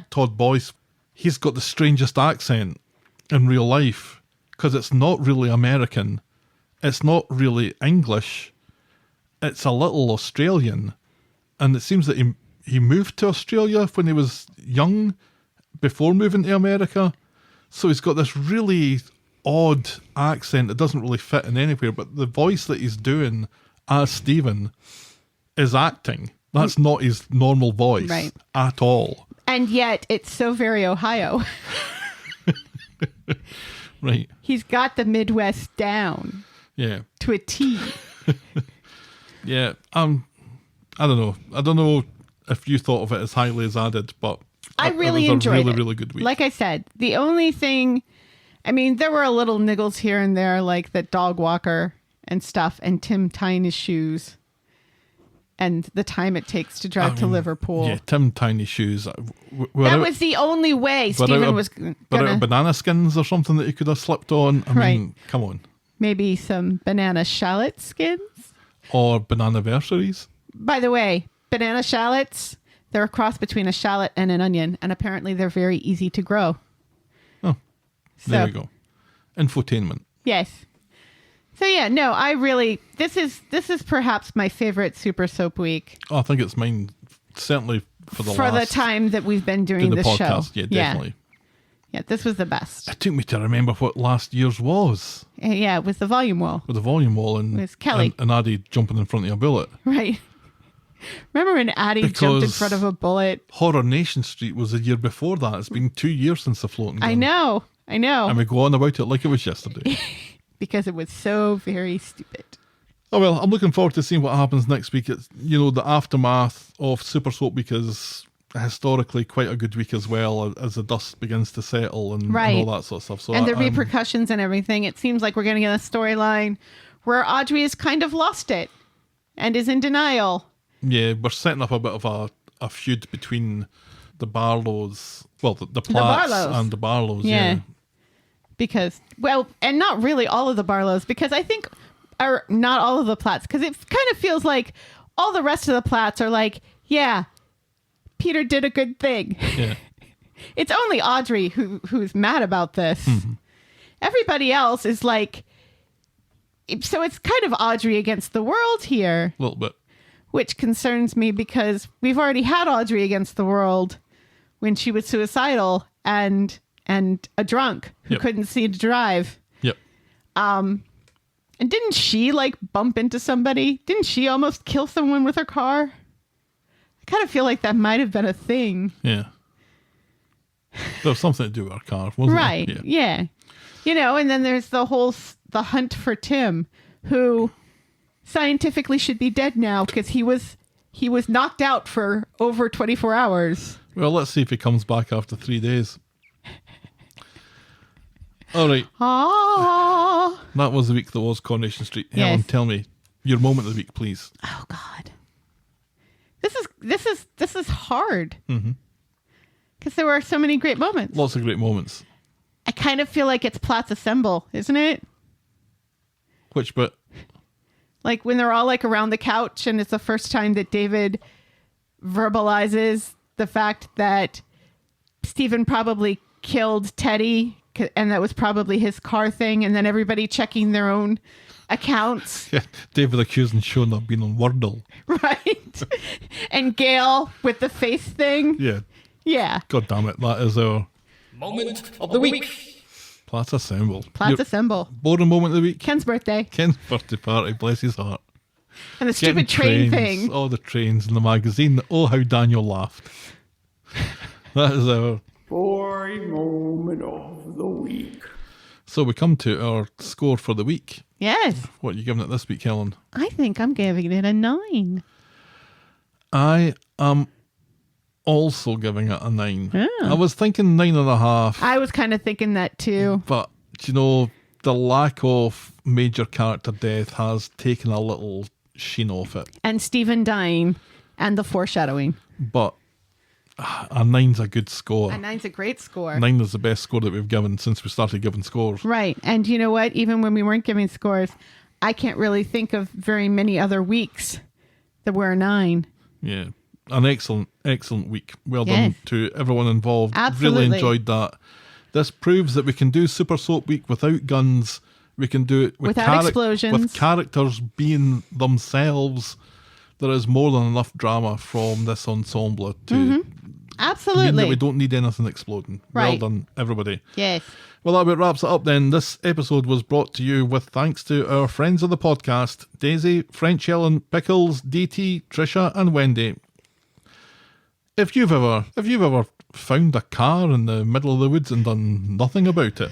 Speaker 5: Todd Boyce. He's got the strangest accent in real life because it's not really American, it's not really English, it's a little Australian, and it seems that he moved to Australia when he was young before moving to America, so he's got this really odd accent that doesn't really fit in anywhere, but the voice that he's doing as Stephen is acting. That's not his normal voice at all.
Speaker 6: And yet it's so very Ohio.
Speaker 5: Right.
Speaker 6: He's got the Midwest down
Speaker 5: Yeah.
Speaker 6: to a T.
Speaker 5: Yeah. I don't know if you thought of it as highly as I did, but
Speaker 6: I really
Speaker 5: it was
Speaker 6: enjoyed
Speaker 5: a really,
Speaker 6: it.
Speaker 5: really good week.
Speaker 6: Like I said, the only thing, I mean, there were a little niggles here and there, like the dog walker and stuff, and Tim tying his shoes. and the time it takes to drive to Liverpool.
Speaker 5: Yeah, Tim Tiny Shoes.
Speaker 6: That was the only way Stephen was
Speaker 5: Without banana skins or something that he could have slipped on. I mean, come on.
Speaker 6: Maybe some banana shallot skins.
Speaker 5: Or bananiversaries.
Speaker 6: By the way, banana shallots, they're a cross between a shallot and an onion, and apparently they're very easy to grow.
Speaker 5: Oh, there we go. Infotainment.
Speaker 6: Yes. So yeah, no, I really this is perhaps my favorite Super Soap Week.
Speaker 5: Oh, I think it's mine, certainly for the
Speaker 6: time that we've been doing
Speaker 5: the
Speaker 6: this
Speaker 5: podcast.
Speaker 6: show.
Speaker 5: Yeah, definitely.
Speaker 6: Yeah, this was the best.
Speaker 5: It took me to remember what last year's was.
Speaker 6: Yeah, it was the volume wall.
Speaker 5: With the volume wall and
Speaker 6: It was Kelly.
Speaker 5: and Addie jumping in front of a bullet.
Speaker 6: Right. Remember when Addie jumped in front of a bullet?
Speaker 5: Coronation Street was the year before that. It's been 2 years since the floating gun.
Speaker 6: I know.
Speaker 5: And we go on about it like it was yesterday.
Speaker 6: Because it was so very stupid.
Speaker 5: Oh, well, I'm looking forward to seeing what happens next week. It's, the aftermath of Super Soap Week is historically quite a good week as well, as the dust begins to settle and all that sort of stuff. So
Speaker 6: and the repercussions and everything. It seems like we're going to get a storyline where Audrey has kind of lost it and is in denial.
Speaker 5: Yeah, we're setting up a bit of a feud between the Barlows, well, the Platts and the Barlows. Yeah.
Speaker 6: Because, and not really all of the Barlows, because I think, or not all of the Platts, because it kind of feels like all the rest of the Platts are like, yeah, Peter did a good thing.
Speaker 5: Yeah.
Speaker 6: It's only Audrey who's mad about this. Mm-hmm. Everybody else is like, so it's kind of Audrey against the world here.
Speaker 5: A little bit.
Speaker 6: Which concerns me because we've already had Audrey against the world when she was suicidal and a drunk who couldn't see to drive.
Speaker 5: Yep.
Speaker 6: And didn't she bump into somebody? Didn't she almost kill someone with her car? I kind of feel like that might have been a thing.
Speaker 5: Yeah. There was something to do with her car, wasn't it?
Speaker 6: Right. Yeah. And then there's the hunt for Tim, who scientifically should be dead now because he was knocked out for over 24 hours.
Speaker 5: Well, let's see if he comes back after 3 days. All right.
Speaker 6: Ah.
Speaker 5: That was the week that was Coronation Street. Helen, tell me your moment of the week, please.
Speaker 6: Oh God. This is hard. Mm-hmm. Because there were so many great moments.
Speaker 5: Lots of great moments.
Speaker 6: I kind of feel like it's Platts Assemble, isn't it?
Speaker 5: Which bit?
Speaker 6: Like when they're all around the couch and it's the first time that David verbalizes the fact that Stephen probably killed Teddy and that was probably his car thing, and then everybody checking their own accounts.
Speaker 5: Yeah, David accusing Sean of being on Wordle.
Speaker 6: Right. And Gail with the face thing.
Speaker 5: Yeah.
Speaker 6: Yeah.
Speaker 5: God damn it. That is our
Speaker 2: moment of the week.
Speaker 5: Platts Assemble.
Speaker 6: Platts Assemble.
Speaker 5: Boring moment of the week.
Speaker 6: Ken's birthday.
Speaker 5: Ken's birthday party, bless his heart.
Speaker 6: And the stupid train
Speaker 5: trains,
Speaker 6: thing.
Speaker 5: All the trains in the magazine. Oh, how Daniel laughed. That is our
Speaker 2: Boring moment of the week.
Speaker 5: So we come to our score for the week.
Speaker 6: Yes.
Speaker 5: What are you giving it this week, Helen?
Speaker 6: I think I'm giving it a 9.
Speaker 5: I am also giving it a 9.
Speaker 6: Oh.
Speaker 5: I was thinking 9.5.
Speaker 6: I was kind of thinking that too.
Speaker 5: But, the lack of major character death has taken a little sheen off it.
Speaker 6: And Stephen dying and the foreshadowing.
Speaker 5: But a 9's a good score.
Speaker 6: A 9's a great score.
Speaker 5: 9 is the best score that we've given since we started giving scores.
Speaker 6: Right. And you know what? Even when we weren't giving scores, I can't really think of very many other weeks that were a 9.
Speaker 5: Yeah. An excellent week. Well done to everyone involved.
Speaker 6: Absolutely.
Speaker 5: Really enjoyed that. This proves that we can do Super Soap Week without guns. We can do it
Speaker 6: without explosions.
Speaker 5: With characters being themselves. There is more than enough drama from this ensemble to
Speaker 6: Absolutely.
Speaker 5: mean that we don't need anything exploding.
Speaker 6: Right.
Speaker 5: Well done, everybody.
Speaker 6: Yes.
Speaker 5: Well, that about wraps it up then. This episode was brought to you with thanks to our friends of the podcast, Daisy, French Helen, Pickles, DT, Trisha and Wendy. If you've ever found a car in the middle of the woods and done nothing about it,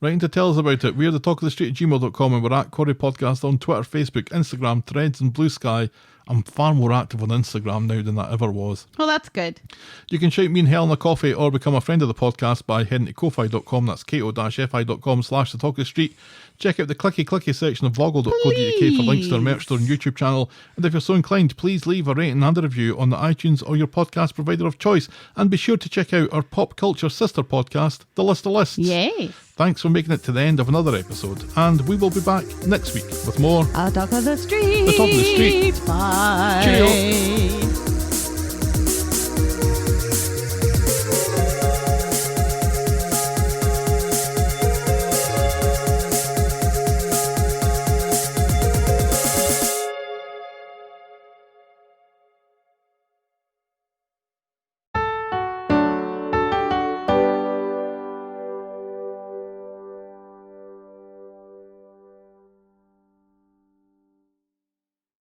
Speaker 5: Writing to tell us about it, we're the talk of the street at gmail.com, and we're at Corrie Podcast on Twitter, Facebook, Instagram, Threads and Blue Sky. I'm far more active on Instagram now than I ever was.
Speaker 6: Well, that's good.
Speaker 5: You can shout me and Helen a coffee or become a friend of the podcast by heading to ko-fi.com. That's ko-fi.com/the talk of the street. Check out the clicky section of voggle.co.uk for links to our merch store and YouTube channel. And if you're so inclined, please leave a rating and a review on the iTunes or your podcast provider of choice. And be sure to check out our pop culture sister podcast, The List of Lists.
Speaker 6: Yay.
Speaker 5: Thanks for making it to the end of another episode. And we will be back next week with more
Speaker 6: I'll talk of the street.
Speaker 5: The Talk of the Street.
Speaker 6: Bye.
Speaker 5: Cheerio.